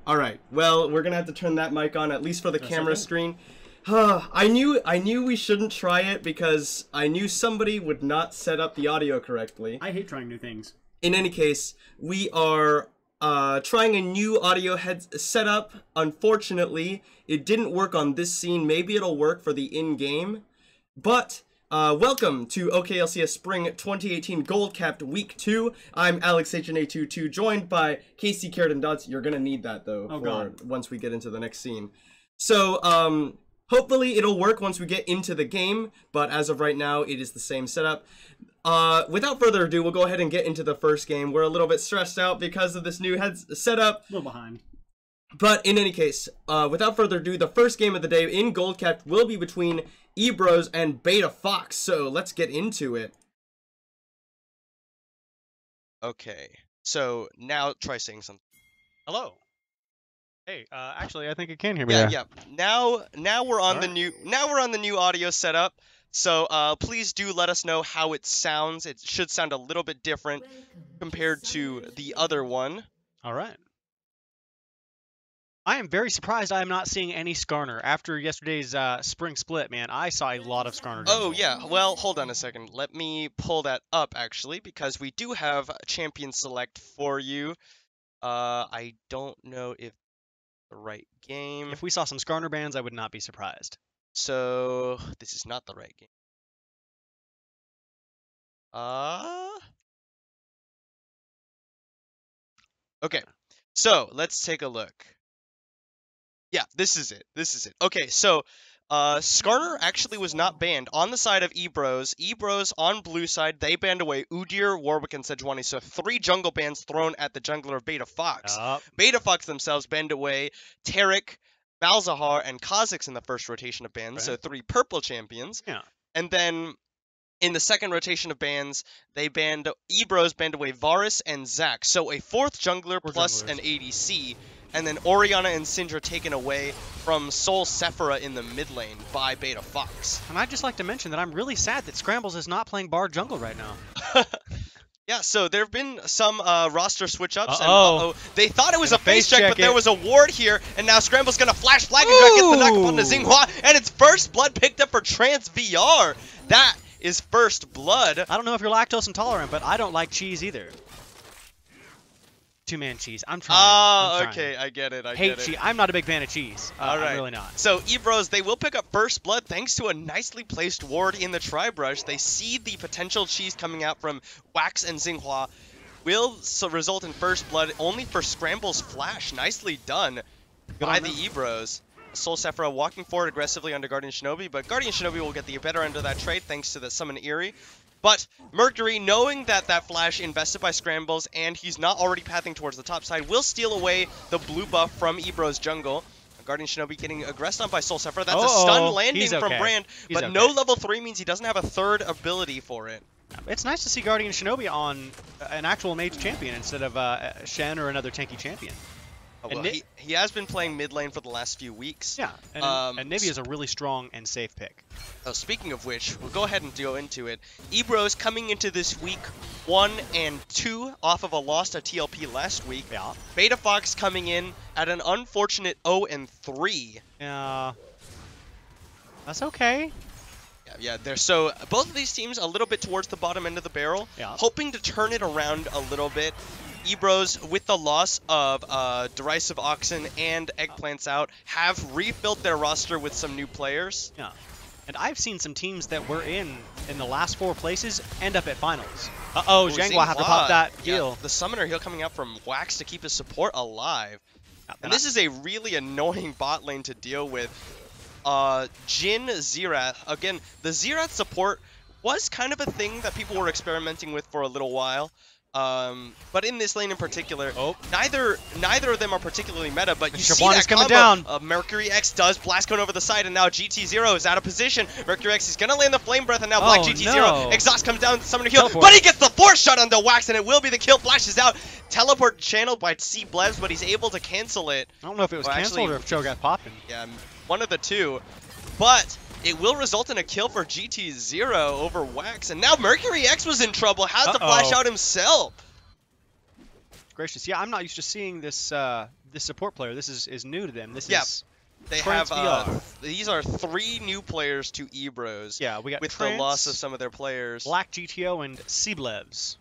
All right. Well, we're gonna have to turn that mic on at least for the camera screen. I knew we shouldn't try it because I knew somebody would not set up the audio correctly. I hate trying new things. In any case, we are trying a new audio setup. Unfortunately, it didn't work on this scene. Maybe it'll work for the in-game. But welcome to OKLCS Spring 2018 Gold Capped Week 2. I'm Alex HNA22, joined by Casey Carrot and Dots. You're gonna need that though once we get into the next scene. So hopefully it'll work once we get into the game, but as of right now, it is the same setup. Without further ado, we'll go ahead and get into the first game. We're a little bit stressed out because of this new setup. A little behind. But in any case, without further ado, the first game of the day in Gold Capped will be between Ebros and Beta Fox. So let's get into it. Okay, so now try saying something. Hello. Hey, actually, I think you can hear me. Yeah. Now we're on the new audio setup. So please do let us know how it sounds. It should sound a little bit different compared to the other one. All right. I am very surprised I am not seeing any Skarner. After yesterday's spring split, man, I saw a lot of Skarner. Oh, yeah. Well, hold on a second. Let me pull that up, actually, because we do have Champion Select for you. I don't know if the right game. If we saw some Skarner bans, I would not be surprised. So, this is not the right game. Okay. So, let's take a look. Yeah, this is it. Okay, so Skarner actually was not banned. On the side of Ebros, on blue side, they banned away Udyr, Warwick, and Sejuani. So 3 jungle bans thrown at the jungler of Beta Fox. Beta Fox themselves banned away Taric, Malzahar, and Kha'Zix in the first rotation of bans. So 3 purple champions. Yeah. And then in the second rotation of bans, Ebros banned away Varus and Zac. So a 4th jungler plus an ADC. And then Orianna and Syndra taken away from Soul Sephira in the mid lane by Beta Fox. And I'd just like to mention that I'm really sad that Scrambles is not playing Bard jungle right now. Yeah, so there have been some roster switch-ups. They thought it was a face check, but there was a ward here, and now Scramble's going to flash flag and gets the knock upon the Xinghua, and it's first blood picked up for Trance VR. That is first blood. I don't know if you're lactose intolerant, but I don't like cheese either. 2-man cheese. I'm trying. Oh, okay, I get it. Hate cheese. I'm not a big fan of cheese. All right. I'm really not. So Ebros, they will pick up first blood thanks to a nicely placed ward in the Tri-Brush. They see the potential cheese coming out from Wax and Xinghua. Will result in first blood only for Scramble's flash. Nicely done by the Ebros. Soul Sephira walking forward aggressively under Guardian Shinobi, but Guardian Shinobi will get the better end of that trade thanks to the Summon Eerie. But Mercury, knowing that flash invested by Scrambles and he's not already pathing towards the top side, will steal away the blue buff from Ebro's jungle. Guardian Shinobi getting aggressed on by Soul Sephira. That's a stun landing from Brand, but no level 3 means he doesn't have a 3rd ability for it. It's nice to see Guardian Shinobi on an actual mage champion instead of Shen or another tanky champion. Well, he has been playing mid lane for the last few weeks. Yeah, and Nibby is a really strong and safe pick. Oh, speaking of which, we'll go ahead and go into it. Ebros coming into this week 1 and 2 off of a loss to TLP last week. Yeah. Beta Fox coming in at an unfortunate 0 and 3. Yeah. That's okay. Yeah, so both of these teams a little bit towards the bottom end of the barrel, hoping to turn it around a little bit. Ebros, with the loss of Derisive Oxen and Eggplants out, have refilled their roster with some new players. Yeah, and I've seen some teams that were in the last 4 places end up at finals. Uh-oh, Xinghua have to pop that heal. Yeah, the Summoner heal coming out from Wax to keep his support alive. And this is a really annoying bot lane to deal with. Jhin, Xerath. Again, the Xerath support was kind of a thing that people were experimenting with for a little while. But in this lane in particular, neither of them are particularly meta, but you see that combo down. Mercury X does Blast Cone over the side, and now GT0 is out of position. Mercury X is going to land the Flame Breath, and now Black GT0. Exhaust comes down, Summoner heal, but he gets the force shot onto Wax, and it will be the kill. Flashes out. Teleport channeled by C Blebs, but he's able to cancel it. I don't know if it was canceled or if Cho got popping. Yeah, one of the two. But it will result in a kill for GT0 over Wax. And now Mercury X was in trouble. Has to flash out himself. Gracious. Yeah, I'm not used to seeing this this support player. This is new to them. This Yeah. is They Trance have VR. these are 3 new players to Ebros. Yeah, we got with Trance, the loss of some of their players. Black GTO, and Seablevs.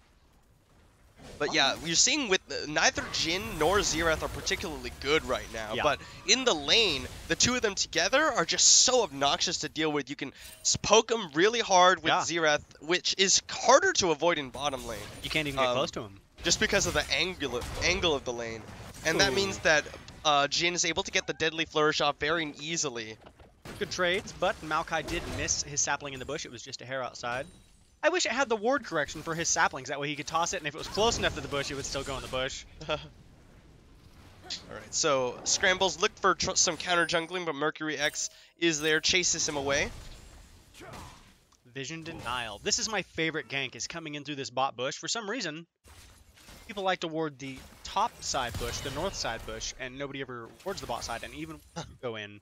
But yeah, you're seeing with neither Jin nor Xerath are particularly good right now. Yeah. But in the lane, the two of them together are just so obnoxious to deal with. You can poke them really hard with Yeah. Xerath, which is harder to avoid in bottom lane. You can't even get close to him. Just because of the angle of the lane. And that Ooh. means that Jin is able to get the deadly flourish off very easily. Good trades, but Maokai did miss his sapling in the bush. It was just a hair outside. I wish it had the ward correction for his saplings. That way he could toss it, and if it was close enough to the bush, it would still go in the bush. Alright, so Scrambles looked for some counter jungling, but Mercury X is there, chases him away. Vision denial. This is my favorite gank, is coming in through this bot bush. For some reason, people like to ward the top side bush, the north side bush, and nobody ever wards the bot side, and even when you go in,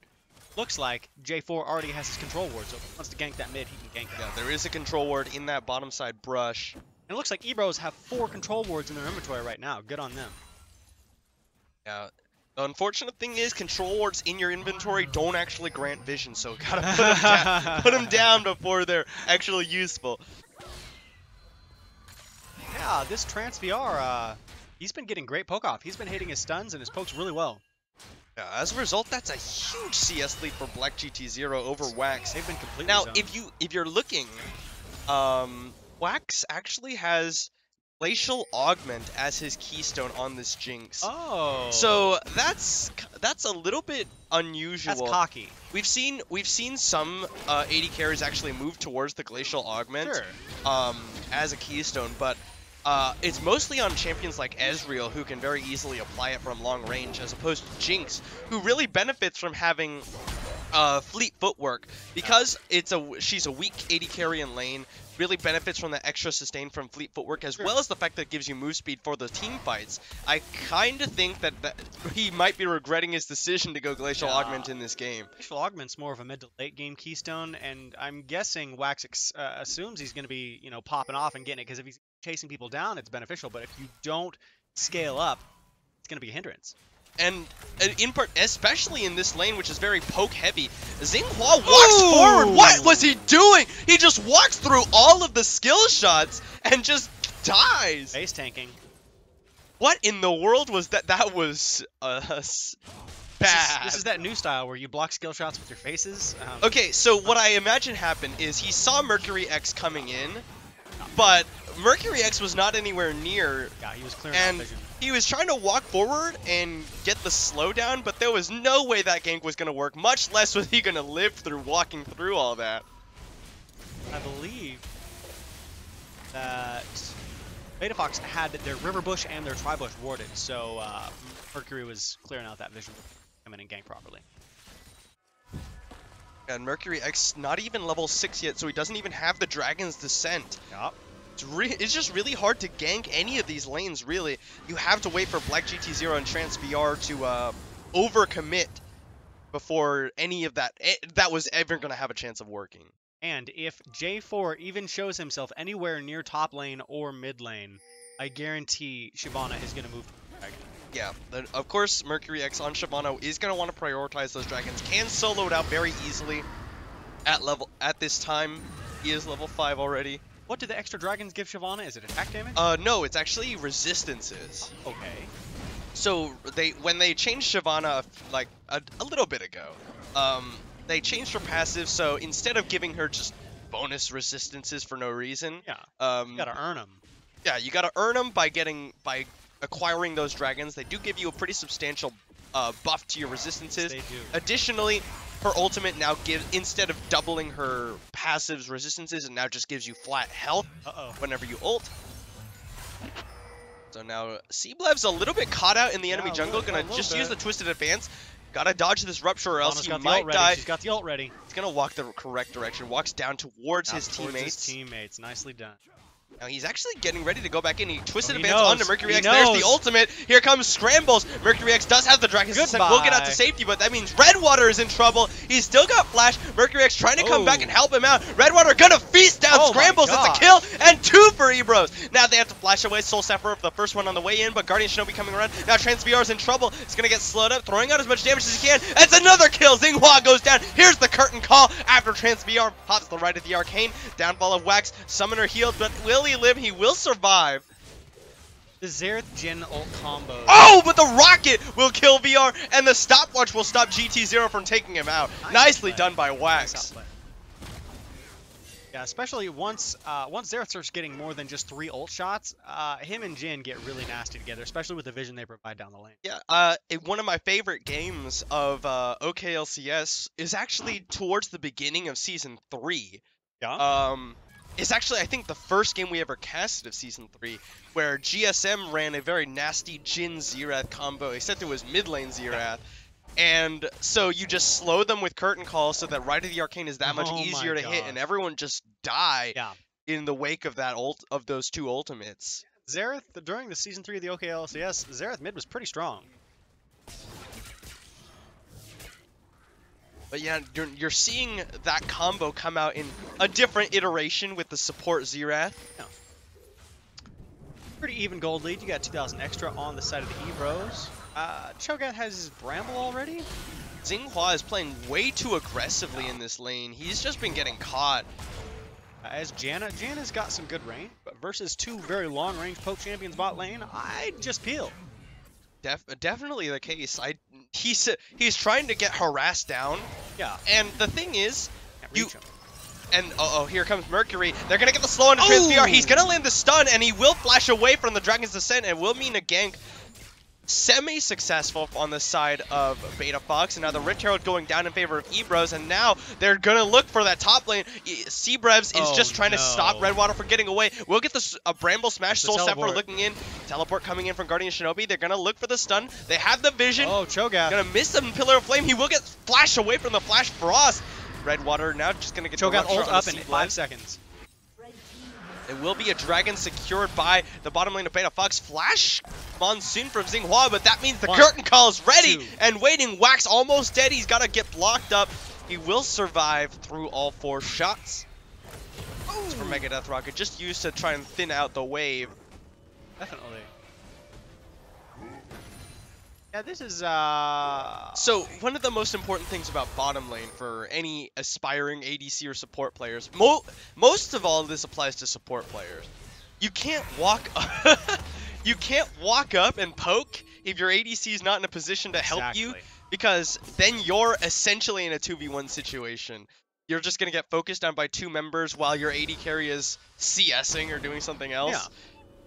looks like J4 already has his control ward, so if he wants to gank that mid, he can gank that. Yeah, there is a control ward in that bottom side brush. And it looks like Ebros have 4 control wards in their inventory right now. Good on them. Yeah. The unfortunate thing is, control wards in your inventory don't actually grant vision, so gotta put them down before they're actually useful. Yeah, this Trance VR, he's been getting great poke off. He's been hitting his stuns and his pokes really well. Yeah, as a result, that's a huge CS lead for Black GT0 over Wax. They've been completely Now, zoned. if you're looking, Wax actually has Glacial Augment as his keystone on this Jinx. Oh. So that's a little bit unusual. That's cocky. We've seen some AD carries actually move towards the Glacial Augment Sure. as a keystone, but it's mostly on champions like Ezreal who can very easily apply it from long range, as opposed to Jinx, who really benefits from having fleet footwork because she's a weak AD carry in lane. Really benefits from the extra sustain from fleet footwork, as well as the fact that it gives you move speed for the team fights. I kind of think that he might be regretting his decision to go Glacial Augment in this game. Glacial Augment's more of a mid to late game keystone, and I'm guessing Wax assumes he's going to be, popping off and getting it, because if he's chasing people down, it's beneficial, but if you don't scale up, it's going to be a hindrance. And in part, especially in this lane, which is very poke heavy, Xinghua walks forward. What was he doing? He just walks through all of the skill shots and just dies. Base tanking. What in the world was that? That was bad. This is that new style where you block skill shots with your faces. Okay, so what I imagine happened is he saw Mercury X coming in, but Mercury X was not anywhere near. Yeah, he was clearing and out vision. he was trying to walk forward and get the slowdown, but there was no way that gank was going to work, much less was he going to live through walking through all that. I believe that Beta Fox had their River Bush and their Tri-Bush warded, so Mercury was clearing out that vision to come in and gank properly. And Mercury X not even level 6 yet, so he doesn't even have the Dragon's Descent. Yup. It's just really hard to gank any of these lanes, really. You have to wait for Black GT0 and Trance VR to overcommit before any of that was ever going to have a chance of working. And if J4 even shows himself anywhere near top lane or mid lane, I guarantee Shyvana is going to move to the dragon. Yeah, of course, Mercury X on Shyvana is going to want to prioritize those dragons. Can solo it out very easily at this time. He is level 5 already. What do the extra dragons give Shyvana? Is it attack damage? No, it's actually resistances. Okay. So when they changed Shyvana like a little bit ago, they changed her passive. So instead of giving her just bonus resistances for no reason, Yeah. You gotta earn them. Yeah, you gotta earn them by acquiring those dragons. They do give you a pretty substantial buff to your resistances. Yes, they do. Additionally, her ultimate now gives, instead of doubling her passive's resistances, it now just gives you flat health whenever you ult. So now Seablev's a little bit caught out in the enemy jungle. Gonna just use the Twisted Advance. Gotta dodge this Rupture or else he might die. She's got the ult ready. He's gonna walk the correct direction. Walks down towards his teammates. Nicely done. Now he's actually getting ready to go back in. He twisted he advance onto knows. Mercury He X. There's the knows. ultimate. Here comes Scrambles. Mercury X does have the Dragon's Descent. Will get out to Goodbye. safety, but that means Redwater is in trouble. He's still got Flash. Mercury X trying to come back and help him out. Redwater gonna feast down Oh my Scrambles. It's a gosh. kill and 2 for Ebros. Now they have to flash away Soul Sapphire for the first one on the way in, but Guardian Shinobi coming around. Now TransVR is in trouble. It's gonna get slowed up, throwing out as much damage as he can. It's another kill. Xinghua goes down. Here's the curtain call after TransVR pops the right of the Arcane. Downfall of Wax. Summoner healed, but will he live? He will survive. The Xerath Jin ult combo. Oh, but the rocket will kill VR, and the stopwatch will stop GT0 from taking him out. Nicely done by Wax. Nice outplay. Yeah, especially once Xerath starts getting more than just 3 ult shots, him and Jin get really nasty together, especially with the vision they provide down the lane. Yeah, one of my favorite games of OKLCS is actually towards the beginning of Season 3. Yeah. It's actually, I think, the first game we ever casted of Season 3, where GSM ran a very nasty Jin Xerath combo, except it was mid lane Xerath. And so you just slow them with Curtain Call so that Right of the Arcane is that much easier to hit, and everyone just die in the wake of that of those 2 ultimates. Xerath, during the Season 3 of the OKLCS, Xerath mid was pretty strong. But yeah, you're seeing that combo come out in a different iteration with the support Xerath. Yeah. Pretty even gold lead. You got 2,000 extra on the side of the Ebros. Cho'Gath has his Bramble already. Xinghua is playing way too aggressively in this lane. He's just been getting caught. As Janna's got some good range, but versus 2 very long-range poke champions bot lane, I'd just peel. Definitely the case. He's trying to get harassed down. Yeah. And the thing is, Can't reach him. and here comes Mercury. They're gonna get the slow onto TransVR. He's gonna land the stun, and he will flash away from the Dragon's Descent, and will mean a gank. Semi-successful on the side of Beta Fox, and now the Rift Herald going down in favor of Ebros, and now they're gonna look for that top lane. Seabrevs is just trying to stop Redwater from getting away. We'll get the Bramble Smash, Soul Sapphire looking in, teleport coming in from Guardian Shinobi. They're gonna look for the stun. They have the vision. Oh, Cho'Gath. Gonna miss him, Pillar of Flame. He will get flashed away from the Flash Frost. Redwater now just gonna get Cho'Gath ult up in Seablood. 5 seconds. It will be a dragon secured by the bottom lane of Beta Fox. Flash Monsoon from Xinghua, but that means the curtain call is ready and waiting. Wax almost dead. He's got to get blocked up. He will survive through all 4 shots. It's for Mega Death Rocket, just used to try and thin out the wave. Definitely. Yeah, this is So one of the most important things about bottom lane for any aspiring ADC or support players, most of all this applies to support players. You can't walk you can't walk up and poke if your ADC is not in a position to help you, because then you're essentially in a 2v1 situation. You're just gonna get focused on by 2 members while your AD carry is CSing or doing something else.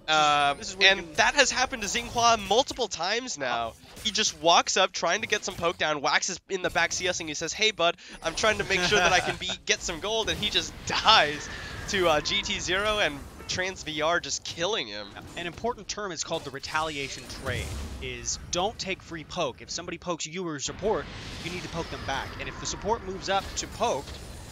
Yeah. And that has happened to Xinghua multiple times now. He just walks up trying to get some poke down. Wax is in the back CSing. He says, "Hey bud, I'm trying to make sure that I can get some gold," and he just dies to GT0 and TransVR just killing him. An important term is called the retaliation trade. Is don't take free poke. If somebody pokes you or your support, you need to poke them back. And if the support moves up to poke,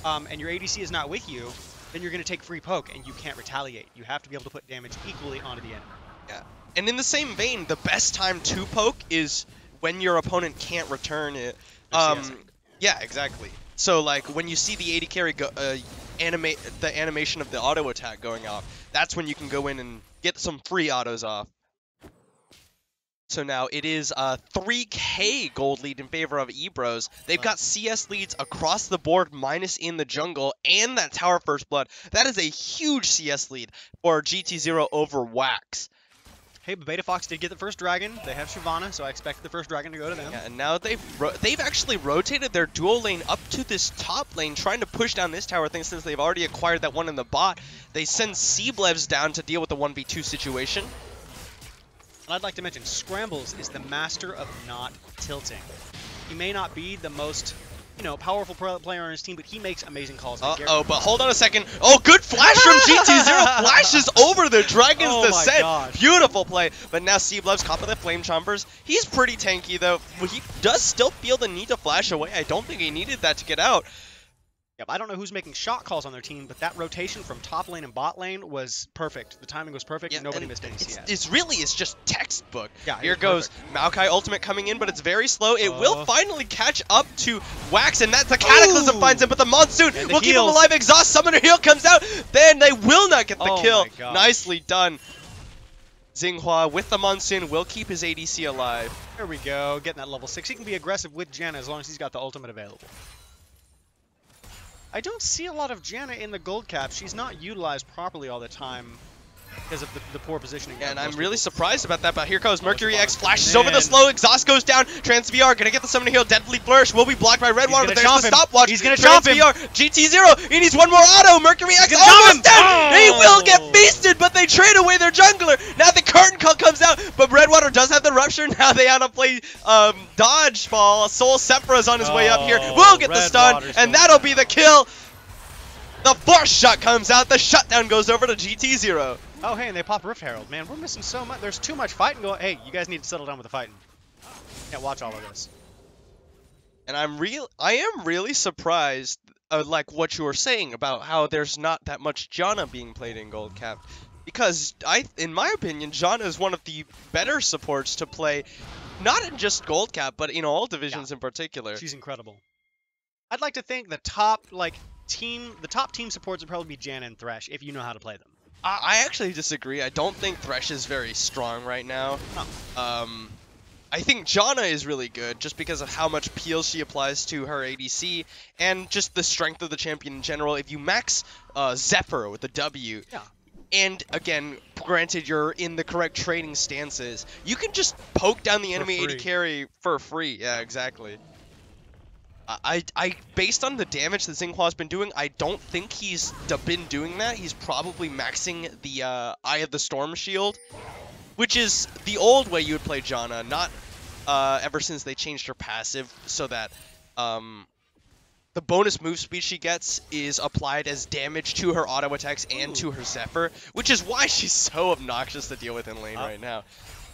and your ADC is not with you, then you're going to take free poke, and you can't retaliate. You have to be able to put damage equally onto the enemy. Yeah. And in the same vein, the best time to poke is when your opponent can't return it. Yeah, exactly. So, like, when you see the AD carry animate the animation of the auto attack going off, that's when you can go in and get some free autos off. So now it is a 3k gold lead in favor of Ebros. They've got CS leads across the board, minus in the jungle, and that tower first blood. That is a huge CS lead for GT0 over Wax. Hey, but Beta Fox did get the first dragon. They have Shyvana, so I expect the first dragon to go to them. Yeah, and now they've actually rotated their dual lane up to this top lane, trying to push down this tower thing since they've already acquired that one in the bot. They send Seablevs down to deal with the 1v2 situation. And I'd like to mention, Scrambles is the master of not tilting. He may not be the most, powerful player on his team, but he makes amazing calls. But hold on a second. Oh, good flash from GT0. Flashes over the Dragon's Descent. Gosh. Beautiful play. But now Seablev's caught by the Flame Chompers. He's pretty tanky, though. He does still feel the need to flash away. I don't think he needed that to get out. Yep, I don't know who's making shot calls on their team, but that rotation from top lane and bot lane was perfect. The timing was perfect, and nobody missed any CS. It's just textbook. Yeah, Here goes Maokai ultimate coming in, but it's very slow. It will finally catch up to Wax, and that's the Cataclysm finds him, but the Monsoon will keep him alive. Exhaust Summoner Heal comes out. Then they will not get the kill. Nicely done. Xinghua with the Monsoon will keep his ADC alive. There we go, getting that level 6. He can be aggressive with Janna as long as he's got the ultimate available. I don't see a lot of Janna in the gold cap. She's not utilized properly all the time because of the poor positioning. Yeah, and I'm really surprised about that, but here goes Mercury X, flashes over the slow, exhaust goes down, Trans VR gonna get the summoning heal, Deadly Flourish will be blocked by Redwater, but there's the stopwatch. He's gonna chomp him. GT0, he needs one more auto, Mercury X almost dead! He will get feasted, but they trade away their jungler. Now the curtain call comes out, but Redwater does have the rupture, now they have to play dodgeball. Soul Sephira's on his way up here, will get the stun, and that'll be the kill. The force shot comes out, the shutdown goes over to GT0. Oh, hey, and they pop Rift Herald. Man, we're missing so much. There's too much fighting going. Hey, you guys need to settle down with the fighting. Can't watch all of this. And I am really surprised, like what you were saying about how there's not that much Janna being played in Gold Cap, because in my opinion, Janna is one of the better supports to play, not in just Gold Cap, but in all divisions in particular. She's incredible. I'd like to think the top team supports would probably be Janna and Thresh if you know how to play them. I actually disagree. I don't think Thresh is very strong right now. I think Janna is really good just because of how much peel she applies to her ADC and just the strength of the champion in general. If you max Zephyr with the W, and again, granted you're in the correct trading stances, you can just poke down the enemy AD carry for free. Yeah, exactly. Based on the damage that Xinghua's been doing, I don't think he's been doing that. He's probably maxing the Eye of the Storm shield, which is the old way you would play Janna, not ever since they changed her passive so that the bonus move speed she gets is applied as damage to her auto attacks and to her Zephyr, which is why she's so obnoxious to deal with in lane right now.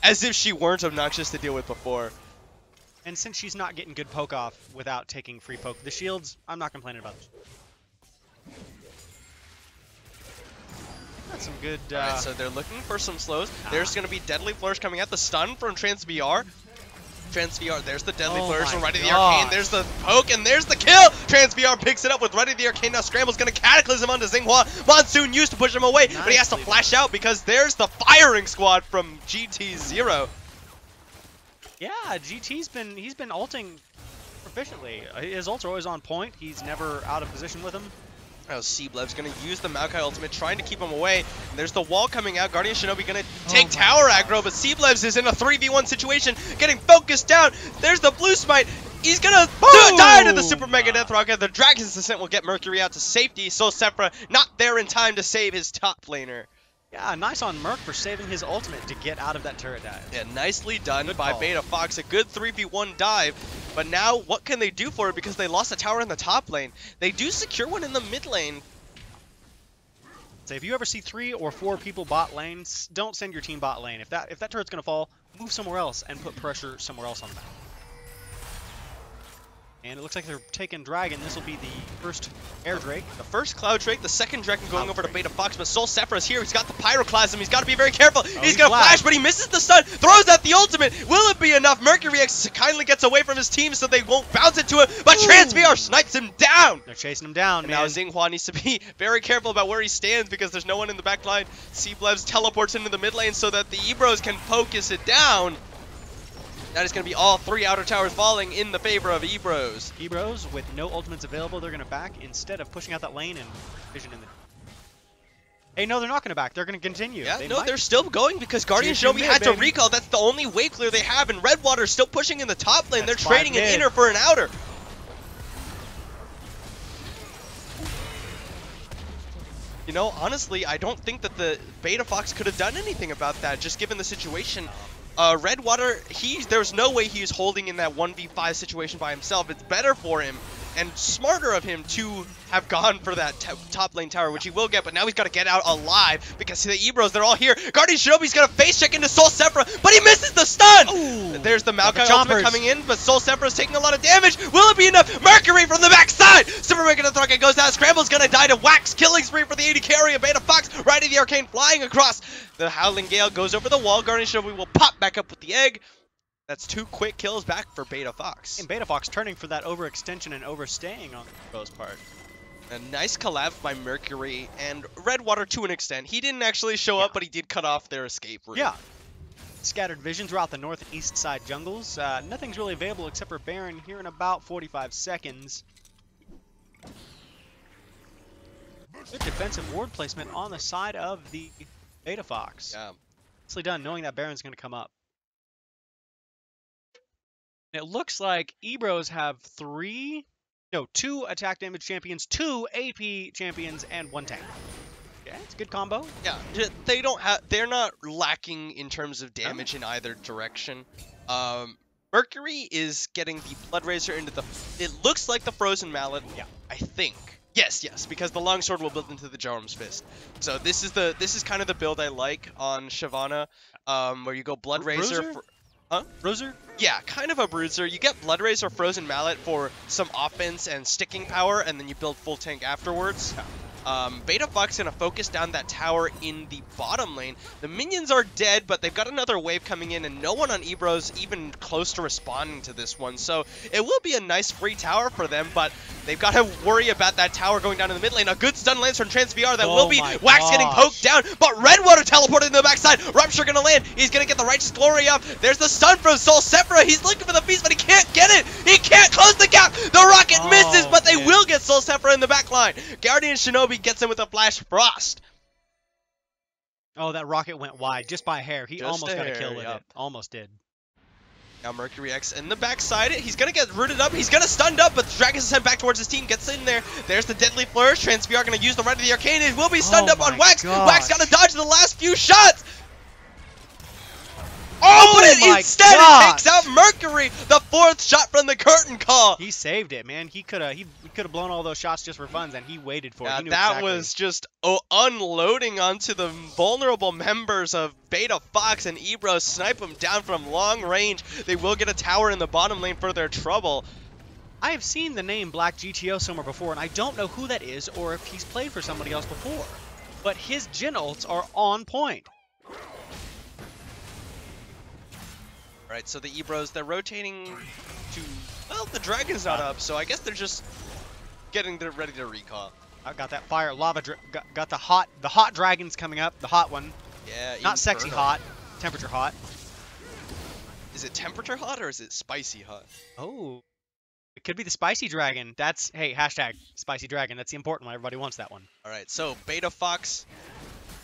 As if she weren't obnoxious to deal with before. And since she's not getting good poke off without taking free poke, the shields, I'm not complaining about it. That's some good... Alright, so they're looking for some slows. There's going to be Deadly Flourish coming out. The stun from Trans VR. Trans VR, there's the Deadly Flourish from Right of the Arcane. There's the poke, and there's the kill! Trans VR picks it up with Right of the Arcane. Now Scramble's going to Cataclysm onto Xinghua. Monsoon used to push him away, but he has to flash out because there's the firing squad from GT0. Yeah, GT's been ulting proficiently. His ults are always on point. He's never out of position with them. Oh, Seablev's going to use the Maokai ultimate, trying to keep him away. And there's the wall coming out. Guardian Shinobi going to take tower aggro, but Seablev's is in a 3v1 situation, getting focused down. There's the blue smite. He's going to die to the Super Mega Death Rocket. The Dragon's Descent will get Mercury out to safety. So Sephira not there in time to save his top laner. Yeah, nice on Merc for saving his ultimate to get out of that turret dive. Yeah, nicely done by Beta Fox. A good 3v1 dive. But now, what can they do for it? Because they lost a tower in the top lane. They do secure one in the mid lane. So if you ever see 3 or 4 people bot lanes, don't send your team bot lane. If that turret's going to fall, move somewhere else and put pressure somewhere else on the map. And it looks like they're taking Dragon. This will be the first Air Drake. The first Cloud Drake, the second Dragon going over to Beta Fox, but Soul Sephira's here. He's got the Pyroclasm. He's got to be very careful. He's going to flash, but he misses the stun. Throws out the ultimate. Will it be enough? Mercury X kindly gets away from his team so they won't bounce into it, but Trans VR snipes him down. They're chasing him down, and now Xinghua needs to be very careful about where he stands because there's no one in the back line. Seablevs teleports into the mid lane so that the Ebros can focus it down. That is going to be all 3 outer towers falling in the favor of Ebros. Ebros, with no ultimates available, they're going to back instead of pushing out that lane and vision in the... Hey, no, they're not going to back. They're going to continue. Yeah, they're still going because Guardian Shinobi had to recall. That's the only wave clear they have, and Redwater's still pushing in the top lane. They're trading an inner for an outer. You know, honestly, I don't think that the Beta Fox could have done anything about that, just given the situation. Redwater, there's no way he's holding in that 1v5 situation by himself. It's better for him and smarter of him to have gone for that top lane tower, which he will get, but now he's got to get out alive because the Ebros, they're all here. Guardian Shinobi's going to face check into Soul Sephra, but he misses the stun! Ooh, there's the Maokai ultimate coming in, but Soul Sephra's taking a lot of damage. Will it be enough? Mercury from the backside! Superman gonna throw it, goes down. Scramble's gonna die to Wax. Killing spree for the AD carry of Beta Fox. Riding the Arcane, flying across. The Howling Gale goes over the wall. Guardian Shinobi will pop back up with the egg. That's 2 quick kills back for Beta Fox. And Beta Fox turning for that overextension and overstaying on the Ebro's part. A nice collab by Mercury and Redwater to an extent. He didn't actually show up, but he did cut off their escape route. Yeah. Scattered vision throughout the north and east side jungles. Nothing's really available except for Baron here in about 45 seconds. Good defensive ward placement on the side of the Beta Fox. Yeah. Nicely done, knowing that Baron's going to come up. It looks like Ebros have 2 attack damage champions, 2 AP champions, and 1 tank. Yeah, it's a good combo. Yeah, they're not lacking in terms of damage in either direction. Mercury is getting the Blood Razor into the, it looks like the Frozen Mallet. Yeah. I think. Yes, because the Longsword will build into the Jarum's Fist. So this is kind of the build I like on Shyvana, where you go Blood Razor. Bruiser? Yeah, kind of a bruiser. You get Blood Razor Frozen Mallet for some offense and sticking power, and then you build full tank afterwards. Yeah. Beta Fox gonna focus down that tower in the bottom lane. The minions are dead, but they've got another wave coming in, and no one on Ebro's even close to responding to this one. So it will be a nice free tower for them, but they've got to worry about that tower going down in the mid lane. A good stun lands from TransVR that will be Wax getting poked down, but Redwater teleported in the backside. Rupture gonna land. He's gonna get the Righteous Glory up. There's the stun from Soul Sephra. He's looking for the beast, but he can't get it. He can't close the gap. The rocket misses, but they will get Soul Sephra in the back line. Guardian Shinobi gets him with a Flash Frost. Oh, that rocket went wide just by a hair. He Just almost a got a hair, kill with yep. it. Almost did. Now Mercury X in the backside. He's going to get rooted up. He's going to stunned up, but Dragon is sent back towards his team. Gets in there. There's the Deadly Flourish. TransVR going to use the Rite of the Arcane. It will be stunned up on Wax. Gosh. Wax got to dodge the last few shots. Oh, but it instead gosh. it takes out Mercury. The 4th shot from the curtain call. He saved it, man. He could have blown all those shots just for funs, and he waited for it. He knew That exactly. was just unloading onto the vulnerable members of Beta Fox, and Ebro snipe them down from long range. They will get a tower in the bottom lane for their trouble. I have seen the name Black GTO somewhere before, and I don't know who that is or if he's played for somebody else before. But his Jhin ults are on point. Alright, so the Ebros, they're rotating to, well, the Dragon's not up, so I guess they're just getting ready to recall. I got that fire lava. Got the hot dragons coming up. The hot one. Yeah, Not sexy Inferno. hot. Temperature hot. Is it temperature hot or is it spicy hot? Oh. It could be the spicy dragon. That's, hey, hashtag spicy dragon. That's the important one. Everybody wants that one. Alright, so Beta Fox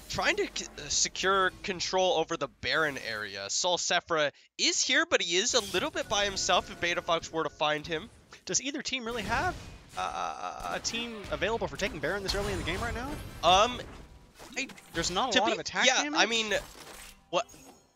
trying to secure control over the Baron area. Soul Sephra is here, but he is a little bit by himself if Beta Fox were to find him. Does either team really have a team available for taking Baron this early in the game right now? There's not a lot of attack damage? I mean, what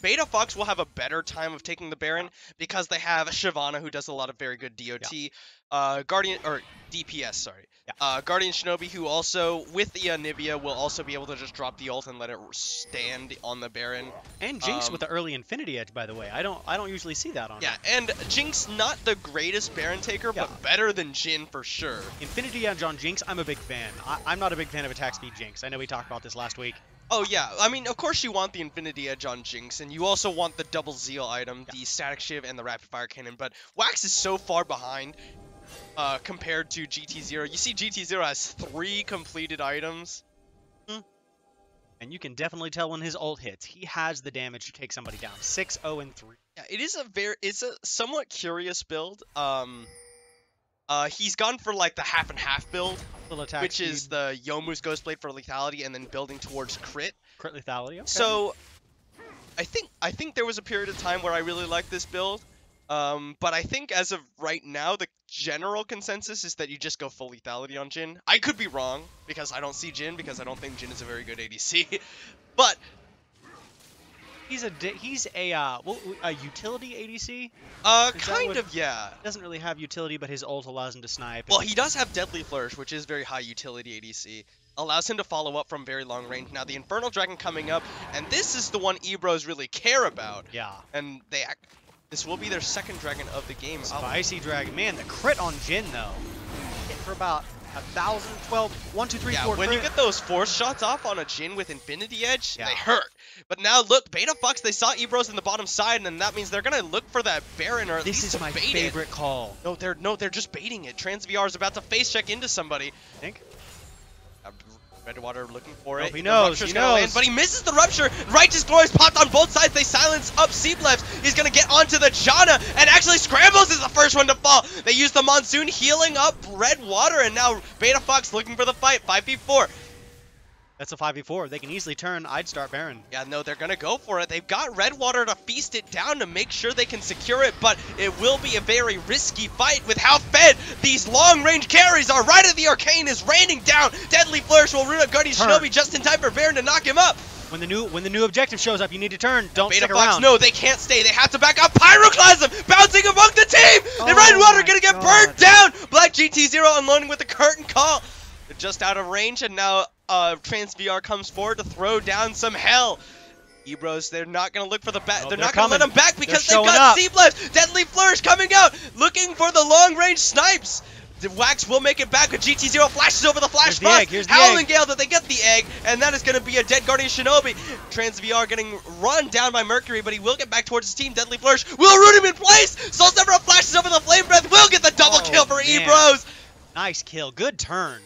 Beta Fox will have a better time of taking the Baron because they have Shyvana, who does a lot of very good DOT. Guardian, or DPS, sorry. Yeah. Guardian Shinobi, who also, with the Anivia, will also be able to just drop the ult and let it stand on the Baron. And Jinx with the early Infinity Edge, by the way. I don't usually see that on her. And Jinx, not the greatest Baron taker, but better than Jhin for sure. Infinity Edge on Jinx, I'm a big fan. I'm not a big fan of attack speed Jinx. I know we talked about this last week. Oh yeah, I mean, of course you want the Infinity Edge on Jinx, and you also want the Double Zeal item, the Static Shiv and the Rapid Fire Cannon, but Wax is so far behind compared to GT0. You see GT0 has 3 completed items. And you can definitely tell when his ult hits. He has the damage to take somebody down. 6, 0, and 3. Yeah, it's a somewhat curious build. He's gone for like the half and half build, which is the Yomu's Ghostblade for lethality and then building towards crit. Crit lethality, okay. So I think there was a period of time where I really liked this build. But I think as of right now, the general consensus is that you just go full lethality on Jhin. I could be wrong, because I don't see Jhin, because I don't think Jhin is a very good ADC. But He's a utility ADC. Kind of, yeah. Doesn't really have utility, but his ult allows him to snipe. Well, he does have Deadly Flourish, which is very high utility ADC. Allows him to follow up from very long range. Now, the Infernal Dragon coming up, and this is the one Ebros really care about. Yeah. And this will be their second dragon of the game. Spicy Dragon. Man, the crit on Jin, though. Hit for about 1,012, 1, 2, 3, yeah, 4 when crit. you get those force shots off on a Jin with Infinity Edge, they hurt. But now look, Beta Fox, they saw Ebros in the bottom side, and that means they're gonna look for that Baron, or at least This is my bait favorite call. No, they're just baiting it. TransVR is about to face check into somebody. Think? Redwater looking for it. He knows. He knows. Land, but he misses the rupture. Righteous Glory's popped on both sides. They silence up Seablevs. He's going to get onto the Janna. And actually, Scrambles is the first one to fall. They use the Monsoon healing up Redwater. And now Beta Fox looking for the fight. 5v4. That's a 5v4. They can easily turn. I'd start Baron. Yeah, no, they're going to go for it. They've got Redwater to feast it down to make sure they can secure it, but it will be a very risky fight with how fed these long-range carries are. Right at the Arcane is raining down. Deadly Flourish will ruin up Guardian Shinobi just in time for Baron to knock him up. When the new objective shows up, you need to turn. Don't Beta stick Fox, around. no, they can't stay. They have to back up. Pyroclasm bouncing among the team. And Redwater going to get burned down. Black GT0 unloading with the curtain call. They're just out of range, and now TransVR comes forward to throw down some hell. Ebros, they're not going to look for the back. They're not going to let them back because they've got Seablevs. Deadly Flourish coming out, looking for the long-range snipes. The Wax will make it back, but GT0 flashes over the flash box. Howling Gale that they get the egg, and that is going to be a dead Guardian Shinobi. TransVR getting run down by Mercury, but he will get back towards his team. Deadly Flourish will root him in place. Soul Severa flashes over the Flame Breath, will get the double kill for Ebros. Nice kill, good turn.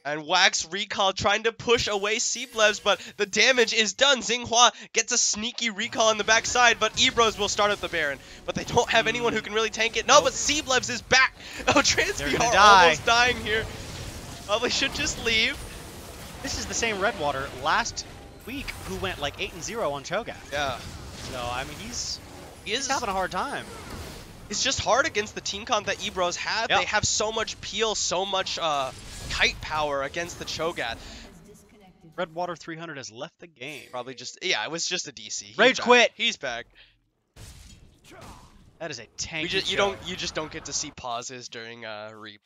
And Wax recall trying to push away Seablevs, but the damage is done. Xinghua gets a sneaky recall on the backside, but Ebros will start up the Baron. But they don't have anyone who can really tank it. No, but Seablevs is back. Oh, TransVR almost dying here. Probably should just leave. This is the same Redwater last week who went like 8-0 on Cho'Gath. Yeah. So, I mean, he's having a hard time. It's just hard against the team comp that Ebros have. They have so much peel, so much kite power against the Cho'Gath. Redwater 300 has left the game. Probably just, yeah, it was just a DC. Rage quit. He's back. That is a tank. You just don't get to see pauses during Reap.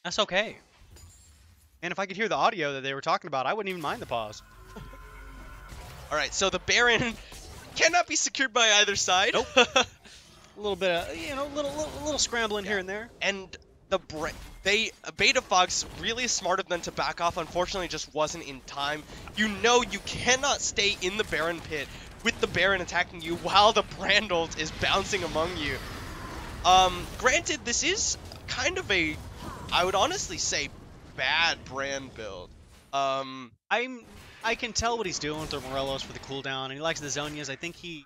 That's okay. And if I could hear the audio that they were talking about, I wouldn't even mind the pause. All right, so the Baron cannot be secured by either side. Nope. A little bit of, little scrambling here and there. And Beta Fox really smart of them to back off. Unfortunately, just wasn't in time. You know you cannot stay in the Baron pit with the Baron attacking you while the Brandlt is bouncing among you. Granted, this is kind of a, I would honestly say, bad Brand build. I can tell what he's doing with the Morelos for the cooldown, and he likes the Zonias. I think he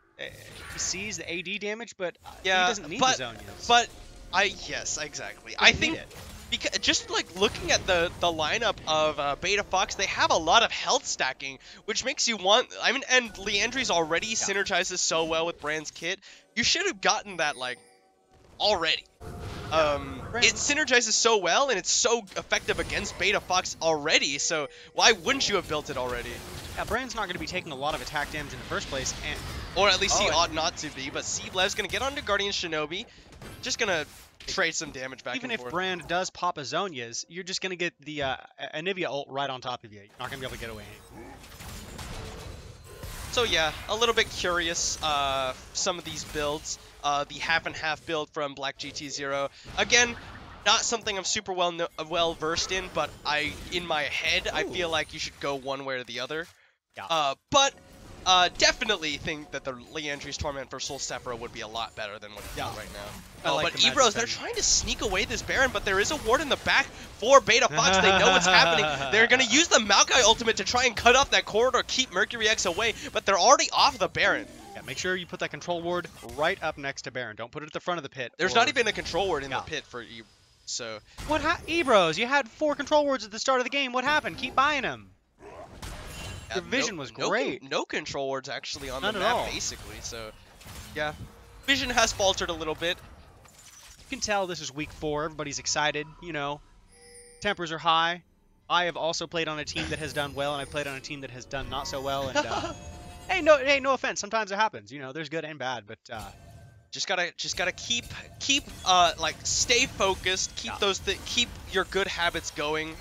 sees the AD damage, but he doesn't need the Zonias. But yes, exactly. I think because just like looking at the lineup of Beta Fox, they have a lot of health stacking, which makes you want. I mean, and Leandry's already synergizes so well with Brand's kit. You should have gotten that like already. It synergizes so well, and it's so effective against Beta Fox already, so why wouldn't you have built it already? Yeah, Brand's not going to be taking a lot of attack damage in the first place, or at least he ought not to be, but Seablev's going to get onto Guardian Shinobi, just going to trade some damage back and forth. Even if Brand does pop a Zonias, you're just going to get the Anivia ult right on top of you. You're not going to be able to get away. So yeah, a little bit curious, some of these builds. The half and half build from Black GT0. Again, not something I'm super well versed in, but in my head, I feel like you should go one way or the other. Yeah. But definitely think that the Leandry's Torment for Soul Severa would be a lot better than what he's doing right now. Like but Ebros, they're trying to sneak away this Baron, but there is a ward in the back for Beta Fox. They know what's happening. They're going to use the Maokai ultimate to try and cut off that corridor, keep Mercury X away, but they're already off the Baron. Yeah, make sure you put that control ward right up next to Baron. Don't put it at the front of the pit. There's not even a control ward in the pit for Ebros. So Ebros, you had 4 control wards at the start of the game. What happened? Keep buying them. Your vision was great. No control wards actually on the map, basically. So, yeah, vision has faltered a little bit. You can tell this is week 4. Everybody's excited. You know, tempers are high. I have also played on a team that has done well, and I've played on a team that has done not so well. And Hey, no offense. Sometimes it happens. You know, there's good and bad, but Just gotta keep like stay focused, keep your good habits going.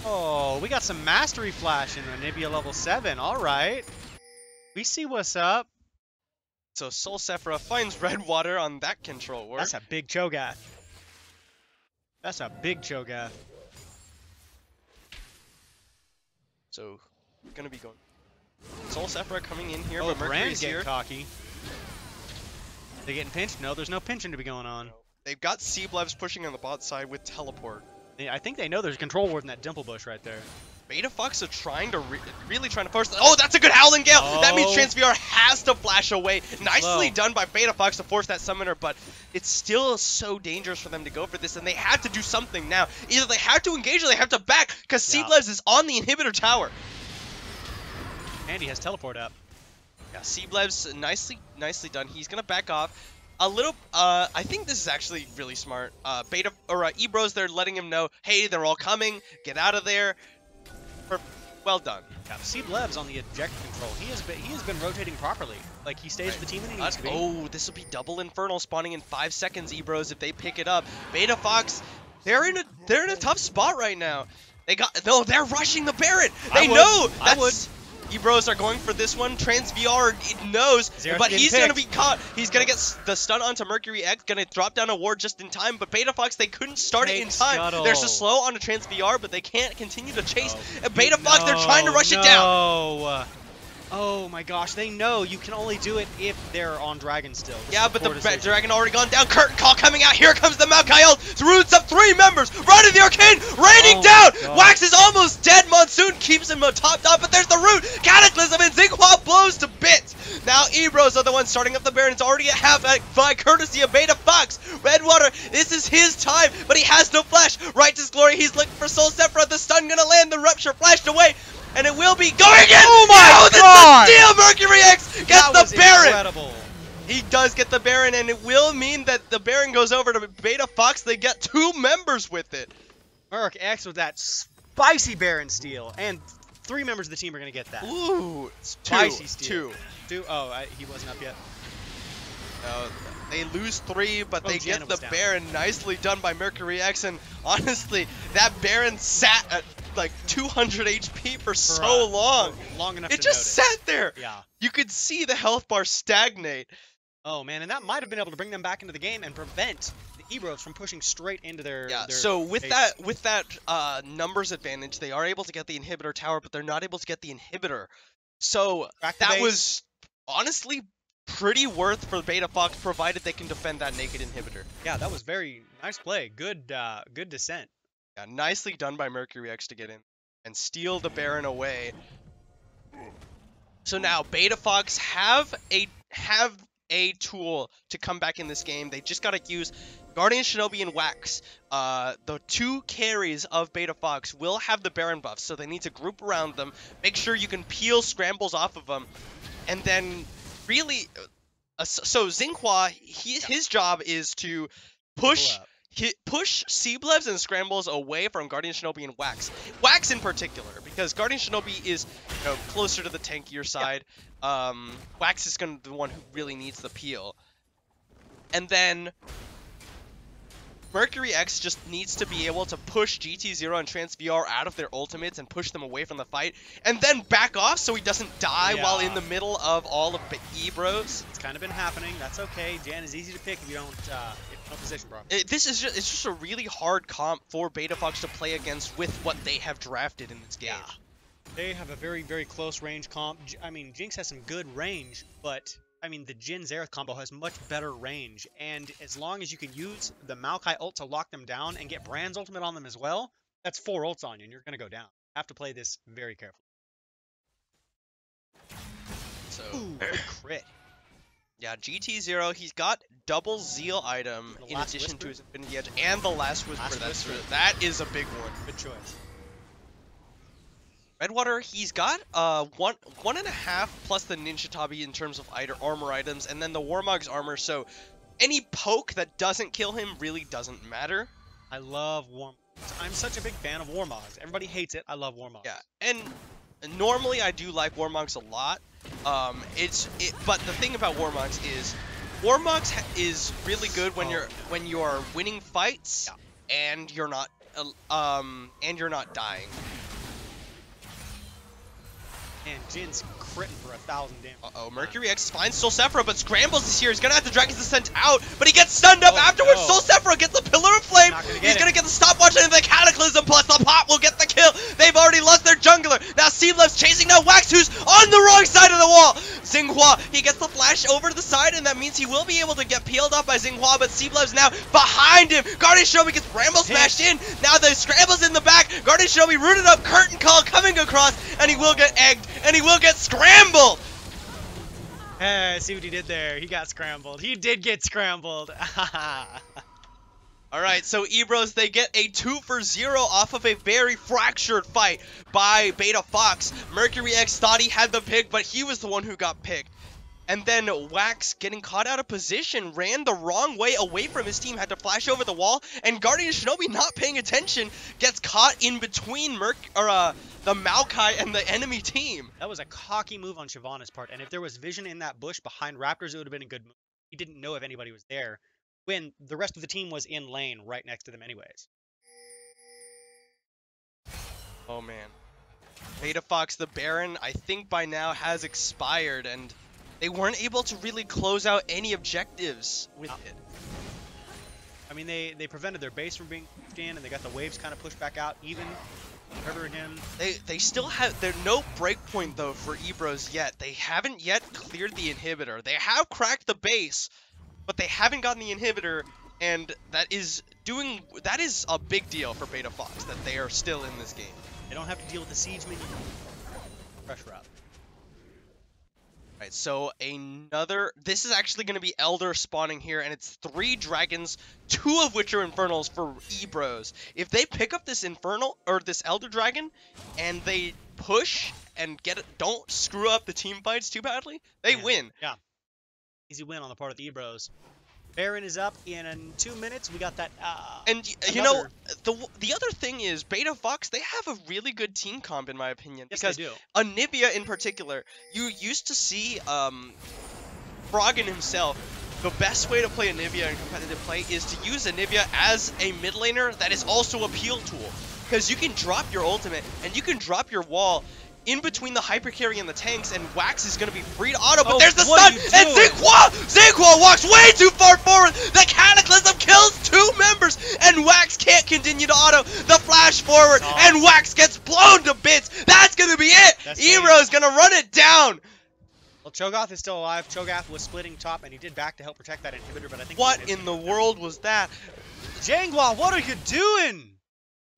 oh, we got some mastery flash in Anivia level 7. All right, we see what's up. So Soul Sephira finds Red Water on that control work. That's a big Cho'Gath. That's a big Cho'Gath. So gonna be going. Soul Sephira coming in here, Oh, but Mercury's Brand's getting here. cocky. They getting pinched? No, there's no pinching to be going on. They've got Seablevs pushing on the bot side with teleport. I think they know there's a control ward in that Dimple Bush right there. Beta Fox are trying to really trying to force. Oh, that's a good Howling Gale. That means Oh. TransVR has to flash away. Nicely Slow. done by Beta Fox to force that summoner, but it's still so dangerous for them to go for this, and they have to do something now. Either they have to engage or they have to back, because Yeah. Seablevs is on the inhibitor tower. And he has teleport up. Yeah, Seablevs nicely done. He's gonna back off. A little, I think this is actually really smart. Ebros, they're letting him know, hey, they're all coming. Get out of there. Well done. Yeah, Seablev's on the eject control. He has been rotating properly. Like he stays with the team and he needs to be. Oh, this will be double Infernal spawning in 5 seconds, Ebros, if they pick it up. Beta Fox, they're in a tough spot right now. They're rushing the Baron. They know. I would. Ebros are going for this one. TransVR knows, Xerath but getting he's going to picked. be caught. He's going to get the stun onto Mercury X, going to drop down a ward just in time, but Beta Fox, they couldn't start it in Take time. Scuttle. There's a slow onto TransVR, but they can't continue to chase. Oh. Beta Fox, they're trying to rush it down. No. Oh my gosh, they know you can only do it if they're on Dragon still. This Yeah, is but poor the decision. Dragon already gone down. Curtain Call coming out. Here comes the Maokai ult. Roots up 3 members. Right in the arcane. Raining Oh down. my God. Wax is almost dead. Monsoon keeps him topped up, but there's the root. Cataclysm and Xinhua blows to bits. Now Ebros are the ones starting up the Baron. It's already a half by courtesy of Beta Fox. Redwater, this is his time, but he has no flash. Righteous Glory, he's looking for Soul Sephira. The stun gonna land. The Rupture flashed away. And it will be going in! Oh my God! This is the steal! Mercury X gets That was the Baron! incredible. He does get the Baron, and it will mean that the Baron goes over to Beta Fox. They get 2 members with it. Merc X with that spicy Baron steal, and 3 members of the team are gonna get that. Ooh, it's Spicy 2. steal. 2. Oh, he wasn't up yet. They lose 3, but they Janet get the was down. Baron. Nicely done by Mercury X, and honestly, that Baron sat at like 200 HP for so long. Long enough It to just notice. sat there. Yeah. You could see the health bar stagnate. Oh man, and that might have been able to bring them back into the game and prevent the Ebros from pushing straight into their. Yeah. their So with base. that numbers advantage, they are able to get the inhibitor tower, but they're not able to get the inhibitor. So Crack the that base. was honestly pretty worth for Beta Fox, provided they can defend that naked inhibitor. Yeah, that was very nice play. Good descent. Yeah, nicely done by Mercury X to get in and steal the Baron away. So now Beta Fox have a tool to come back in this game. They just gotta use Guardian Shinobi and Wax. The 2 carries of Beta Fox will have the Baron buffs, so they need to group around them, make sure you can peel scrambles off of them, and then really, so Xinhua, his job is to push Seablevs and Scrambles away from Guardian Shinobi and Wax. Wax in particular, because Guardian Shinobi is closer to the tankier side. Wax is the one who really needs the peel. And then Mercury X just needs to be able to push GT0 and TransVR out of their ultimates and push them away from the fight, and then back off so he doesn't die while in the middle of all of the Ebros. It's kind of been happening. That's okay. Jan is easy to pick if you don't position properly. It's just a really hard comp for Beta Fox to play against with what they have drafted in this game. Yeah. They have a very, very close range comp. I mean, Jinx has some good range, but I mean, the Jin Xerath combo has much better range, and as long as you can use the Maokai ult to lock them down and get Brand's ultimate on them as well, that's 4 ults on you, and you're going to go down. Have to play this very carefully. So, Ooh, good crit. yeah, GT0, he's got double Zeal item The in Last addition Whisper? to his Infinity Edge and the Last Whisper. That is a big one. Good choice. Redwater, he's got 1.5 plus the Ninja Tabi in terms of armor items, and then the Warmog's armor, so any poke that doesn't kill him really doesn't matter. I love Warmogs. I'm such a big fan of Warmogs. Everybody hates it. I love Warmogs. Yeah, and normally I do like Warmogs a lot, But the thing about Warmox is really good when you're winning fights and you're not dying. And Jin's critting for 1,000 damage. Uh-oh, Mercury X finds Soul Sephora, but Scrambles is here. He's gonna have to drag his Descent out, but he gets stunned up afterwards. Soul Sephora gets the Pillar of Flame. He's gonna get the stopwatch and the Cataclysm, plus the pop will get the kill. They've already lost their jungler. Now Seedlev's chasing down Wax, who's on the wrong side of the wall. Xinghua, he gets the flash over to the side, and that means he will be able to get peeled off by Xinghua, but Seedlev's now behind him. Guardian Shinobi gets Bramble smashed in. Now the Scrambles in the back. Guardian Shinobi rooted up, Curtain Call coming across, and he will get egged, and he will get scrambled. See what he did there. He got scrambled. He did get scrambled. Alright, so Ebros, they get a 2-for-0 off of a very fractured fight by Beta Fox. Mercury X thought he had the pick, but he was the one who got picked. And then Wax, getting caught out of position, ran the wrong way away from his team, had to flash over the wall, and Guardian Shinobi, not paying attention, gets caught in between the Maokai and the enemy team. That was a cocky move on Shyvana's part, and if there was vision in that bush behind Raptors, it would have been a good move. He didn't know if anybody was there, when the rest of the team was in lane right next to them anyways. Oh man. Beta Fox, the Baron, I think by now has expired, and they weren't able to really close out any objectives with it. I mean, they prevented their base from being pushed in, and they got the waves kind of pushed back out even. River again. They still have, there's no breakpoint though for Ebros yet. They haven't yet cleared the inhibitor. They have cracked the base, but they haven't gotten the inhibitor, and that is a big deal for Beta Fox, that they are still in this game. They don't have to deal with the siege minion. Pressure up. Right, so this is actually going to be Elder spawning here, and it's 3 dragons, 2 of which are Infernals for Ebros. If they pick up this Infernal, or this Elder Dragon, and they push and don't screw up the team fights too badly, they win. Yeah. Easy win on the part of the Ebros. Baron is up in 2 minutes. We got that. And you know, the other thing is Beta Fox, they have a really good team comp in my opinion. Yes, because they do. Anivia in particular, you used to see Froggen himself. The best way to play Anivia in competitive play is to use Anivia as a mid laner that is also a peel tool. Because you can drop your ultimate and you can drop your wall in between the hyper carry and the tanks, and Wax is going to be free to auto, but there's the stun, and Xinghua walks way too far forward. The Cataclysm kills 2 members, and Wax can't continue to auto. The flash forward, and Wax gets blown to bits. That's going to be it. Ebro's going to run it down. Well, Cho'Gath is still alive. Cho'Gath was splitting top, and he did back to help protect that inhibitor, but I think... What in the world was that? Janghua, what are you doing?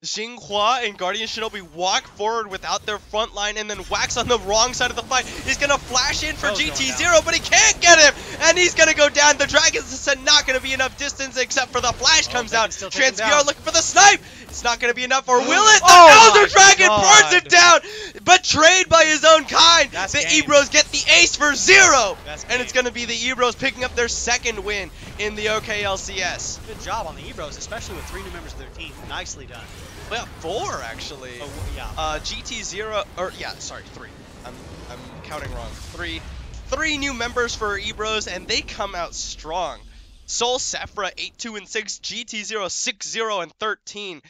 Xinghua and Guardian Shinobi walk forward without their front line, and then Wax on the wrong side of the fight. He's going to flash in for GT0, but he can't get him, and he's going to go down. The Dragon's Descent not going to be enough distance, except for the flash comes out. TransVR looking for the snipe. It's not going to be enough, or will it? The Elder Dragon burns him down, betrayed by his own kind. The Ebros get the ace for 0, and it's going to be the Ebros picking up their 2nd win in the OKLCS. Good job on the Ebros, especially with 3 new members of their team. Nicely done. Well, 4 actually. Oh, yeah. GT0, or yeah, sorry, 3. I'm counting wrong. 3 new members for Ebros, and they come out strong. Soul Sephora 8-2 and 6, GT0 6-0 and 13.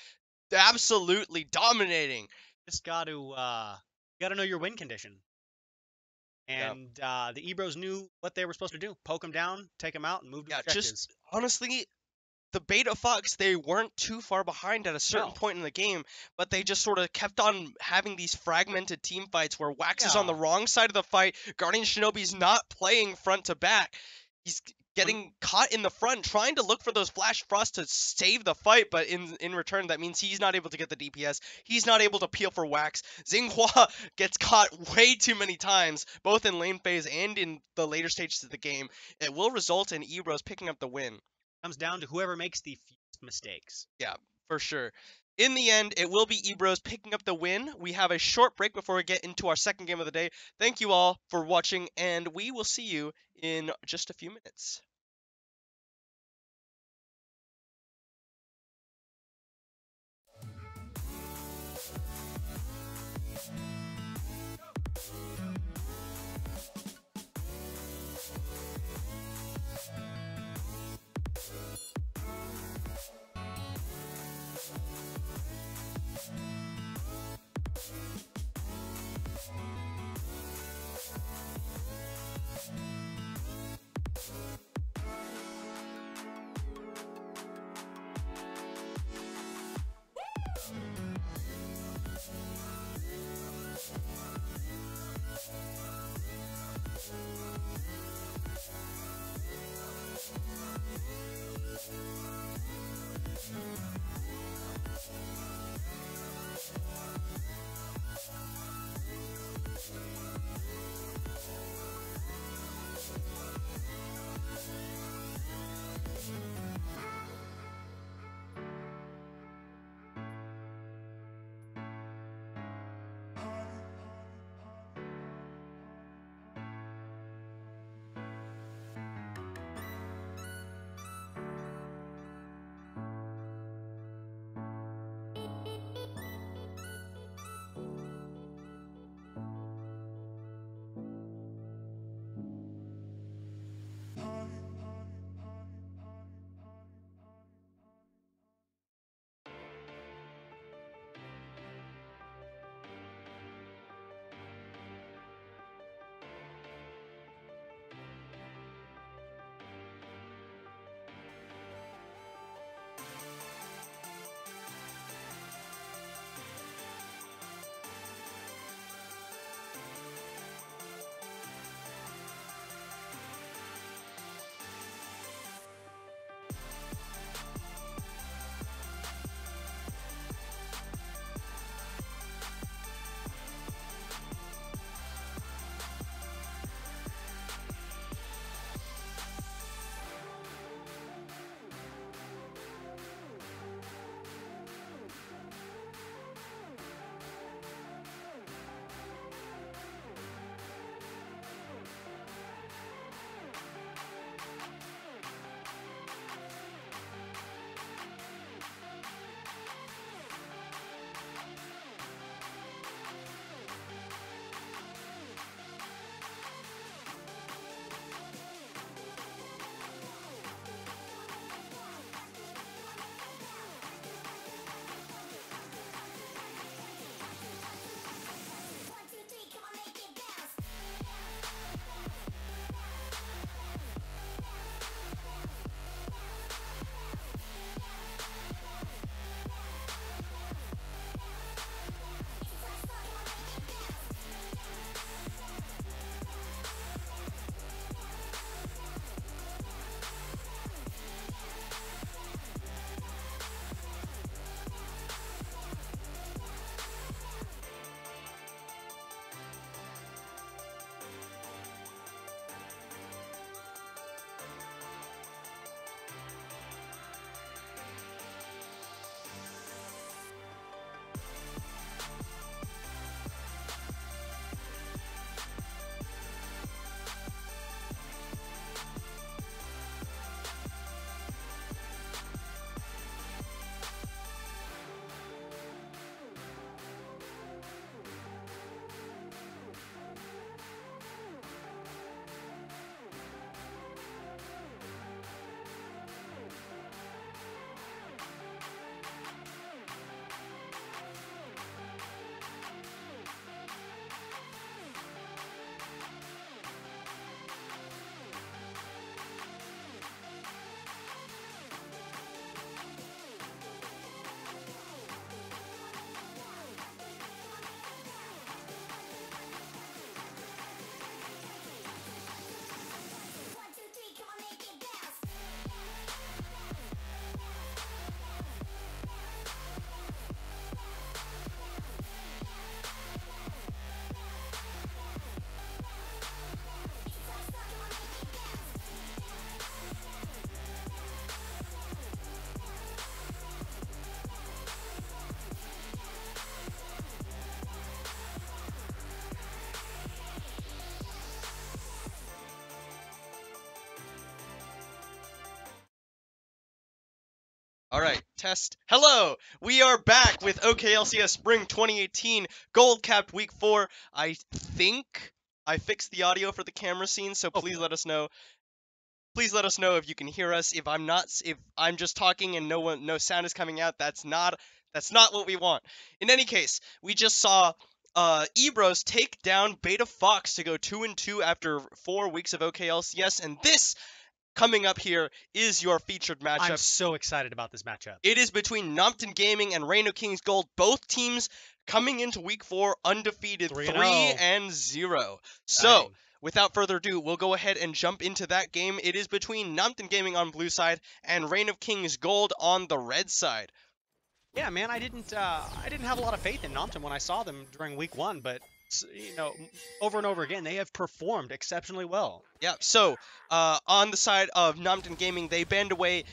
Absolutely dominating. Just got to know your win condition. And the Ebros knew what they were supposed to do: poke them down, take them out, and move to objectives. Just honestly, the Beta Fox, they weren't too far behind at a certain point in the game, but they just sort of kept on having these fragmented team fights where Wax is on the wrong side of the fight. Guardian Shinobi's not playing front to back. He's getting caught in the front, trying to look for those Flash Frost to save the fight, but in return, that means he's not able to get the DPS. He's not able to peel for Wax. Xinghua gets caught way too many times, both in lane phase and in the later stages of the game. It will result in Ebros picking up the win. Comes down to whoever makes the fewest mistakes. Yeah, for sure. In the end, it will be Ebros picking up the win. We have a short break before we get into our 2nd game of the day. Thank you all for watching, and we will see you in just a few minutes. Test. Hello! We are back with OKLCS Spring 2018 Gold Capped Week 4. I think I fixed the audio for the camera scene, so please let us know. Please let us know if you can hear us. If I'm just talking and no sound is coming out, that's not what we want. In any case, we just saw Ebros take down Beta Fox to go 2-2 after 4 weeks of OKLCS, and this coming up here is your featured matchup. I'm so excited about this matchup. It is between Nompton Gaming and Reign of Kings Gold. Both teams coming into Week 4 undefeated 3-0. So, without further ado, we'll go ahead and jump into that game. It is between Nompton Gaming on blue side and Reign of Kings Gold on the red side. Yeah, man, I didn't have a lot of faith in Nompton when I saw them during Week 1, but you know, over and over again, they have performed exceptionally well. Yeah, so on the side of Nompton Gaming, they banned away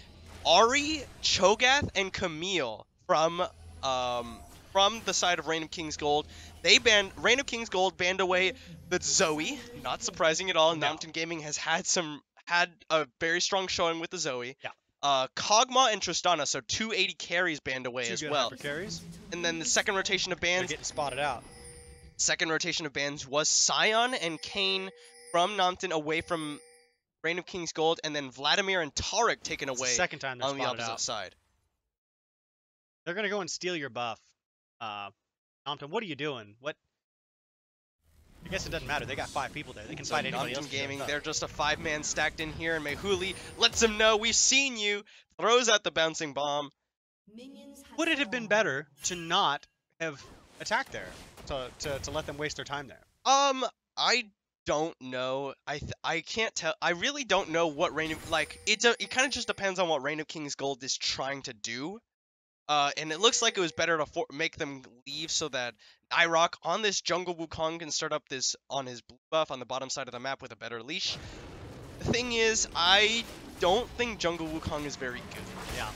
Ari, Cho'Gath, and Camille from the side of Reign of Kings Gold. Reign of Kings Gold banned away the Zoe. Not surprising at all. No. Nompton Gaming has had a very strong showing with the Zoe. Yeah. Kog'Maw and Tristana, so 280 carries banned away as well. Carries. And then the second rotation of bans. They're getting spotted out. Second rotation of bans was Sion and Kane from Nompton away from Reign of Kings Gold, and then Vladimir and Tarek taken away second time on the opposite side. They're going to go and steal your buff. Nompton, what are you doing? What? I guess it doesn't matter. They got 5 people there. They can fight anybody else. Nompton Gaming, they're just a 5-man stacked in here, and Mehuli lets him know, we've seen you, throws out the bouncing bomb. Would it have been better to not have attacked there? To let them waste their time there? I don't know. I can't tell. I really don't know what Reign of, like, it kind of just depends on what Reign of Kings Gold is trying to do. And it looks like it was better to make them leave so that Nyrock on this jungle Wukong can start up this on his blue buff on the bottom side of the map with a better leash. The thing is, I don't think jungle Wukong is very good. Yeah.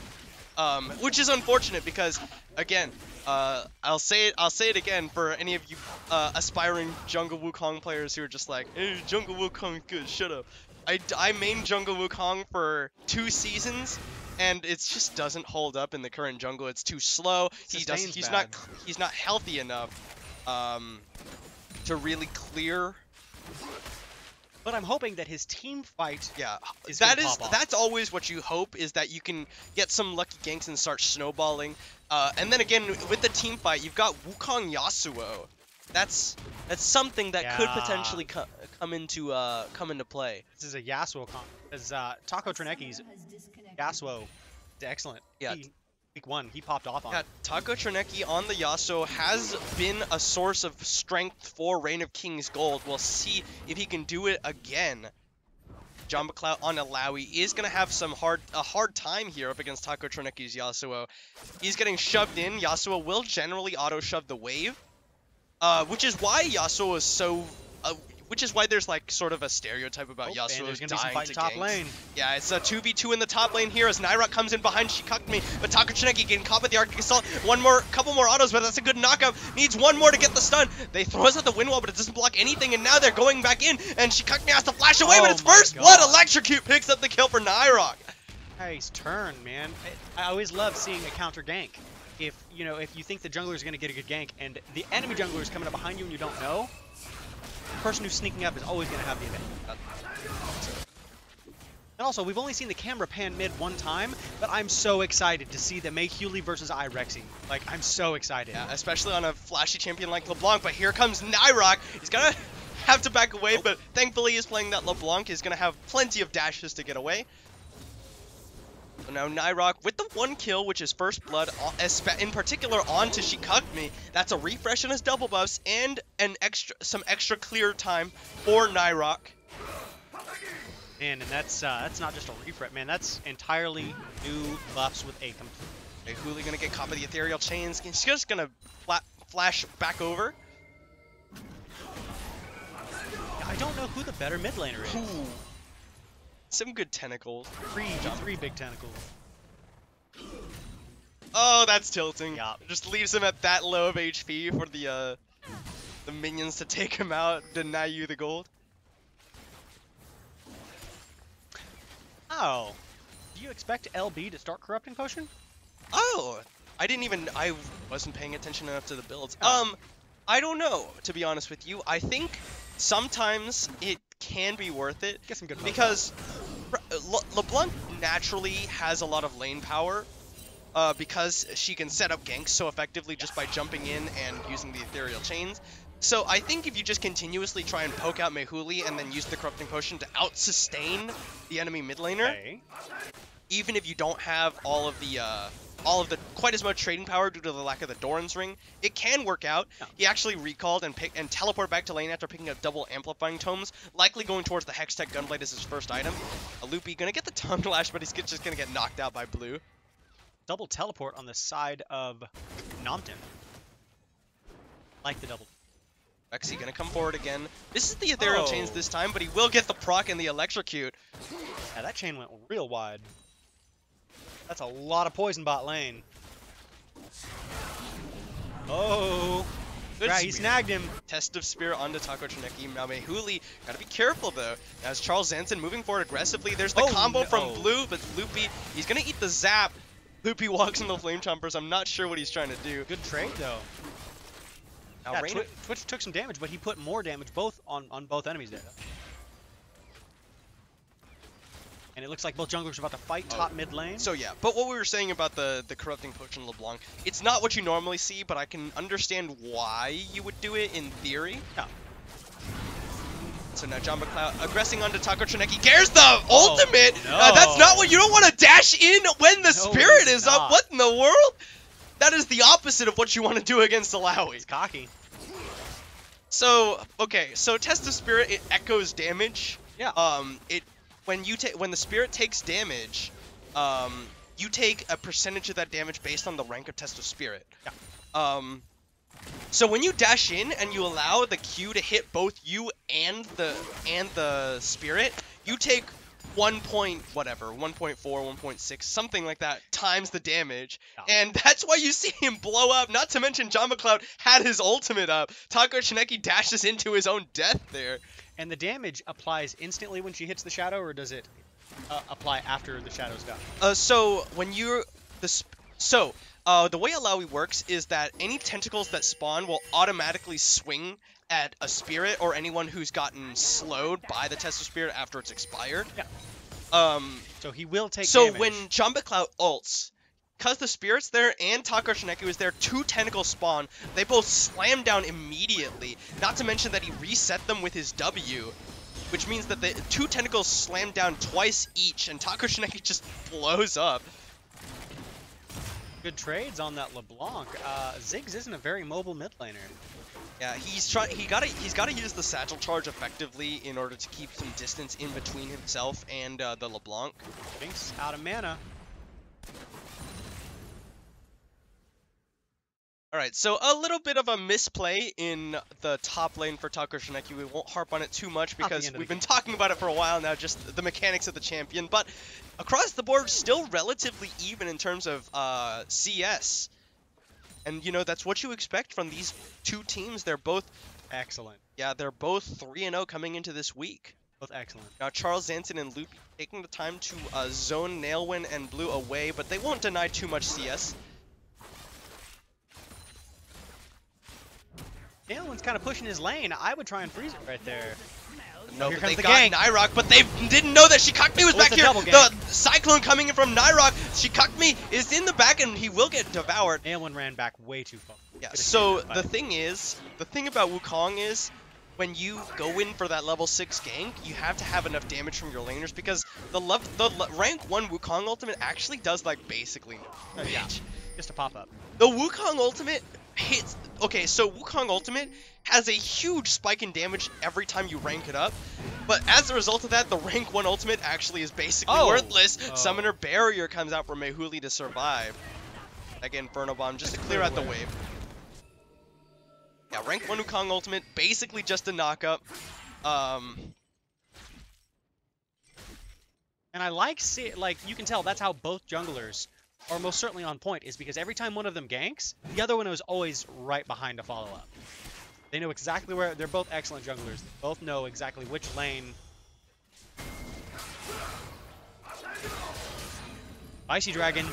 Which is unfortunate because, again, I'll say it again for any of you aspiring jungle Wukong players who are just like, hey, jungle Wukong is good, shut up. I main jungle Wukong for 2 seasons, and it just doesn't hold up in the current jungle. It's too slow. He's not healthy enough to really clear. But I'm hoping that his team fight. Yeah, that's always what you hope, is that you can get some lucky ganks and start snowballing. And then again, with the team fight, you've got Wukong Yasuo. That's something that could potentially come into play. This is a Yasuo comp. Because Taco Treneki's Yasuo is excellent. Yeah. Week 1, he popped off on it. Taco Treneki on the Yasuo has been a source of strength for Reign of Kings Gold. We'll see if he can do it again. John McLeod on Alawi is going to have a hard time here up against Taco Treneki's Yasuo. He's getting shoved in. Yasuo will generally auto-shove the wave, which is why Yasuo is so... which is why there's like sort of a stereotype about Yasuo dying to top lane. Yeah, it's a 2v2 in the top lane here as Nyrock comes in behind Shikakmi, but Taco Trineki getting caught with the Arctic Assault. Couple more autos, but that's a good knockout. Needs one more to get the stun. They throw us at the wind wall, but it doesn't block anything, and now they're going back in, and Shikakmi has to flash away, but it's first blood. Electrocute picks up the kill for Nyrock. Nice turn, man. I always love seeing a counter gank. If you think the jungler is going to get a good gank, and the enemy jungler is coming up behind you and you don't know, the person who's sneaking up is always going to have the advantage. And also, we've only seen the camera pan mid 1 time, but I'm so excited to see the Mehuli versus Irexi. Like, I'm so excited. Yeah, especially on a flashy champion like LeBlanc, but here comes Nyrock. He's going to have to back away, but thankfully he's playing that LeBlanc is going to have plenty of dashes to get away. So now Nyrock with the 1 kill, which is first blood, in particular onto Shikakmi. That's a refresh in his double buffs and some extra clear time for Nyrock. Man, and that's not just a refresh, man. That's entirely new buffs with a complete. Mehuli gonna get caught by the ethereal chains. He's just gonna flash back over. I don't know who the better mid laner is. Ooh. Some good tentacles. Three big tentacles. Oh, that's tilting. Yeah. Just leaves him at that low of HP for the minions to take him out, deny you the gold. Oh. Do you expect LB to start Corrupting Potion? Oh, I wasn't paying attention enough to the builds. Oh. I don't know, to be honest with you. I think sometimes it can be worth it. Get some good because LeBlanc naturally has a lot of lane power. Because she can set up ganks so effectively just by jumping in and using the ethereal chains. So I think if you just continuously try and poke out Mehuli and then use the corrupting potion to out-sustain the enemy mid laner, Okay. even if you don't have all of the quite as much trading power due to the lack of the Doran's ring, it can work out. Yeah. He actually recalled and teleported back to lane after picking up double amplifying tomes, likely going towards the Hextech Gunblade as his first item. A Loopy gonna get the tongue lash, but he's just gonna get knocked out by blue. Double teleport on the side of Nompton. Like the double. Rexy gonna come forward again. This is the ethereal chains this time, but he will get the proc and the electrocute. Yeah, that chain went real wide. That's a lot of poison bot lane. Oh. Good Right, he snagged him. Test of Spirit onto Taco Trineki. Now Mehuli, gotta be careful though. As Charles Zanson moving forward aggressively. There's the combo from Blue, but Loopy, he's gonna eat the zap. Loopy walks into the Flame Chompers. I'm not sure what he's trying to do. Good trade though. Now Yeah, Twitch took some damage, but he put more damage both on both enemies there. And it looks like both junglers are about to fight top mid lane. So yeah, but what we were saying about the corrupting potion LeBlanc, it's not what you normally see, but I can understand why you would do it in theory. Yeah. So now John McLeod aggressing onto Taco Trineki. There's the ultimate! No. That's not what you don't want to dash in when the spirit is not. up. What in the world? That is the opposite of what you want to do against Alawi. It's cocky. So, okay, so Test of Spirit, it echoes damage. Yeah. When the spirit takes damage, you take a percentage of that damage based on the rank of Test of Spirit. Yeah. So when you dash in and you allow the Q to hit both you and the spirit, you take 1.4, 1.6, something like that, times the damage. Yeah. And that's why you see him blow up, not to mention John McLeod had his ultimate up. Taco Trineki dashes into his own death there. And the damage applies instantly when she hits the shadow, or does it apply after the shadow's gone? So when you're the way Alawi works is that any tentacles that spawn will automatically swing at a spirit or anyone who's gotten slowed by the Test of Spirit after it's expired. Yeah. So he will take so damage. when John McLeod ults, because the spirit's there and Taco Trineki was there, 2 tentacles spawn. They both slam down immediately. Not to mention that he reset them with his W, which means that the 2 tentacles slam down twice each, and Taco Trineki just blows up. Good trades on that LeBlanc. Ziggs isn't a very mobile mid laner. Yeah, he's got to use the satchel charge effectively in order to keep some distance in between himself and the LeBlanc. Jinx out of mana. Alright, so a little bit of a misplay in the top lane for Taco Trineki. We won't harp on it too much because we've been talking about it for a while now, just the mechanics of the champion. But across the board, still relatively even in terms of CS. And, you know, that's what you expect from these two teams. They're both excellent. Yeah, they're both 3-0 coming into this week. Both excellent. Now, Charles Zanson and Loopy taking the time to zone Nailwin and Blue away, but they won't deny too much CS. Nailwin's kind of pushing his lane. I would try and freeze it right there. No, here but they comes the got gank. Nyrok, but they didn't know that Shikakmi was back the here. double The gank. Cyclone coming in from Nyrok. Shikakmi is in the back, and he will get devoured. Nailwin ran back way too far. Yeah, Could've so saved that the thing about Wukong is, when you go in for that level 6 gank, you have to have enough damage from your laners, because the rank 1 Wukong ultimate actually does, like, basically no Yeah, damage. just a pop-up. The Wukong ultimate hits... Okay, so Wukong ultimate has a huge spike in damage every time you rank it up, but as a result of that, the rank 1 ultimate actually is basically worthless. Summoner Barrier comes out for Mehuli to survive. Again, Inferno Bomb just to clear out the wave. Yeah, rank 1 Wukong ultimate, basically just a knock-up. And I like you can tell that's how both junglers are most certainly on point, is because every time one of them ganks, the other one is always right behind to follow up. They know exactly where, they're both excellent junglers. They both know exactly which lane. Icy Dragon.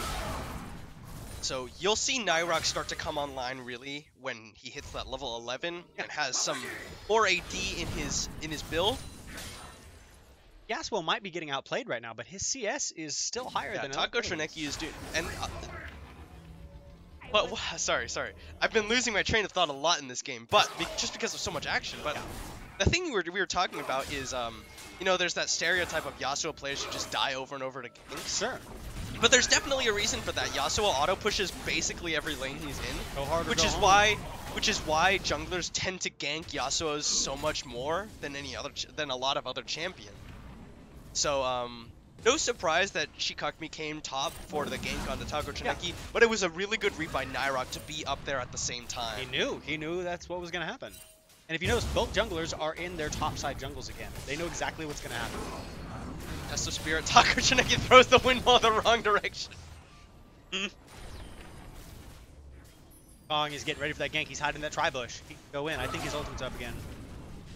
So you'll see Nyrock start to come online really when he hits that level 11 and has some more AD in his build. Yasuo might be getting outplayed right now, but his CS is still higher than Taco Trineki is doing, and but sorry, I've been losing my train of thought a lot in this game, but just because of so much action. But the thing we were talking about is, you know, there's that stereotype of Yasuo players who just die over and over to ganks. Sure. But there's definitely a reason for that. Yasuo auto pushes basically every lane he's in, Go hard or which go is home. why junglers tend to gank Yasuo's so much more than a lot of other champions. So no surprise that Shikakmi came top for the gank onto Taco Trineki, but it was a really good read by Nyrock to be up there at the same time. He knew that's what was gonna happen. And if you notice, both junglers are in their top side jungles again. They know exactly what's gonna happen. Test of Spirit, Taco Trineki throws the windmill in the wrong direction. Kong is getting ready for that gank. He's hiding that tri-bush. He can go in. I think his ultimate's up again.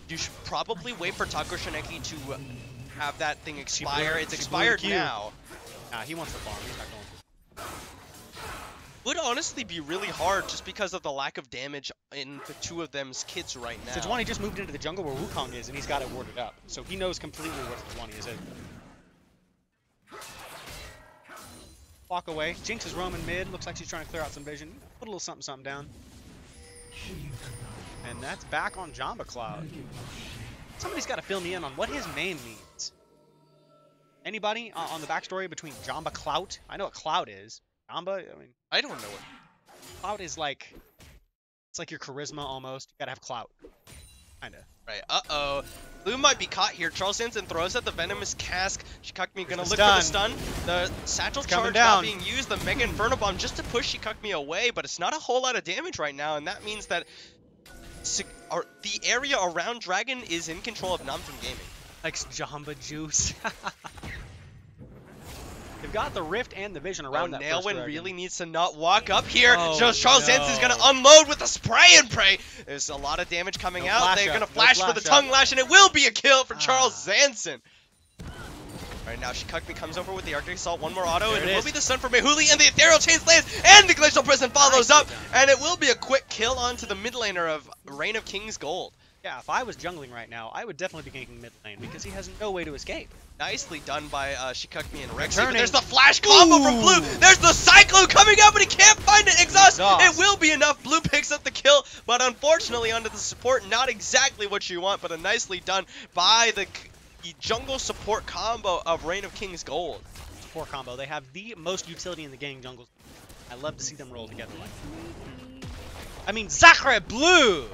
You should probably wait for Taco Trineki to have that thing expire. It's she expired blew the Q. now. Nah, he wants the farm. He's not going to. Would honestly be really hard just because of the lack of damage in the two of them's kits right now. Sejuani just moved into the jungle where Wukong is, and he's got it warded up. So he knows completely where Sejuani is. Walk away. Jinx is roaming mid. Looks like she's trying to clear out some vision. Put a little something down. And that's back on Jamba Cloud. Somebody's got to fill me in on what his name means. Anybody on the backstory between Jamba Clout? I know what Clout is. Jamba? I mean, I don't know what. Clout is like... It's like your charisma almost. You gotta have clout. Kinda. Right, uh-oh. Blue might be caught here. Charles Hansen throws out the Venomous Cask. Shikakmi gonna look for the stun. The Satchel Charge not being used. The Mega Inferno Bomb just to push Shikakmi away, but it's not a whole lot of damage right now, and that means that the area around Dragon is in control of Namjoon Gaming. Like Jamba Juice. They've got the Rift and the Vision around that first Nailwin dragon. really needs to not walk up here. Oh, Charles Hansen's gonna unload with the spray and pray. There's a lot of damage coming out. They're gonna flash for the tongue lash, and it will be a kill for Charles Hansen. Right now, Shikakmi comes over with the Arctic Assault, one more auto, and it will be the stun for Mehuli, and the Ethereal Chains lands, and the Glacial Prison follows up, and it will be a quick kill onto the mid laner of Reign of King's Gold. Yeah, if I was jungling right now, I would definitely be ganking mid lane because he has no way to escape. Nicely done by Shikakmi and Rexy. But there's the flash combo from Blue. There's the Cyclone coming up, but he can't find it. Exhaust. It will be enough. Blue picks up the kill, but unfortunately onto the support, not exactly what you want, but a nicely done by the jungle support combo of Reign of King's Gold. Support combo. They have the most utility in the gang jungles. I love to see them roll together like that. I mean, Sacre Bleu!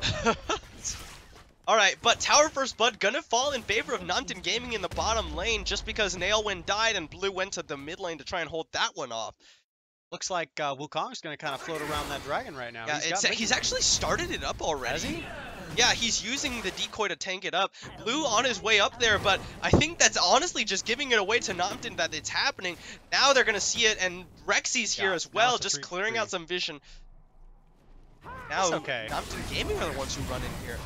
Alright, but Tower First Blood gonna fall in favor of Namjoon Gaming in the bottom lane just because Nailwin died and Blue went to the mid lane to try and hold that one off. Looks like Wukong's gonna kind of float around that dragon right now. Yeah, he's actually started it up already. Has he? Yeah, he's using the decoy to tank it up. Blue on his way up there, but I think that's honestly just giving it away to Namjoon that it's happening. Now they're gonna see it, and Rexy's here as well, just clearing out some vision. Now, Namjoon Gaming are the ones who run in here.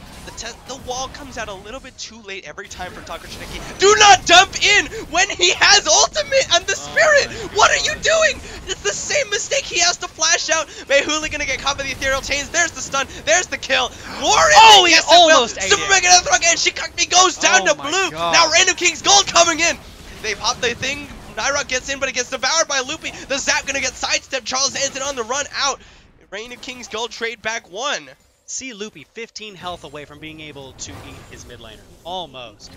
The wall comes out a little bit too late every time for Taco Trineki. Do not dump in when he has ultimate and the spirit! What are you doing? It's the same mistake he has to flash out. Mehuli gonna get caught by the Ethereal Chains. There's the stun. There's the kill. Warren! Oh, he almost ate Super Mega Death Rock, and Shikakmi goes down to Blue. God. Now Reign of King's Gold coming in. They pop the thing. Nyrock gets in, but it gets devoured by Loopy. The Zap gonna get sidestepped. Charles Hansen on the run out. Reign of King's Gold trade back one. See Loopy 15 health away from being able to eat his mid laner. Almost.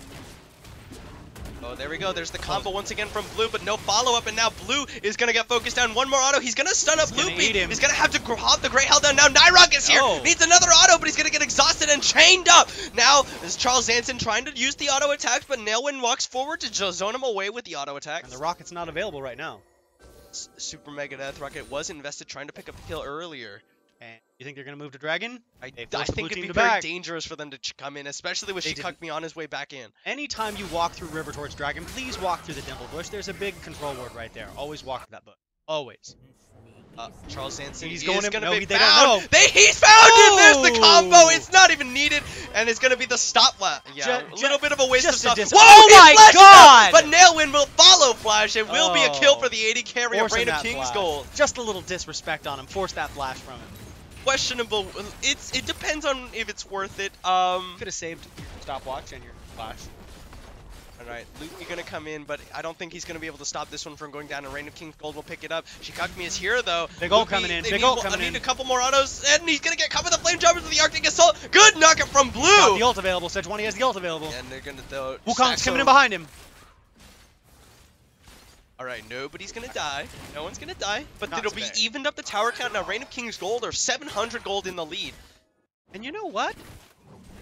Oh, there we go. There's the combo once again from Blue, but no follow-up, and now Blue is going to get focused down. One more auto. He's going to stun up Loopy. He's going to have to hop the Great Hell down. Now Nyrock is here. Needs another auto, but he's going to get exhausted and chained up. Now is Charles Hansen trying to use the auto attacks, but Nailwin walks forward to zone him away with the auto attacks. And the Rocket's not available right now. Super Mega Death Rocket was invested trying to pick up the kill earlier. And you think they're going to move to Dragon? I think it'd be very dangerous for them to come in, especially with Shikakmi on his way back in. Anytime you walk through River towards Dragon, please walk through the Dimple Bush. There's a big control ward right there. Always walk through that bush. Always. Charles Sanson He's is going going in. to No, be they don't found. know. He's found him. There's the combo. Oh! It's not even needed, and it's going to be the stop. Yeah, a little bit of a waste of just stuff. a Whoa, oh he my flashes God! out, but Nailwind will follow Flash. It will be a kill Oh. for the AD carry of Forcing Reign of that King's flash. Gold. Just a little disrespect on him. Force that flash from him. Questionable. It depends on if it's worth it. Could have saved your stopwatch and your flash. Alright, Luke gonna come in, but I don't think he's gonna be able to stop this one from going down, and Reign of King's Gold will pick it up. Shikagami is here, though. Big ult coming in, big ult coming in. Need a couple more autos, and he's gonna get caught with the Flame Jumpers with the Arctic Assault. Good knockup from Blue! Got the ult available, Sejuani has the ult available. And they're gonna throw... Wukong's coming in behind him. Alright, nobody's gonna die. No one's gonna die, but Not it'll be today. evened up the tower count. Now, Reign of King's Gold are 700 gold in the lead. And you know what?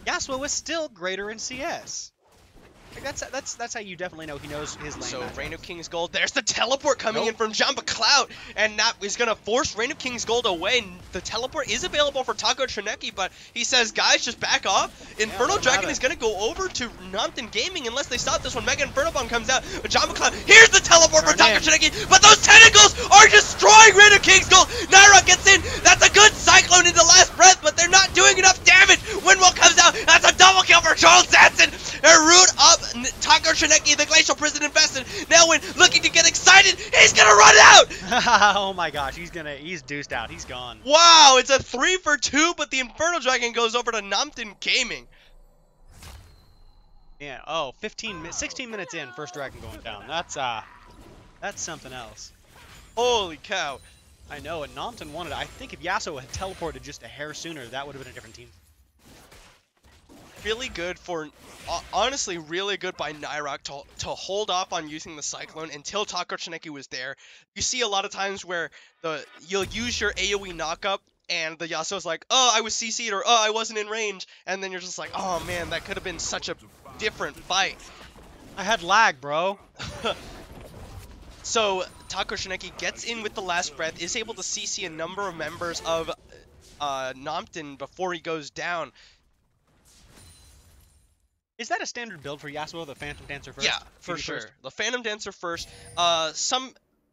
Yasuo is still greater in CS. Like that's how you definitely know he knows his lane. So, matchups. Reign of King's Gold, there's the teleport coming Nope. in from Jamba Cloud, and that is going to force Reign of King's Gold away. The teleport is available for Taco Trineki, but he says, guys, just back off. Inferno don't Dragon have is it. going to go over to Nompton Gaming unless they stop this one. Mega Inferno Bomb comes out, but Jamba Cloud, here's the teleport for Turn Taco in. Trineki, but those tentacles are destroying Reign of King's Gold. Naira gets in, that's a good Cyclone into last breath, but they're not doing enough damage. Windwall comes out, that's a double kill for Charles Sanson. They're root up Taco Trineki, the Glacial Prison Infested. Now when looking to get excited, he's gonna run out! Oh my gosh, he's deuced out. He's gone. Wow, it's a 3 for 2, but the Inferno Dragon goes over to Nompton Gaming. Yeah. Oh, 16 minutes in, first dragon going down. That's something else. Holy cow. I know, and Nompton wanted it. I think if Yasuo had teleported just a hair sooner, that would have been a different team. Really good for, honestly, really good by Nairok to hold off on using the Cyclone until Taco Trineki was there. You see a lot of times where you'll use your AoE knockup and the Yasuo's like, oh, I was CC'd, or oh, I wasn't in range, and then you're just like, oh man, that could have been such a different fight. I had lag, bro. So Taco Trineki gets in with the last breath, is able to CC a number of members of Nompton before he goes down. Is that a standard build for Yasuo, the Phantom Dancer first? Yeah, for PD sure. first? The Phantom Dancer first.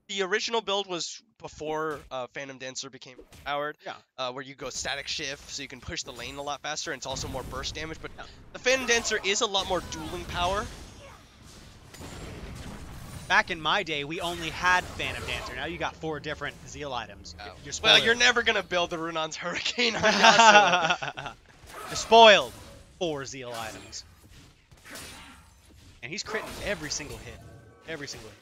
The original build was before Phantom Dancer became powered. Yeah. Where you go static shift, so you can push the lane a lot faster, and it's also more burst damage. But Yeah. the Phantom Dancer is a lot more dueling power. Back in my day, we only had Phantom Dancer. Now you got 4 different Zeal items. Oh. You're Well, spoiled. you're never gonna build the Runon's Hurricane on Yasuo. You're spoiled. 4 Zeal items. And he's critting every single hit. Every single hit.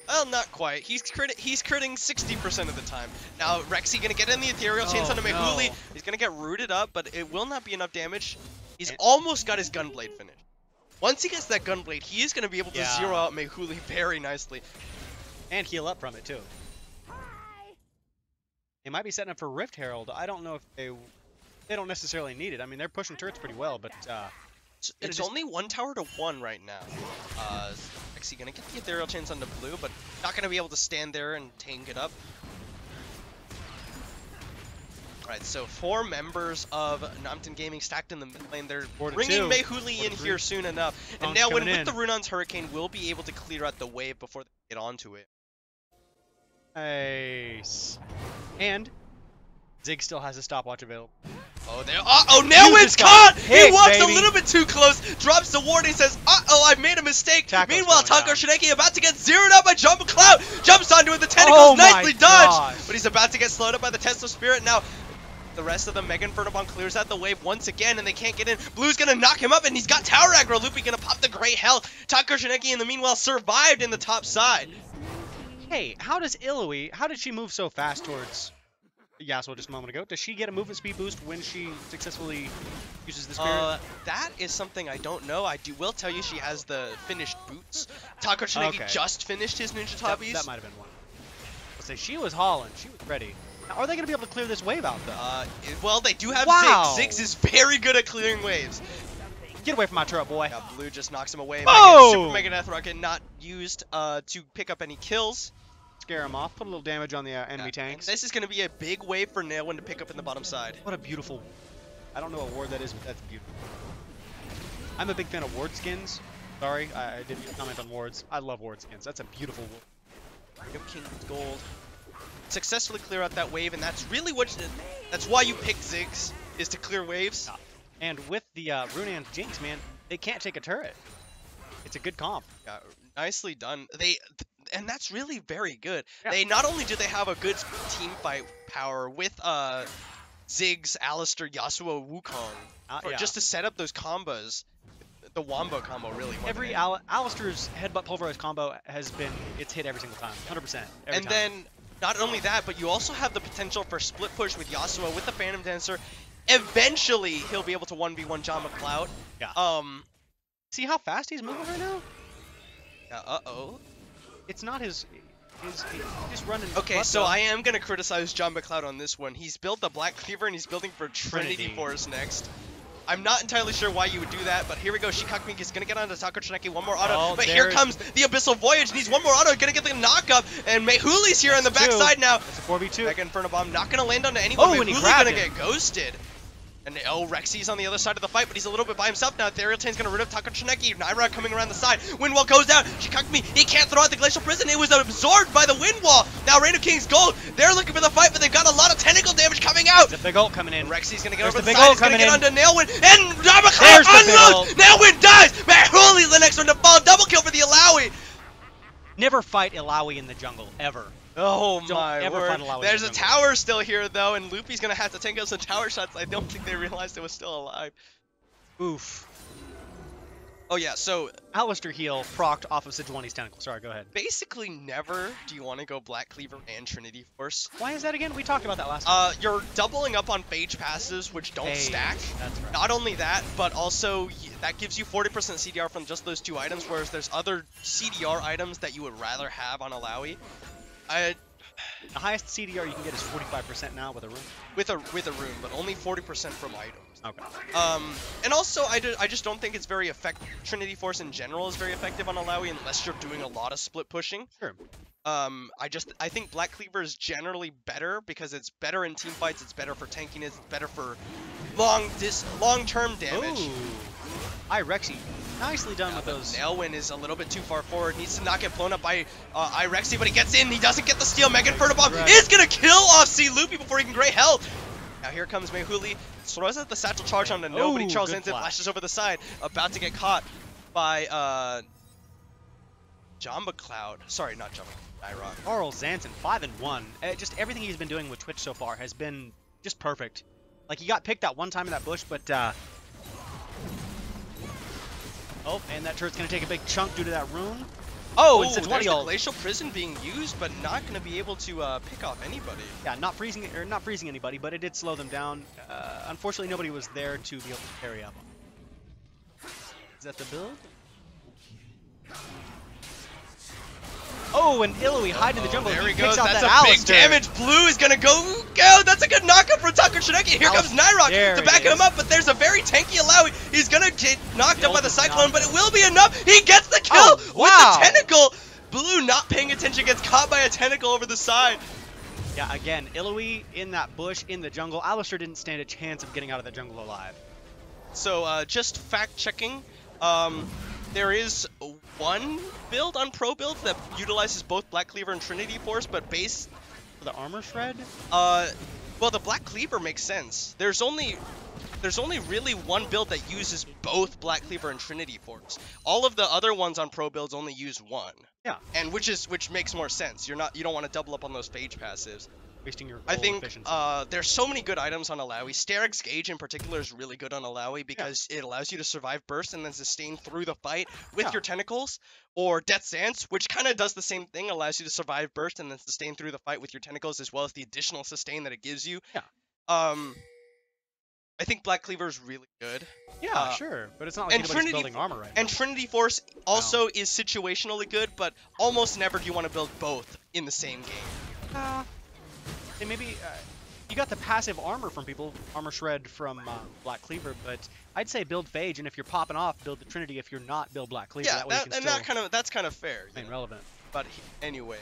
Well, not quite. He's critting 60% of the time. Now, Rexy gonna get in the Ethereal Chains onto Mehuli. no. He's gonna get rooted up, but it will not be enough damage. He's And- almost got his Gunblade finished. Once he gets that Gunblade, he is gonna be able to Yeah. zero out Mehuli very nicely. And heal up from it, too. They might be setting up for Rift Herald. I don't know if they don't necessarily need it. I mean, they're pushing turrets pretty well, but It's just- only 1 tower to 1 right now. Rexy gonna get the Ethereal Chains onto Blue, but not gonna be able to stand there and tank it up. Alright, so 4 members of Nompton Gaming stacked in the mid lane. They're 4 to bringing 2. Mehuli 4 in to 3. here soon enough. And Wukong's now when coming with the in. Runon's Hurricane, we'll be able to clear out the wave before they get onto it. nice. And Zig still has a stopwatch available. Oh, there. Uh-oh, Nailwind's just got caught! He picked, walks baby. a little bit too close, drops the ward, he says, uh-oh, I've made a mistake. Tackle's Meanwhile, going Taco down. Shineki about to get zeroed out by Jump Cloud. Jumps onto it, the tentacles, Oh my nicely dodged. gosh. But he's about to get slowed up by the Test of Spirit. Now, the rest of the Mega Inferno Bomb clears out the wave once again, and they can't get in. Blue's gonna knock him up, and he's got Tower Aggro. Loopy gonna pop the Great Health. Taco Shineki, in the meanwhile, survived in the top side. Hey, how does Iloe, how did she move so fast towards Yasuo just a moment ago? Does she get a movement speed boost when she successfully uses the spirit? That is something I don't know. Will tell you she has the finished boots. Taco Shineki Okay. just finished his Ninja that, Tabis. that might have been one. Let's say she was hauling. She was ready. Now, are they going to be able to clear this wave out, though? Well, they do have Wow. Ziggs. Ziggs is very good at clearing waves. Get away from my turret, boy. Yeah, Blue just knocks him away. Boom! Super Mega Death Rocket not used to pick up any kills. Scare him off. Put a little damage on the enemy And tanks. this is going to be a big wave for Nailwind to pick up in the bottom side. What a beautiful... I don't know what ward that is, but that's beautiful. I'm a big fan of ward skins. Sorry, I didn't comment on wards. I love ward skins. That's a beautiful ward. Reign of King's Gold. successfully clear out that wave, and that's really that's why you pick Ziggs, is to clear waves. And with the Runan Jinx, man, they can't take a turret. It's a good comp. Yeah, nicely done. And that's really very good. Yeah. They not only do they have a good team fight power with Ziggs, Alistar, Yasuo, Wukong, just to set up those combos. The Wombo combo, really. Every Alistar's headbutt pulverize combo it's hit every single time, 100%. And then, not only that, but you also have the potential for split push with Yasuo, with the Phantom Dancer. Eventually, he'll be able to 1v1 Jamba Cloud. Yeah. See how fast he's moving right now? Yeah, uh-oh. It's not he's just running. Okay, so I am going to criticize Jamba Cloud on this one. He's built the Black Cleaver, and he's building for Trinity Force next. I'm not entirely sure why you would do that, but here we go. Shikakmi is going to get onto Taco Tsuneki, one more auto, but here comes the Abyssal Voyage, needs one more auto, going to get the knock-up, and Mehuli's here on the backside now. It's a 4v2. Mega Inferno Bomb not going to land onto anyone. Oh, and Mehuli's going to get ghosted. And Rexy's on the other side of the fight, but he's a little bit by himself now. Therialtane's going to rid of Taco Tsuneki. Naira coming around the side. Wind Wall goes down. Shikakmi, he can't throw out the Glacial Prison. It was absorbed by the Wind Wall. Now Reign of King's Gold. They're looking for the fight, but they've got a lot of tentacle damage coming out. There's a big ult coming in. Rexy's going to get over the side. He's going to get onto Nailwind. And There's the unlocked. Nailwind dies. Mehuli's the next one to fall. Double kill for the Illaoi. Never fight Illaoi in the jungle, ever. Oh Don't my ever word. find Illaoi There's in a the jungle. tower still here, though, and Loopy's going to have to tank out some tower shots. I don't think they realized it was still alive. Oof. Oh, yeah, so Alistar heal procced off of Sejuani's tentacle. Sorry, go ahead. basically never do you want to go Black Cleaver and Trinity Force. Why is that again? We talked about that last time. You're doubling up on Phage passes, which don't stack. That's right. Not only that, but also that gives you 40% CDR from just those two items, whereas there's other CDR items that you would rather have on Illaoi. The highest CDR you can get is 45% now with a rune. With a rune, but only 40% from items. Okay. And also, I just don't think it's very effective. Trinity Force in general is very effective on Illaoi unless you're doing a lot of split pushing. Sure. I think Black Cleaver is generally better because it's better in team fights, it's better for tankiness, it's better for long-term damage. Ooh. Irexy. Nicely done with those. Nailwind is a little bit too far forward. Needs to not get blown up by Irexy, but he gets in. He doesn't get the steal. Mega Inferno Bomb is going to kill off C. Loopy before he can Great Health. Now here comes Mehuli. Throws out the satchel charge onto nobody. Charles Ensign flashes over the side. About to get caught by Jamba Cloud. Sorry, not Jamba Cloud. Carl Zanton, 5-1. Just everything he's been doing with Twitch so far has been just perfect. Like, he got picked that one time in that bush, but oh, and that turret's gonna take a big chunk due to that rune. Oh, and there's the Glacial Prison being used, but not gonna be able to pick off anybody. Yeah, not freezing anybody, but it did slow them down. Unfortunately, nobody was there to be able to carry up. Is that the build? Oh, and Illaoi hiding in the jungle. There he goes. That's a big damage. Blue is going to go. That's a good knockup from Taco Tsuneki. Here comes Nyrok to back him up, but there's a very tanky Illaoi. He's going to get knocked up by the Cyclone, but it will be enough. He gets the kill with the tentacle. Blue not paying attention, gets caught by a tentacle over the side. Yeah, again, Illaoi in that bush, in the jungle. Alistar didn't stand a chance of getting out of the jungle alive. So, just fact-checking. There is one build on Pro Builds that utilizes both Black Cleaver and Trinity Force, but base... The Armor Shred? Well, the Black Cleaver makes sense. There's only really one build that uses both Black Cleaver and Trinity Force. All of the other ones on Pro Builds only use one. Yeah. And which makes more sense. You don't want to double up on those Phage passives. Wasting your I think efficiency. there's so many good items on Illaoi. Sterig's Gauge in particular is really good on Illaoi because it allows you to survive burst and then sustain through the fight with your tentacles. Or Death's Dance, which kind of does the same thing, allows you to survive burst and then sustain through the fight with your tentacles as well as the additional sustain that it gives you. Yeah. I think Black Cleaver is really good. Yeah, sure, but it's not like anybody's building armor right now. And Trinity Force also is situationally good, but almost never do you want to build both in the same game. And maybe you got the passive armor from people, Armor Shred from Black Cleaver, but I'd say build Phage, and if you're popping off, build the Trinity. If you're not, build Black Cleaver. Yeah, that way you can still that's kind of fair. Remain relevant. But anyway,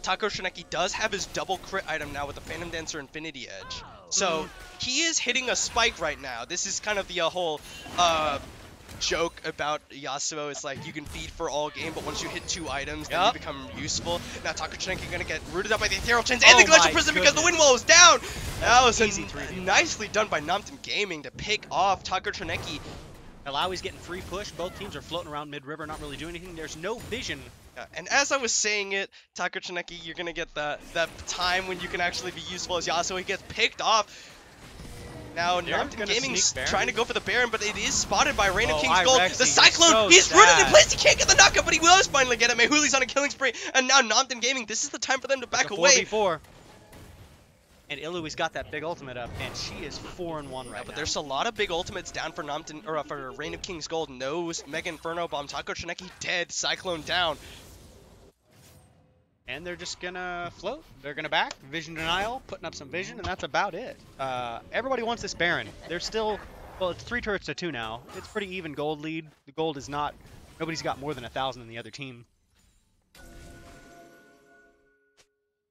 Taco Tsuneki does have his double crit item now with the Phantom Dancer Infinity Edge. So he is hitting a spike right now. This is kind of the whole joke about Yasuo is like you can feed for all game, but once you hit 2 items, then you become useful. Now Takuchenki gonna get rooted up by the Ethereal Chains and the Glacial Prison because the wind wall was down. That was nicely done by Namten Gaming to pick off Takuchenki. Alawi's getting free push. Both teams are floating around mid-river, not really doing anything. There's no vision. And as I was saying it, Takuchenki, you're gonna get that time when you can actually be useful as Yasuo. He gets picked off. Now, Namten Gaming's trying to go for the Baron, but it is spotted by Reign of King's Gold. The Cyclone, he's rooted in place, he can't get the knockup, but he will finally get it. Mehuli's on a killing spree, and now Namten Gaming, this is the time for them to back away. 4v4. And Ilui's got that big ultimate up, and she is 4-1 right now. But there's a lot of big ultimates down for for Reign of King's Gold. No Mega Inferno Bomb, Takuchenki dead, Cyclone down. And they're just gonna float. They're gonna back. Vision denial, putting up some vision, and that's about it. Everybody wants this Baron. They're still, well, it's 3 turrets to 2 now. It's pretty even gold lead. The gold is not, nobody's got more than 1,000 in the other team.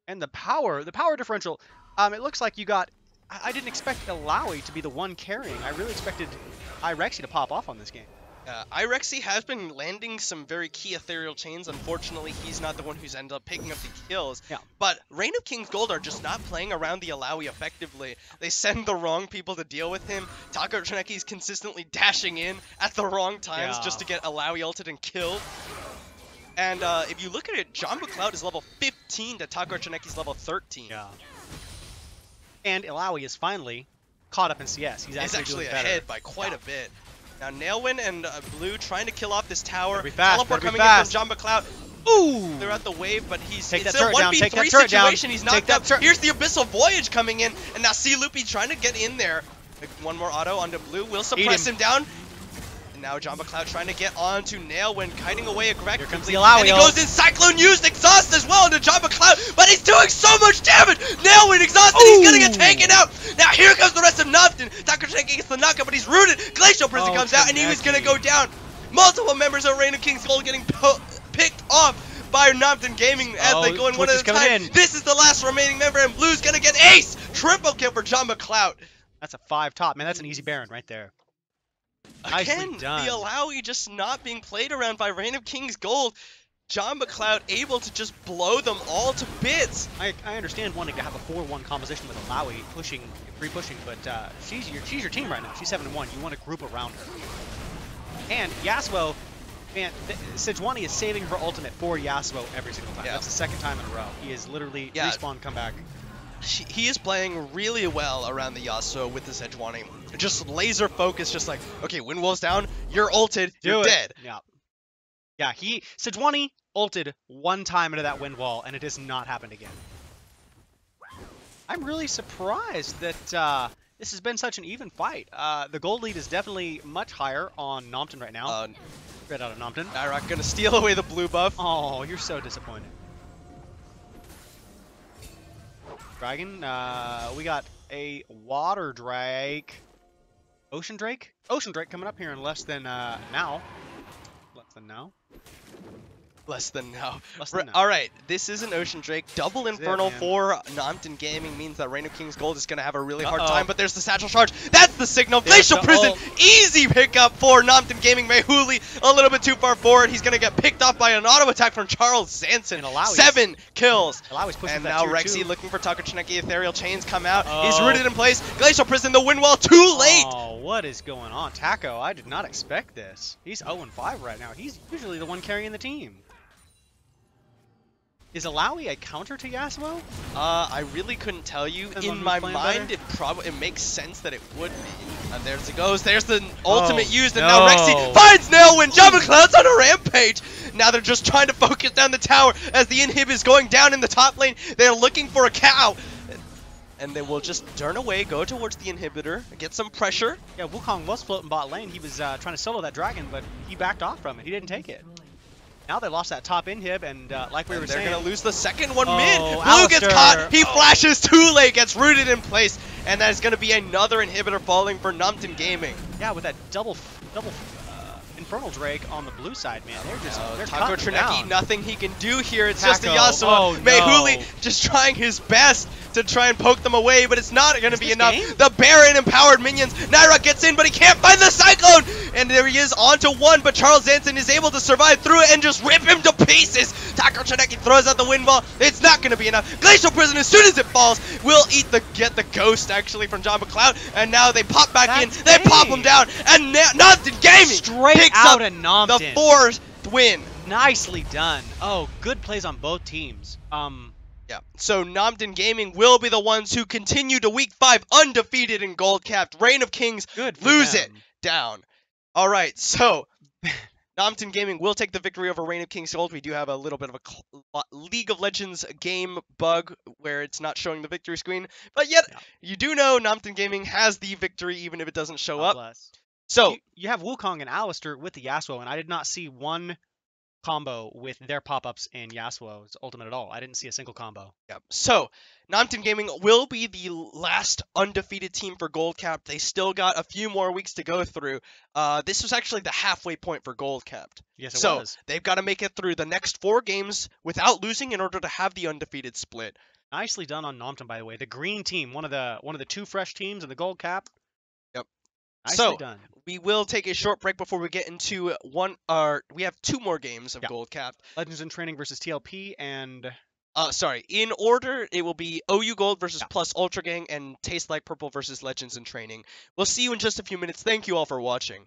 And the power differential, it looks like you got, I didn't expect Alawi to be the one carrying. I really expected Irexi to pop off on this game. Irexi has been landing some very key ethereal chains. Unfortunately, he's not the one who's ended up picking up the kills. Yeah. But Reign of King's Gold are just not playing around the Alawi effectively. They send the wrong people to deal with him. Takuchenki's consistently dashing in at the wrong times just to get Alawi ulted and killed. And if you look at it, Jamba Cloud is level 15 to Takuchenki's level 13. Yeah. And Alawi is finally caught up in CS. He's actually ahead by quite a bit. Now Nailwin and Blue trying to kill off this tower. Teleport coming in from Jamba Cloud. Ooh! They're at the wave, but it's a 1v3 situation. He's knocked up. Here's the Abyssal Voyage coming in, and now C-Loopy trying to get in there. One more auto onto Blue, will suppress him down. And now Jamba Cloud trying to get onto Nailwin, kiting away aggressively. Here comes the Alawi. And he goes in, Cyclone used Exhaust as well into Jamba Cloud, but he's doing so much damage! Nailwin exhausted, he's gonna get taken out! Now here comes the rest of Namten. Takuchenki gets the knockup, but he's rooted. Glacial Prison comes out, and he was gonna go down. Multiple members of Reign of King's Gold getting picked off by Namten Gaming as they go in one at a time. This is the last remaining member, and Blue's gonna get ace! Triple kill for Jamba Cloud. That's a 5 top, man. That's an easy Baron right there. Again, the Alawi just not being played around by Reign of King's Gold. Jamba Cloud able to just blow them all to bits. I understand wanting to have a 4-1 composition with Alawi pushing, free pushing, but she's your team right now. She's 7-1. You want to group around her. And Yasuo, man, Sejuani is saving her ultimate for Yasuo every single time. That's the 2nd time in a row. He is literally respawn comeback. He is playing really well around the Yasuo with the Sejuani. Just laser focus, just like, okay, wind wall's down, you're ulted, you're dead. Yeah, Sejuani ulted 1 time into that wind wall, and it has not happened again. I'm really surprised that this has been such an even fight. The gold lead is definitely much higher on Namten right now. Right out of Namten. Iraq gonna steal away the blue buff. Oh, you're so disappointed. Dragon, we got a water drake. Ocean drake? Ocean drake coming up here in less than now. Less than now. Less than now. Less than now. Alright, this is an Ocean Drake. Double Infernal for Namten Gaming means that Reign of King's Gold is going to have a really hard time, but there's the Satchel Charge. That's the signal. Glacial Prison. Easy pickup for Namten Gaming. Mehuli a little bit too far forward. He's going to get picked off by an auto attack from Charles Zanson. 7 kills. And now Rexy looking for Takuchenki. Ethereal Chains come out. He's rooted in place. Glacial Prison, the wind wall, too late. Oh, what is going on? Taco, I did not expect this. He's 0-5 right now. He's usually the one carrying the team. Is Alawi a counter to Yasuo? I really couldn't tell you. In my mind, it makes sense that it would be. And there it goes. There's the ultimate used, and now Rexy finds Nailwin. Jamba Cloud's on a rampage. Now they're just trying to focus down the tower as the inhib is going down in the top lane. They're looking for a cow. And they will just turn away, go towards the inhibitor, get some pressure. Yeah, Wukong was floating bot lane. He was trying to solo that dragon, but he backed off from it. He didn't take it. Now they lost that top inhib, and like we were saying, they're going to lose the second one mid. Blue gets caught. He flashes too late, gets rooted in place, and that is going to be another inhibitor falling for Namten Gaming. Yeah, with that double Infernal Drake on the blue side, man. They're just they're Taco cutting Trineki, down. nothing he can do here. It's just a Taco, Yasuo. oh, Mehuli no. just trying his best to try and poke them away, but it's not going to be this enough. game? The Baron empowered minions. Naira gets in, but he can't find the Cyclone. And there he is, onto one, but Charles Anson is able to survive through it and just rip him to pieces. Taco Trineki throws out the wind ball. It's not going to be enough. Glacial Prison, as soon as it falls, will get the ghost actually from John McLeod. And now they pop back in. They pop him down. And Nompton Gaming Straight picks out up of Nompton. the 4th win. Nicely done. Oh, good plays on both teams. Yeah. So Nompton Gaming will be the ones who continue to week 5 undefeated in gold capped. Reign of Kings Good for lose them. it down. All right. So Nompton Gaming will take the victory over Reign of Kings Gold. We do have a little bit of a League of Legends game bug where it's not showing the victory screen, but yet you do know Nompton Gaming has the victory even if it doesn't show up. Bless. So you have Wukong and Alistair with the Yasuo, and I did not see one combo with their pop-ups in Yasuo's ultimate at all. I didn't see a single combo. yeah. So Nompton Gaming will be the last undefeated team for Gold Capped. They still got a few more weeks to go through. This was actually the halfway point for Gold Capped. Yes, it so was. They've got to make it through the next 4 games without losing in order to have the undefeated split. Nicely done on Nompton, by the way. The green team, one of the 2 fresh teams in the Gold Cap. Yep. Nicely done. We will take a short break before we get into we have 2 more games of Gold Capped. Legends in Training versus TLP and in order, it will be OU Gold versus Plus Ultra Gang and Taste Like Purple versus Legends in Training. We'll see you in just a few minutes. Thank you all for watching.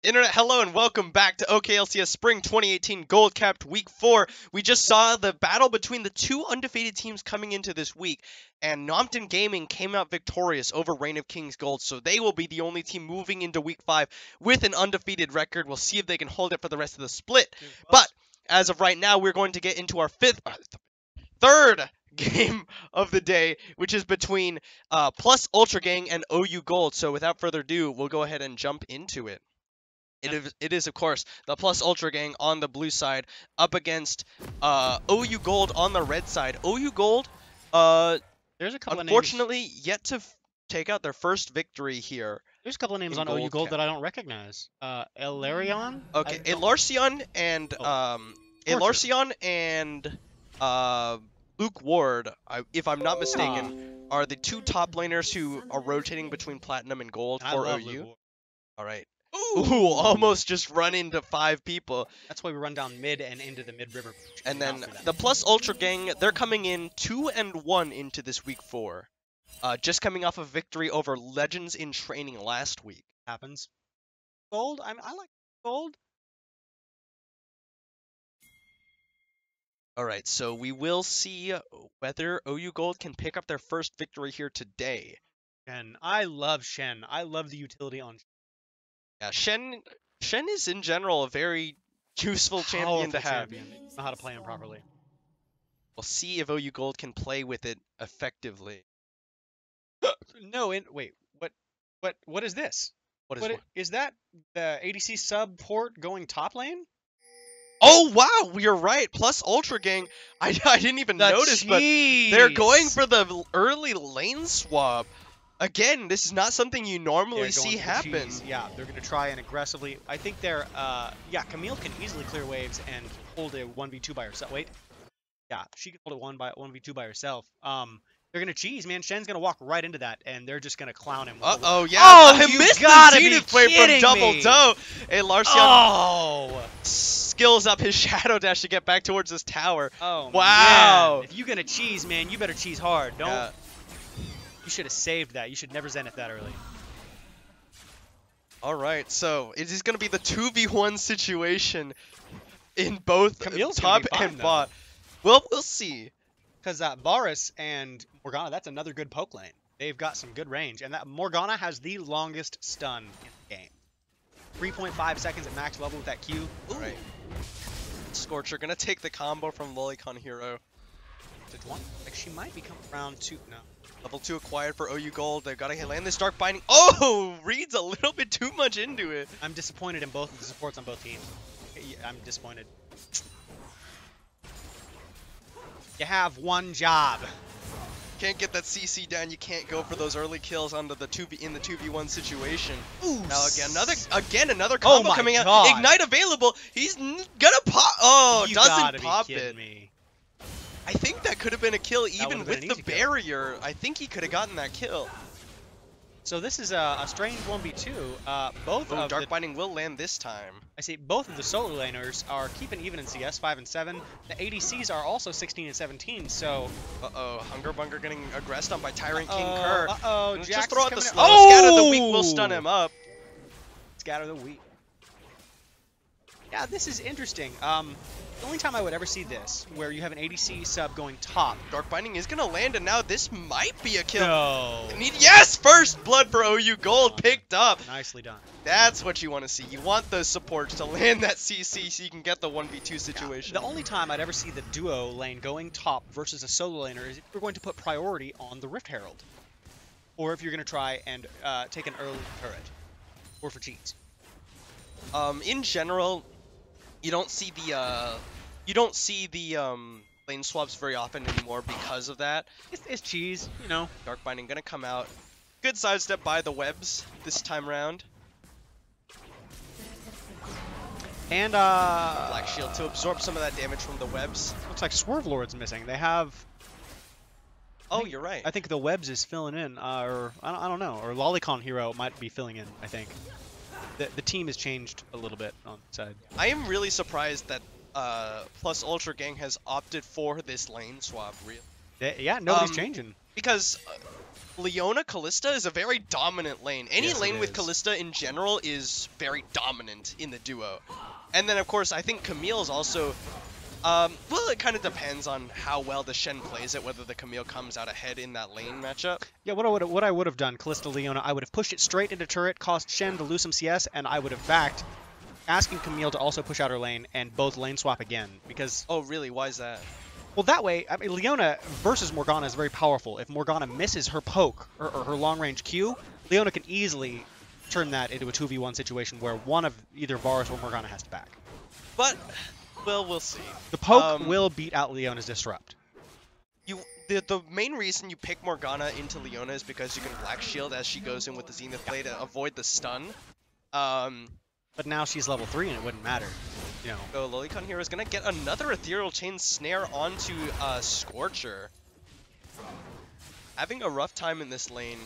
Internet, hello and welcome back to OKLCS Spring 2018 Gold Capped Week 4. We just saw the battle between the two undefeated teams coming into this week, and Nompton Gaming came out victorious over Reign of Kings Gold, so they will be the only team moving into Week 5 with an undefeated record. We'll see if they can hold it for the rest of the split. But as of right now, we're going to get into our third game of the day, which is between Plus Ultra Gang and OU Gold. So without further ado, we'll go ahead and jump into it. It is, of course, the Plus Ultra Gang on the blue side up against OU Gold on the red side. OU Gold, There's a couple unfortunately, of names. yet to take out their first victory here. There's a couple of names on OU Gold that I don't recognize. Elarion? Okay, Elarcion and Elarcion and Luke Ward, if I'm not mistaken, are the two top laners who are rotating between Platinum and Gold for OU. All right. Ooh, almost just run into 5 people. That's why we run down mid and into the mid-river. And then the Plus Ultra Gang, they're coming in 2-1 into this Week 4. Just coming off a victory over Legends in Training last week. Happens. Gold? I like Gold. Alright, so we will see whether OU Gold can pick up their first victory here today. And I love Shen. I love the utility on Shen. Yeah, Shen is in general a very useful champion to have. Know how to play him properly. We'll see if OU Gold can play with it effectively. No, wait, what is this? Is that the ADC sub port going top lane? Oh wow, you're right. Plus Ultra Gang, I didn't even notice, but they're going for the early lane swap. Again, this is not something you normally see happen. Yeah, they're going to try and aggressively. I think they're, yeah, Camille can easily clear waves and hold a 1v2 by herself. Wait. Yeah, she can hold a 1v2 by herself. They're going to cheese, man. Shen's going to walk right into that, and they're just going to clown him. Uh-oh, yeah. Oh, I missed the Zenith play from Double Doe. Hey, Larcion skills up his Shadow Dash to get back towards this tower. Oh, wow. Man. If you're going to cheese, man, you better cheese hard. Don't. Yeah. You should have saved that. You should never Zenith that early. Alright, so it is going to be the 2v1 situation in both top and bot. Well, we'll see. Because Varus and Morgana, that's another good poke lane. They've got some good range. And that Morgana has the longest stun in the game. 3.5 seconds at max level with that Q. Right. Scorcher going to take the combo from Lolicon Hero. Like, she might be coming around too. No. Level 2 acquired for OU Gold. They've got to land this Dark Binding. Oh! Reads a little bit too much into it. I'm disappointed in both of the supports on both teams. I'm disappointed. You have one job. Can't get that CC down. You can't go for those early kills onto the 2v1 situation. Ooh, now another combo coming out. Ignite available. He's gonna pop. Oh, doesn't pop it. I think that could have been a kill even with the barrier. I think he could have gotten that kill. So this is a strange 1v2. Both of Dark Binding will land this time. I see both of the solo laners are keeping even in CS, 5 and 7. The ADCs are also 16 and 17, so... Uh-oh, Hungerbunger getting aggressed on by Tyrant King Kerr. Uh-oh, just throw out the slow. Scatter the Weak will stun him up. Scatter the Weak. Yeah, this is interesting. The only time I would ever see this, where you have an ADC sub going top. Dark Binding is going to land, and now this might be a kill. No. Yes! First blood for OU Gold picked up. Nicely done. That's what you want to see. You want those supports to land that CC so you can get the 1v2 situation. Yeah. The only time I'd ever see the duo lane going top versus a solo laner is if you're going to put priority on the Rift Herald. Or if you're going to try and take an early turret. Or for cheats. In general... You don't see the lane swaps very often anymore because of that. It's cheese, you know. Dark Binding gonna come out. Good sidestep by the webs this time round. And Black Shield to absorb some of that damage from the webs. Looks like Swerve Lord's missing. They have. Oh, you're right. I think the webs is filling in, or I don't know, or Lolicon Hero might be filling in. I think. The team has changed a little bit on the side. I am really surprised that Plus Ultra Gang has opted for this lane swap. Yeah, nobody's changing. Because Leona Callista is a very dominant lane. Any Yes, it lane with is. Callista in general is very dominant in the duo. And then, of course, I think Camille is also... well, it kind of depends on how well the Shen plays it, whether the Camille comes out ahead in that lane matchup. Yeah, what I would have done, Callista Leona, I would have pushed it straight into turret, caused Shen to lose some CS, and I would have backed, asking Camille to also push out her lane and both lane swap again. Because, Oh, really? Why is that? well, that way, I mean, Leona versus Morgana is very powerful. If Morgana misses her poke or her long range Q, Leona can easily turn that into a 2v1 situation where one of either Varus or Morgana has to back. But, well, we'll see. The poke will beat out Leona's disrupt. The main reason you pick Morgana into Leona is because you can Black Shield as she goes in with the Zenith Blade to avoid the stun. But now she's level 3 and it wouldn't matter. You know. So Lolicon here is going to get another Ethereal Chain Snare onto Scorcher. Having a rough time in this lane.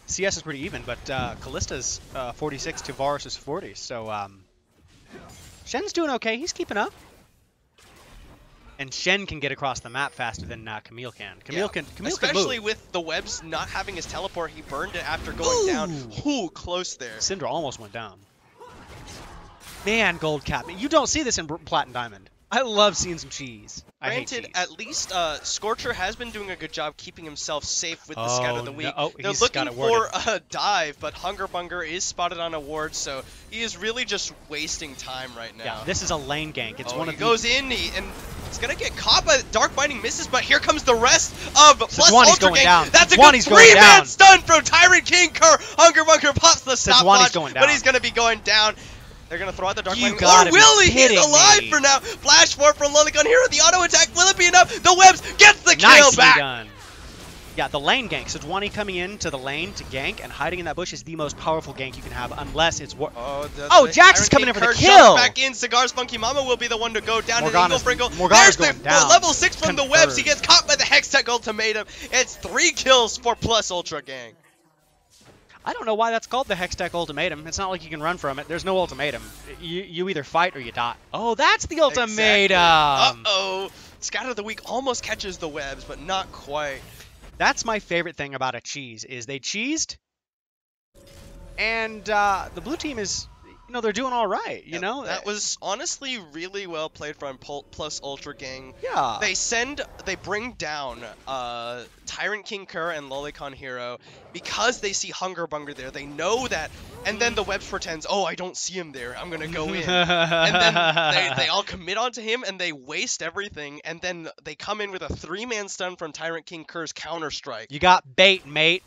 CS is pretty even, but Callista's 46 to Varus' 40, so Shen's doing okay. He's keeping up. And Shen can get across the map faster than Camille can. Camille can Especially move. with the webs not having his teleport, he burned it after going down. Ooh, close there. Syndra almost went down. Man, gold cap. You don't see this in Plat and Diamond. I love seeing some cheese. I hate Granted, cheese. at least Scorcher has been doing a good job keeping himself safe with the Scout of the Week. No. They're He's looking got it for worded. a dive, but Hungerbunger is spotted on a ward, so he is really just wasting time right now. Yeah, this is a lane gank. It's one he of goes in, and he's gonna get caught by Dark Binding misses, but here comes the rest of Plus Sejuani's Ultra going Gang. down. That's a Sejuani's good going three-man down. stun from Tyrant King Kerr. Hungerbunger pops the stopwatch, going but down. he's gonna be going down. They're gonna throw out the Dark You Binding. gotta Or be will he? He's kidding alive me. for now. Flash forward from Lolicon Hero. The auto attack, will it be enough? The webs gets the kill Nicely back. done. Yeah, the lane gank. Sejuani coming into the lane to gank and hiding in that bush is the most powerful gank you can have, unless it's Jax is coming in for the Tyrant King kill. Kerr jumps back in. Cigar's Funky Mama will be the one to go down. Morgana's And Eagle Frinkle. Morgana's There's going the down. level 6 from the webs. He Confirmed. gets caught by the Hextech Ultimatum. It's 3 kills for Plus Ultra Gang. I don't know why that's called the Hextech Ultimatum. It's not like you can run from it. There's no ultimatum. You either fight or you die. Oh, that's the ultimatum. Uh-oh. Scout of the Week almost catches the webs, but not quite. That's my favorite thing about a cheese, is they cheesed, and the blue team is, you know, they're doing all right, you know? That was honestly really well played from Plus Ultra Gang. Yeah. They bring down Tyrant King Kerr and Lolicon Hero because they see Hungerbunger there. They know that, and then the webs pretends, oh, I don't see him there. I'm gonna go in, and then they all commit onto him and they waste everything, and then they come in with a 3-man stun from Tyrant King Kerr's counter strike. You got bait, mate.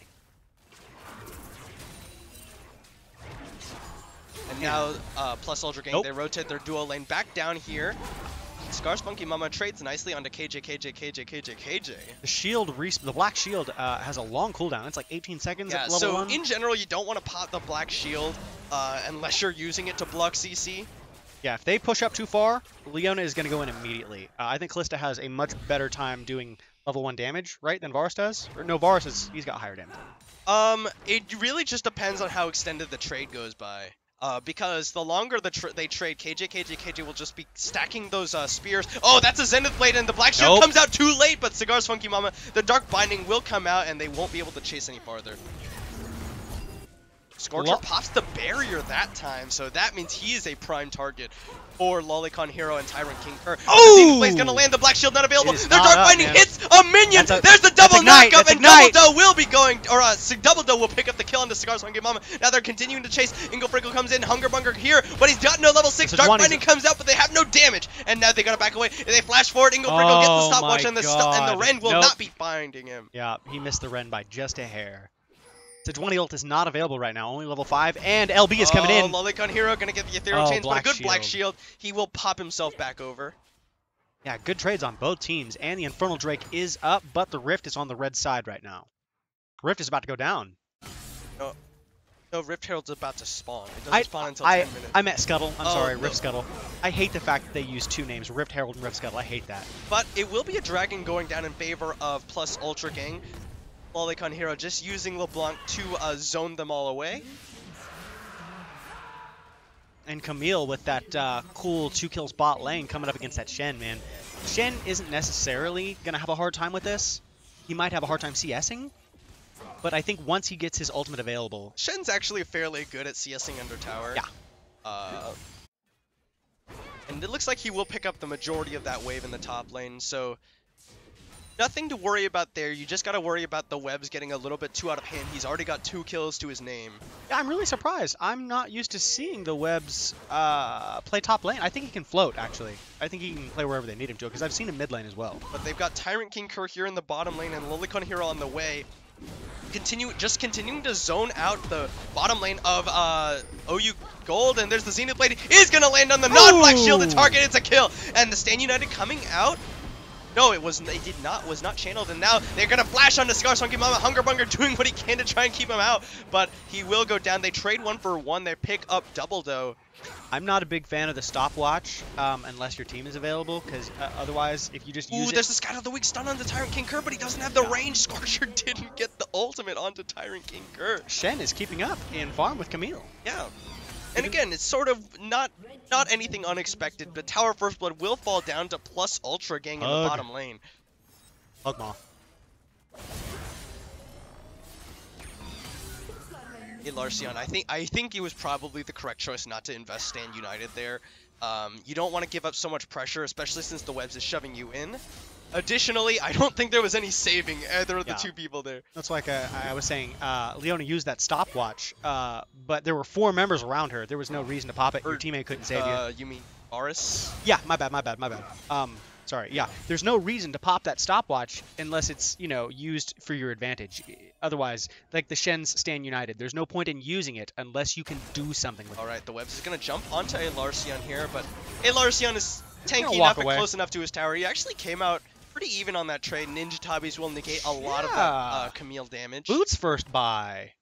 And now Plus Ultra Gang, Nope. they rotate their duo lane back down here. Scar's Funky Mama trades nicely onto KJ. The shield, the black shield has a long cooldown. It's like 18 seconds Yeah, at level so 1. in general, you don't want to pop the black shield unless you're using it to block CC. Yeah, if they push up too far, Leona is going to go in immediately. I think Callista has a much better time doing level 1 damage, right, than Varus does? Or no, he's got higher damage. It really just depends on how extended the trade goes by. Because the longer they trade, KJ will just be stacking those spears. Oh, that's a Zenith Blade, and the Black Shield comes out too late, but Cigar's Funky Mama, the Dark Binding will come out, and they won't be able to chase any farther. Scorcher pops the barrier that time, so that means he is a prime target for Lolicon Hero and Tyrant King Kerr. Oh! The Zenith Blade's gonna land, the Black Shield not available. Their not Dark up, Binding man. hits a minion! There's the double Ignite, knockup, that's and Ignite. Double Doe will be going, or Double Doe will pick up the kill on the Cigar's Funky Mama. Now they're continuing to chase. Ingo Frickle comes in, Hungerbunger here, but he's got no level 6. So Dark Sejuani's Binding comes out, but they have no damage. And now they gotta back away. They flash forward, Ingo Frickle gets the Oh stopwatch, my and the God. Ren will Nope. not be binding him. Yeah, he missed the Ren by just a hair. Sejuani ult is not available right now, only level 5, and LB is coming in. Lolicon Hero gonna get the Ethereal Chains, but a Black good Black Shield. Shield. He will pop himself back over. Yeah, good trades on both teams, and the Infernal Drake is up, but the Rift is on the red side right now. Rift is about to go down. No, Rift Herald's about to spawn. It doesn't spawn until 10 minutes. I meant Scuttle. I'm sorry, no. Rift Scuttle. I hate the fact that they use 2 names, Rift Herald and Rift Scuttle. I hate that. But it will be a dragon going down in favor of Plus Ultra Gang. Lolicon Hero just using LeBlanc to zone them all away. And Camille with that cool 2-kill spot lane coming up against that Shen, man. Shen isn't necessarily going to have a hard time with this. he might have a hard time CSing. But I think once he gets his ultimate available... Shen's actually fairly good at CSing under tower. Yeah. And it looks like he will pick up the majority of that wave in the top lane, so nothing to worry about there. You just got to worry about the webs getting a little bit too out of hand. He's already got 2 kills to his name. Yeah, I'm really surprised. I'm not used to seeing the webs play top lane. I think he can float, actually. I think he can play wherever they need him to, because I've seen him mid lane as well. But they've got Tyrant King Kerr here in the bottom lane and Lolicon Hero on the way. Continuing to zone out the bottom lane of OU Gold, and there's the Zenith Blade. Is gonna land on the non-black shielded target. It's a kill, and the Stand United coming out. No, it was not channeled, and now they're gonna flash onto Scar's Funky Mama. Hungerbunger doing what he can to try and keep him out, but he will go down. They trade 1 for 1. They pick up double though. I'm not a big fan of the stopwatch unless your team is available, because otherwise, if you just use there's the Scout of the Week stun onto Tyrant King Kerr, but he doesn't have the range. Scorcher didn't get the ultimate onto Tyrant King Kerr. Shen is keeping up in farm with Camille. Yeah. And again, it's sort of not anything unexpected, but Tower First Blood will fall down to plus Ultra Gang in the bottom lane. Hugmaw. Larcion, I think it was probably the correct choice not to invest Stand United there. You don't want to give up so much pressure, especially since the webs is shoving you in. Additionally, I don't think there was any saving either of the 2 people there. That's like I was saying, Leona used that stopwatch, but there were 4 members around her. There was no reason to pop it. Your teammate couldn't save you. You mean Boris? Yeah, my bad. Sorry, yeah. There's no reason to pop that stopwatch unless it's, used for your advantage. Otherwise, like the Shen's Stand United, there's no point in using it unless you can do something with it. Alright, the webs is going to jump onto a Larcion here, but a Larcion is tanky enough and close enough to his tower. He actually came out pretty even on that trade. Ninja Tabis will negate a lot of that Camille damage. Boots first buy.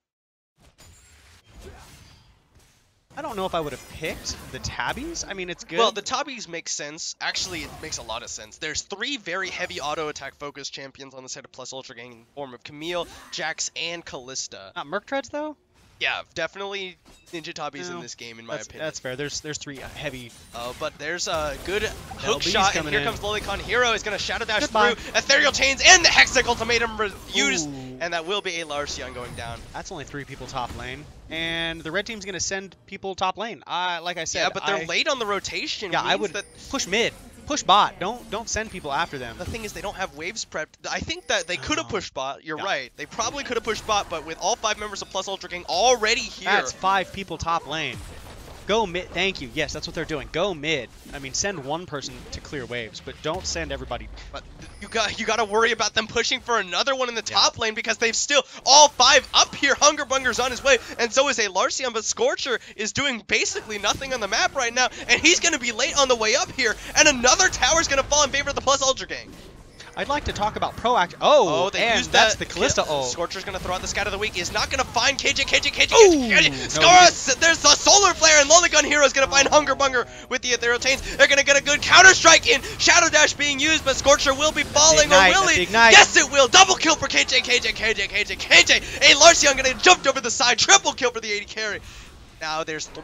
I don't know if I would have picked the Tabbies. I mean, it's good. Well, the Tabbies make sense. Actually, it makes a lot of sense. There's 3 very heavy auto attack focused champions on the side of Plus Ultra Gang in the form of Camille, Jax, and Callista. Not Merc Treads, though? Yeah, definitely Ninja Tabbies in this game, in my opinion. That's fair. There's 3 heavy... but there's a good hook shot, and here comes Lolicon Hero. He's going to Shadow Dash Goodbye. through Ethereal Chains, and the Hextech Ultimatum used, and that will be a Larcion going down. That's only 3 people top lane, and the red team's going to send people top lane. Like I said, yeah, but they're late on the rotation. Yeah, I would push mid. Push bot. Don't send people after them. The thing is, they don't have waves prepped. I think that they could have pushed bot. You're right. They probably could have pushed bot, but with all 5 members of Plus Ultra Gang already here. That's 5 people top lane. Go mid. Thank you. Yes, that's what they're doing. Go mid. I mean, send 1 person to clear waves, but don't send everybody. But you got to worry about them pushing for another one in the top lane, because they've still all 5 up here. Hungerbunger's on his way, and so is a Larcion, but Scorcher is doing basically nothing on the map right now, and he's going to be late on the way up here, and another tower's going to fall in favor of the Plus Ultra Gang. I'd like to talk about proactive. Oh, they used that's the Callista ult. Scorcher's going to throw out the Scout of the Week. He's not going to find KJ. No, there's the Solar Flare, and Lolicon Hero is going to find Hungerbunger with the Ethereal Chains. They're going to get a good counter strike in. Shadow Dash being used, but Scorcher will be falling. Or will he? Yes, it will. Double kill for KJ. A Larcion going to jump over the side. Triple kill for the AD carry. Now there's 4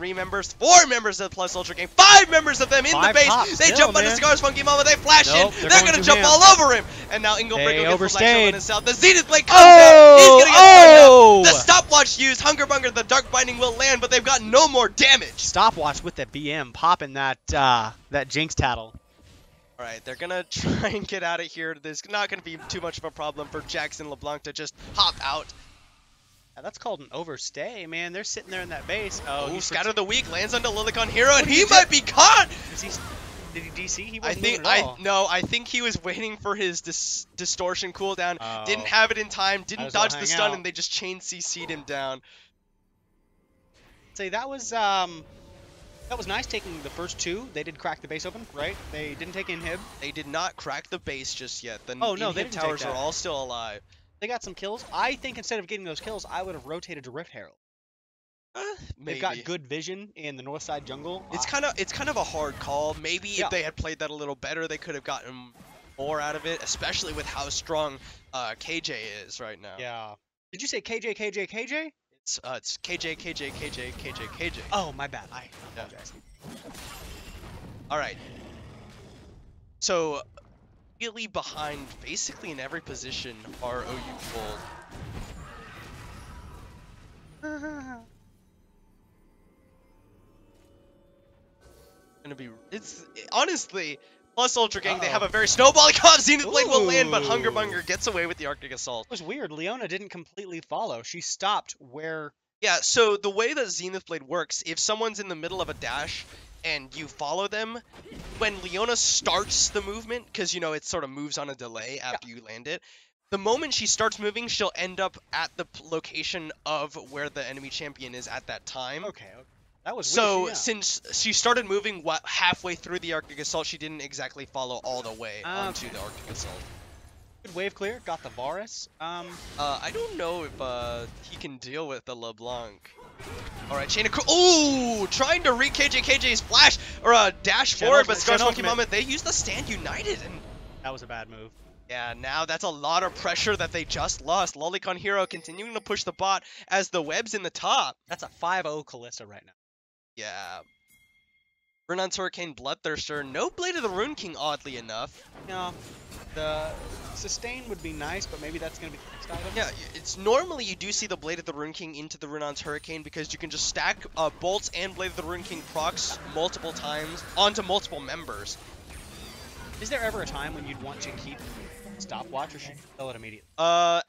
members of the Plus Ultra Gang, 5 members of them in the base. They jump onto Scar's Funky Mama, they flash in, they're gonna jump all over him. And now Inglebrick gets the flash on himself. The Zenith Blade comes out, he's gonna get stunned out. The stopwatch used, Hungerbunger, the Dark Binding will land, but they've got no more damage. Stopwatch with the BM popping that Jinx tattle. Alright, they're gonna try and get out of here. There's not gonna be too much of a problem for Jackson LeBlanc to just hop out. Yeah, that's called an overstay, man. They're sitting there in that base. Oh, Scout of the Week lands onto Lolicon Hero, and he might be caught! Did he DC? He wasn't moving at all. No, I think he was waiting for his distortion cooldown. Didn't have it in time, didn't dodge the stun, and they just chain CC'd him down. Say that was nice taking the first 2. They did crack the base open, right? They didn't take inhib. They did not crack the base just yet. The inhib towers are all still alive. They got some kills. I think instead of getting those kills, I would have rotated to Rift Herald. Maybe. They've got good vision in the north side jungle. It's kind of a hard call. Maybe if they had played that a little better, they could have gotten more out of it, especially with how strong KJ is right now. Yeah. Did you say KJ? It's KJ. Oh, my bad. I apologize. All right. So really behind basically in every position are OU Gold. Gonna be, it's honestly, plus Ultra Gang, they have a very snowbally comp. Zenith Blade will land, but Hungerbunger gets away with the Arctic Assault. It was weird. Leona didn't completely follow. She stopped where... Yeah, so the way that Zenith Blade works, if someone's in the middle of a dash and you follow them, when Leona starts the movement, because, you know, it sort of moves on a delay after you land it, the moment she starts moving, she'll end up at the location of where the enemy champion is at that time. Okay. That was so weird, yeah. Since she started moving halfway through the Arctic Assault, she didn't exactly follow all the way onto the Arctic Assault. Good wave clear, got the Varus. I don't know if he can deal with the LeBlanc. Alright, Chain of ooh, trying to KJ's flash or dash forward, but Scar's Monkey Mama, they use the Stand United, and that was a bad move. Yeah, now that's a lot of pressure that they just lost. Lolicon Hero continuing to push the bot as the web's in the top. That's a 5-0 Kalista right now. Yeah. Runon's Hurricane Bloodthirster, no Blade of the Rune King, oddly enough. No, the sustain would be nice, but maybe that's going to be the next item. Yeah, it's normally you do see the Blade of the Rune King into the Runon's Hurricane because you can just stack bolts and Blade of the Rune King procs multiple times onto multiple members. Is there ever a time when you'd want to keep stopwatch, or should you kill it immediately?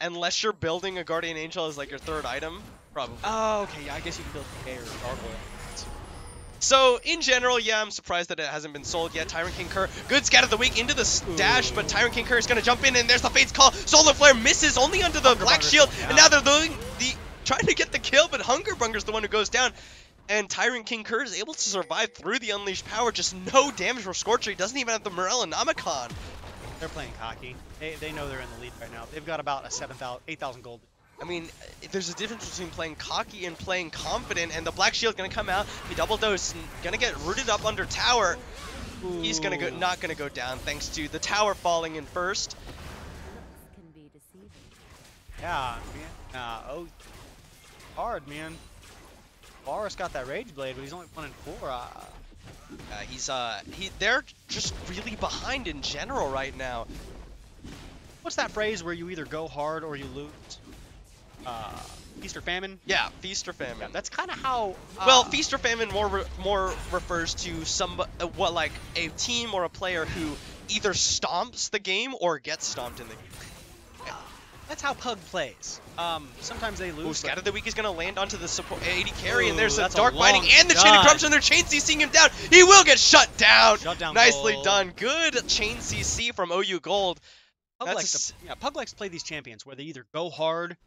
Unless you're building a Guardian Angel as like your third item, probably. Oh, okay, yeah, I guess you can build K or Gargoyle. So, in general, yeah, I'm surprised that it hasn't been sold yet. Tyrant King Kerr, good scat of the week into the dash, but Tyrant King Kerr is going to jump in, and there's the Fate's Call. Solar Flare misses only under the Black Shield, and now they're doing trying to get the kill, but Hungerbunger's the one who goes down. And Tyrant King Kerr is able to survive through the Unleashed Power, just no damage from Scorcher. He doesn't even have the Morellonomicon. They're playing cocky. They know they're in the lead right now. They've got about a 8,000 gold. I mean, there's a difference between playing cocky and playing confident, and the Black Shield gonna come out, be double dose, and gonna get rooted up under tower. Ooh. He's gonna go, not gonna go down thanks to the tower falling in first. Yeah, man. Oh, hard, man. Varus got that Rage Blade, but he's only 1 in 4. They're just really behind in general right now. What's that phrase where you either go hard or you lose? Feast or famine? Yeah, feast or famine. Yeah, that's kind of how. Well, feast or famine more refers to like a team or a player who either stomps the game or gets stomped in the game. Yeah. That's how Pug plays. Sometimes they lose. Ooh, Scat of the Week is gonna land onto the support AD carry, and there's a Dark a Binding and the Chain of Corruption. Their Chain CCing him down. He will get shut down. Nicely done. Good Chain CC from OU Gold. Pug likes to play these champions where they either go hard.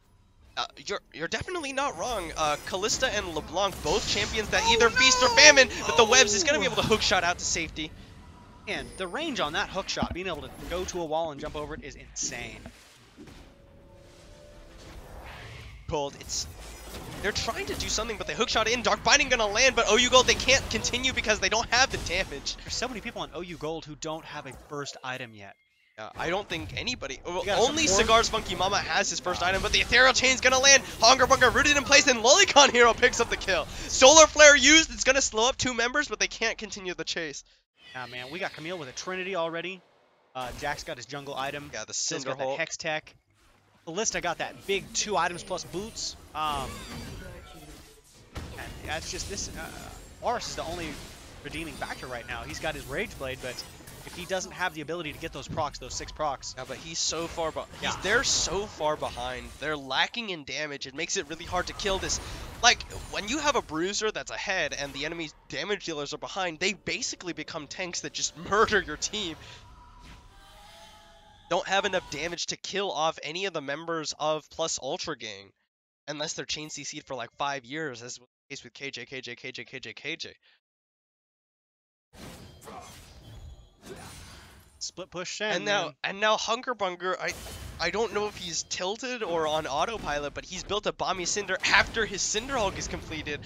You're definitely not wrong. Kalista and LeBlanc, both champions that either feast or famine, but the Webs is going to be able to hook shot out to safety. And the range on that hook shot, being able to go to a wall and jump over it, is insane. Gold, they're trying to do something, but they hook shot in. Dark Binding gonna land, but OU Gold, they can't continue because they don't have the damage. There's so many people on OU Gold who don't have a first item yet. I don't think anybody. Only Cigar's Funky Mama has his first item, but the Ethereal Chain's gonna land. Hungerbunker rooted in place, and Lolicon Hero picks up the kill. Solar Flare used. It's gonna slow up 2 members, but they can't continue the chase. Yeah, man, we got Camille with a Trinity already. Jack's got his jungle item. Yeah, the Sil's Cinder got that Hex Tech. Ballista got that big 2 items plus boots. And that's just this. Varus is the only redeeming factor right now. He's got his Rage Blade, but if he doesn't have the ability to get those procs, those 6 procs. Yeah, but he's so far behind. They're so far behind. They're lacking in damage. It makes it really hard to kill this. Like, when you have a bruiser that's ahead and the enemy's damage dealers are behind, they basically become tanks that just murder your team. Don't have enough damage to kill off any of the members of Plus Ultra Gang. Unless they're chain CC'd for like 5 years, as was the case with KJ. Split push and now Hungerbunger, I don't know if he's tilted or on autopilot, but he's built a Bomby Cinder after his Cinderhulk is completed.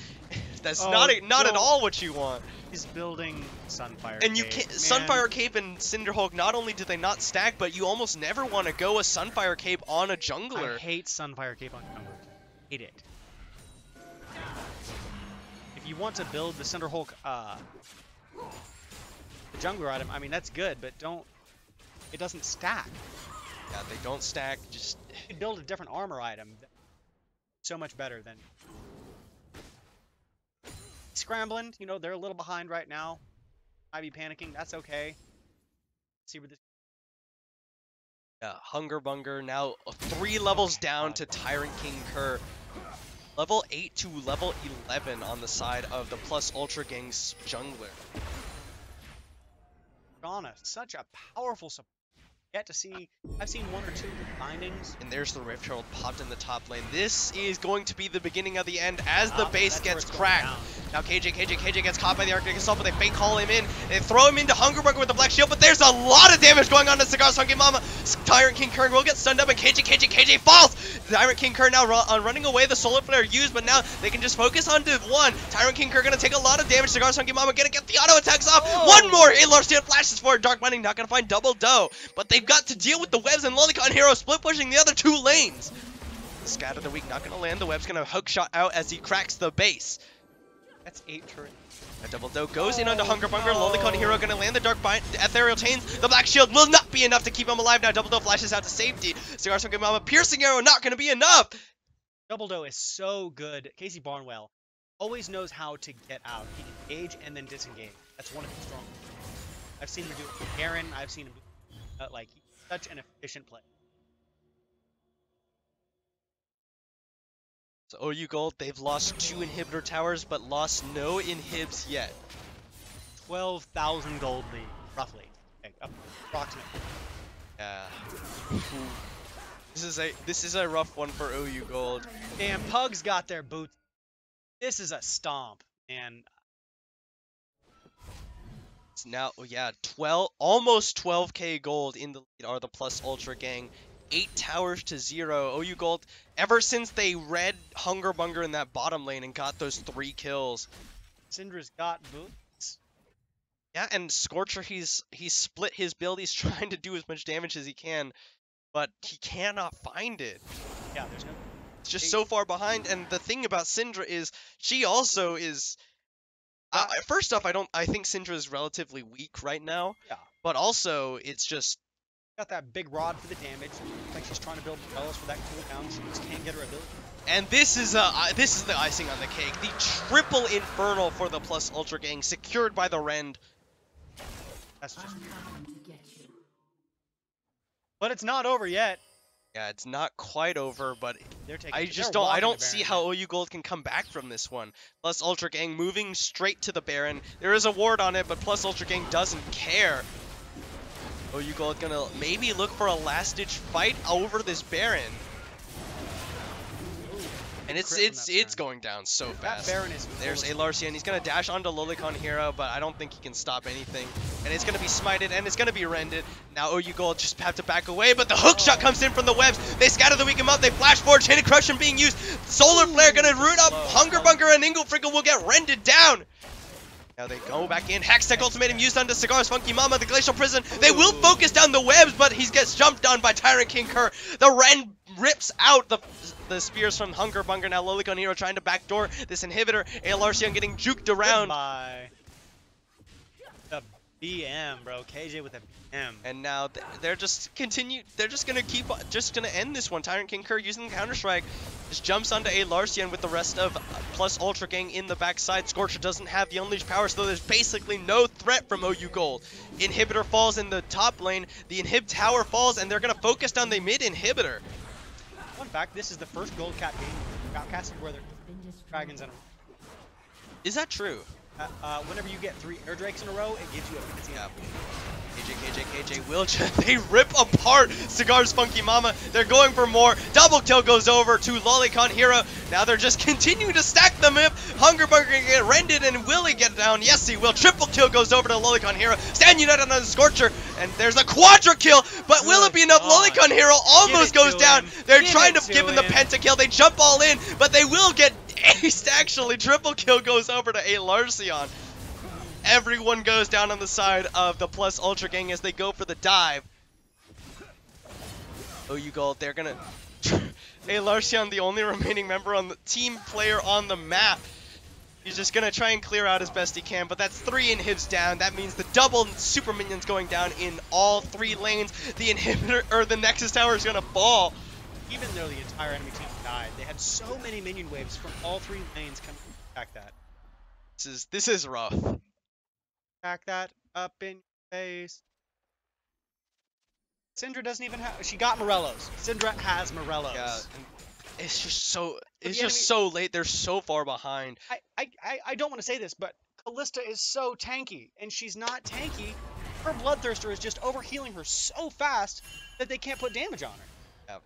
That's not at all what you want. He's building Sunfire and Cape. You can't, Sunfire Cape and Cinderhulk, not only do they not stack, but you almost never want to go a Sunfire Cape on a jungler. I hate Sunfire Cape on jungler. Hate it. If you want to build the Cinderhulk, the jungler item, I mean, that's good, but don't it doesn't stack. Yeah, they don't stack. Just You could build a different armor item. So much better than scrambling. You know, they're a little behind right now. Might be panicking. That's okay. See where this. Hunger Bunger now 3 levels down to Tyrant King Kerr. Level 8 to level 11 on the side of the Plus Ultra Gang's jungler. Shauna, such a powerful support. Yet to see, I've seen 1 or 2 bindings. And there's the Rift Herald popped in the top lane. This is going to be the beginning of the end as the base gets cracked. Now KJ gets caught by the Arctic Assault, but they fake call him in. They throw him into Hunger Bunger with the Black Shield, but there's a lot of damage going on to Cigar's Funky Mama. Tyrant King Kerr will get stunned up, and KJ falls! Tyrant King Kerr now running away. The Solar Flare used, but now they can just focus on Div 1. Tyrant King Kerr gonna take a lot of damage. Cigar's Funky Mama gonna get the auto attacks off. One more! Larcian flashes for it. Dark Binding not gonna find double dough, but they've got to deal with the webs, and Lolicon Hero split pushing the other 2 lanes. The Scat of the Week not gonna land. The web's gonna hook shot out as he cracks the base. That's 8 turret. A double dough goes in onto Hunger Bunger. Lolicon Hero gonna land the Dark Ethereal Chains. The Black Shield will not be enough to keep him alive now. Double dough flashes out to safety. Cigar's Funky Mama Piercing Arrow not gonna be enough. Double dough is so good. Casey Barnwell always knows how to get out. He can engage and then disengage. That's one of his strong points. I've seen him do it with Garen. I've seen him do it like he's such an efficient player. So OU Gold, they've lost 2 inhibitor towers, but lost no inhibs yet. 12,000 gold lead, roughly. Okay, approximately. Yeah. This is a rough one for OU Gold. Damn, Pugs got their boots. This is a stomp, and It's now, yeah, almost 12k gold in the lead are the Plus Ultra Gang. 8 towers to 0. OU Gold, ever since they read Hunger Bunger in that bottom lane and got those 3 kills. Syndra's got boots. Yeah, and Scorcher, he's split his build. He's trying to do as much damage as he can, but he cannot find it. Yeah, there's no. It's just so far behind. And the thing about Syndra is she also is. First off, I think Syndra is relatively weak right now. Yeah. But also, it's just. Got that big rod for the damage. Like she's trying to build spells for that cooldown. She just can't get her ability. And this is the icing on the cake. The triple Infernal for the Plus Ultra Gang, secured by the Rend. That's just. But it's not over yet. Yeah, it's not quite over, but They're taking, I don't see how OU Gold can come back from this one. Plus Ultra Gang moving straight to the Baron. There is a ward on it, but Plus Ultra Gang doesn't care. OU Gold gonna maybe look for a last-ditch fight over this Baron. And it's going down so fast. That Baron is. There's a Larcian. He's gonna dash onto Lolicon Hero, but I don't think he can stop anything. And it's gonna be smited, and it's gonna be rended. Now OU Gold just have to back away, but the hook shot comes in from the webs. They scatter the weak him up. They flash forward. Chain of Crushing being used. Solar Flare gonna root up. Hunger Bunker and Inglefrinkle will get rended down. Now they go back in. Hextech Ultimatum used onto Cigar's Funky Mama, the Glacial Prison. They will focus down the webs, but he gets jumped on by Tyrant King Kerr. The Rend rips out the spears from Hunger Bunger. Now Lolicon Hero trying to backdoor this inhibitor. Alarcian getting juked around. Goodbye. The BM, bro. KJ with a BM. And now they're just gonna end this one. Tyrant King Kerr using the Counter-Strike just jumps onto Alarcian with the rest of Plus Ultra Gang in the backside. Scorcher doesn't have the Unleashed power, so there's basically no threat from OU Gold. Inhibitor falls in the top lane. The Inhib tower falls, and they're gonna focus down the mid inhibitor. Fun fact, this is the first Gold Cap game outcasted where there's dragons in a row. Is that true? Whenever you get 3 air drakes in a row, it gives you a fancy Yeah. KJ will they rip apart Cigar's Funky Mama. They're going for more. Double kill goes over to Lolicon Hero. Now they're just continuing to stack them up. Hunger Bunker can get rended, and will he get down? Yes, he will. Triple kill goes over to Lolicon Hero. Stand United on the Scorcher, and there's a quadra kill, but will it be enough? Lolicon Hero almost goes down. They're trying to give him the pentakill. They jump all in, but they will get aced actually. Triple kill goes over to Alarcian. Everyone goes down on the side of the Plus Ultra Gang as they go for the dive. OU Gold, they're gonna... Alarcian, the only remaining member on the team player on the map. He's just gonna try and clear out as best he can, but that's 3 inhibs down. That means the double super minions going down in all 3 lanes. The inhibitor, or the Nexus Tower is gonna fall. Even though the entire enemy team died, they had so many minion waves from all 3 lanes coming to attack that. This is rough. Attack that up in your face. Syndra doesn't even have. She got Morellos. Syndra has Morellos. Yeah, and it's just so. It's the just so late. They're so far behind. I don't want to say this, but Callista is so tanky, and she's not tanky. Her Bloodthirster is just overhealing her so fast that they can't put damage on her. Yeah.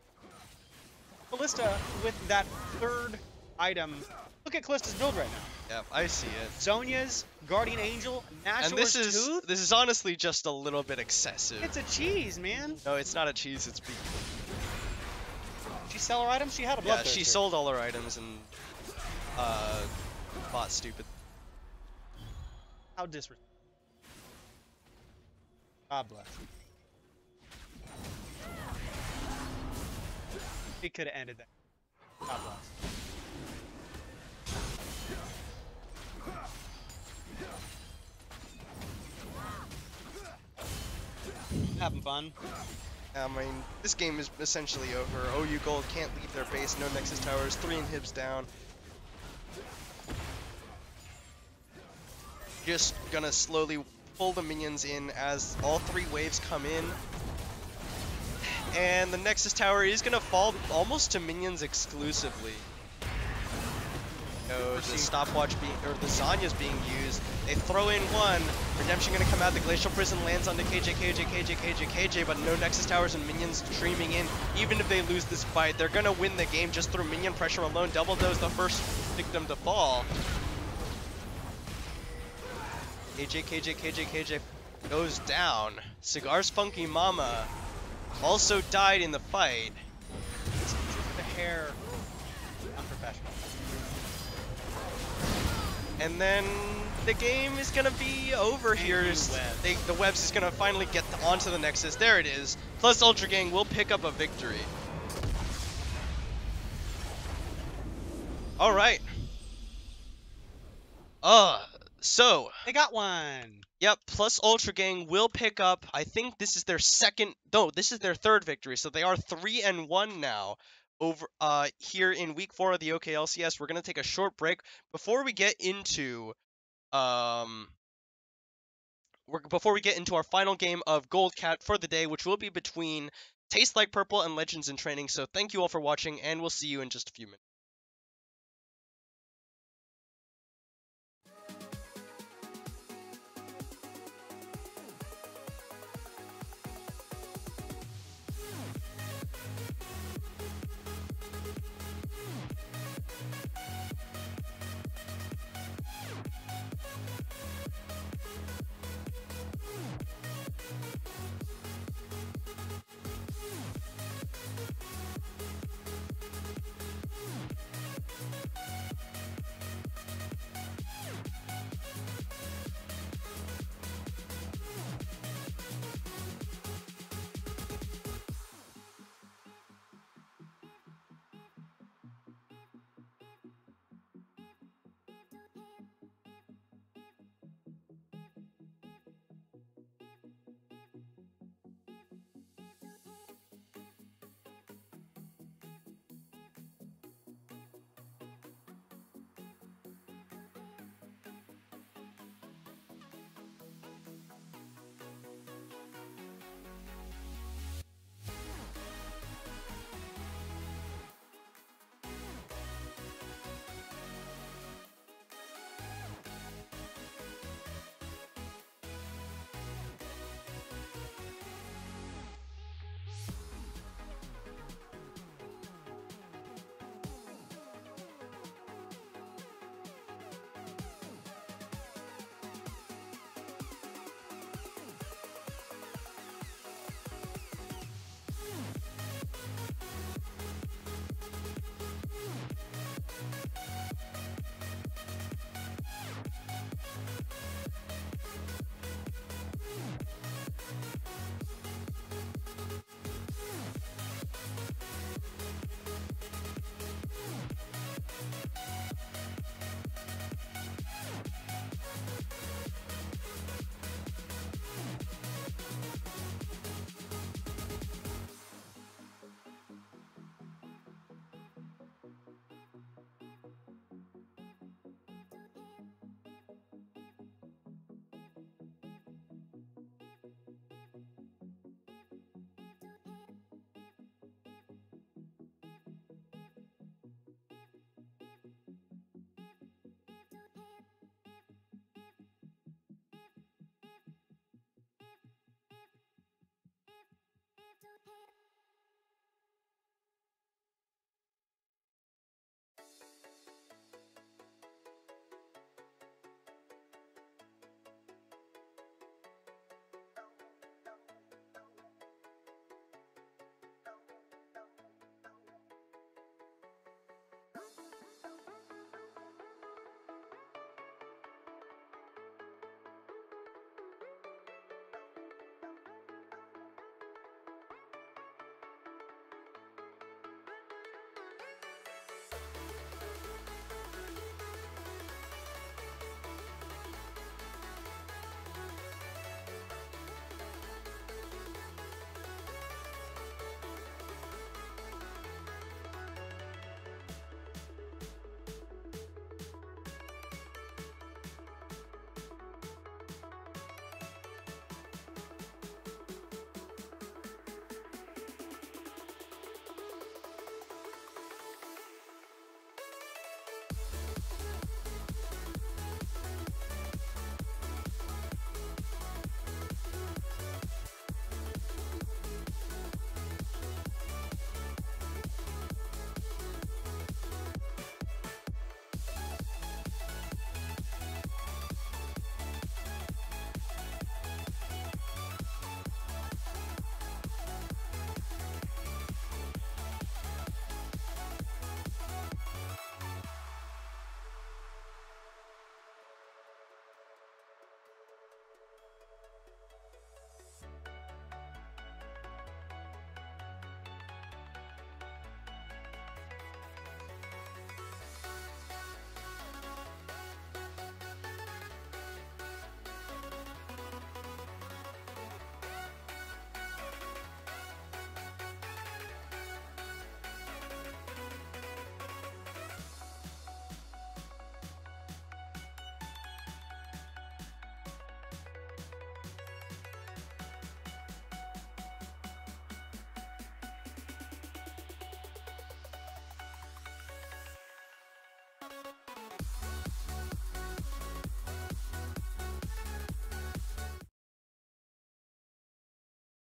Callista, with that 3rd item, look at Callista's build right now. Yeah, I see it. Zhonya's, Guardian Angel, And Nashor's Tooth. this is honestly just a little bit excessive. It's a cheese, man. No, it's not a cheese. It's beef. She sell her items? She had a Bloodthirster. Yeah, she sold all her items and bought stupid. How disrespectful. God bless. We could have ended that. God bless. Having fun. I mean, this game is essentially over. OU Gold can't leave their base. No Nexus Towers. 3 inhibs down. Just gonna slowly pull the minions in as all 3 waves come in. And the Nexus Tower is gonna fall almost to minions exclusively. So the stopwatch being, or the Zanya's being used. They throw in one. Redemption gonna come out. The Glacial Prison lands onto KJ, but no Nexus Towers and minions streaming in. Even if they lose this fight, they're gonna win the game just through minion pressure alone. Double Dose the first victim to fall. KJ goes down. Cigar's Funky Mama also died in the fight. The hair. Unprofessional. And then the game is gonna be over here. The Webs is gonna finally get onto the Nexus. There it is. Plus Ultra Gang will pick up a victory. All right. So They got one. Yep, plus Ultra Gang will pick up, I think this is their this is their 3rd victory, so they are 3-1 now over here in week 4 of the OKLCS. We're gonna take a short break before we get into our final game of Gold Cat for the day, which will be between Taste Like Purple and Legends in Training. So thank you all for watching, and we'll see you in just a few minutes.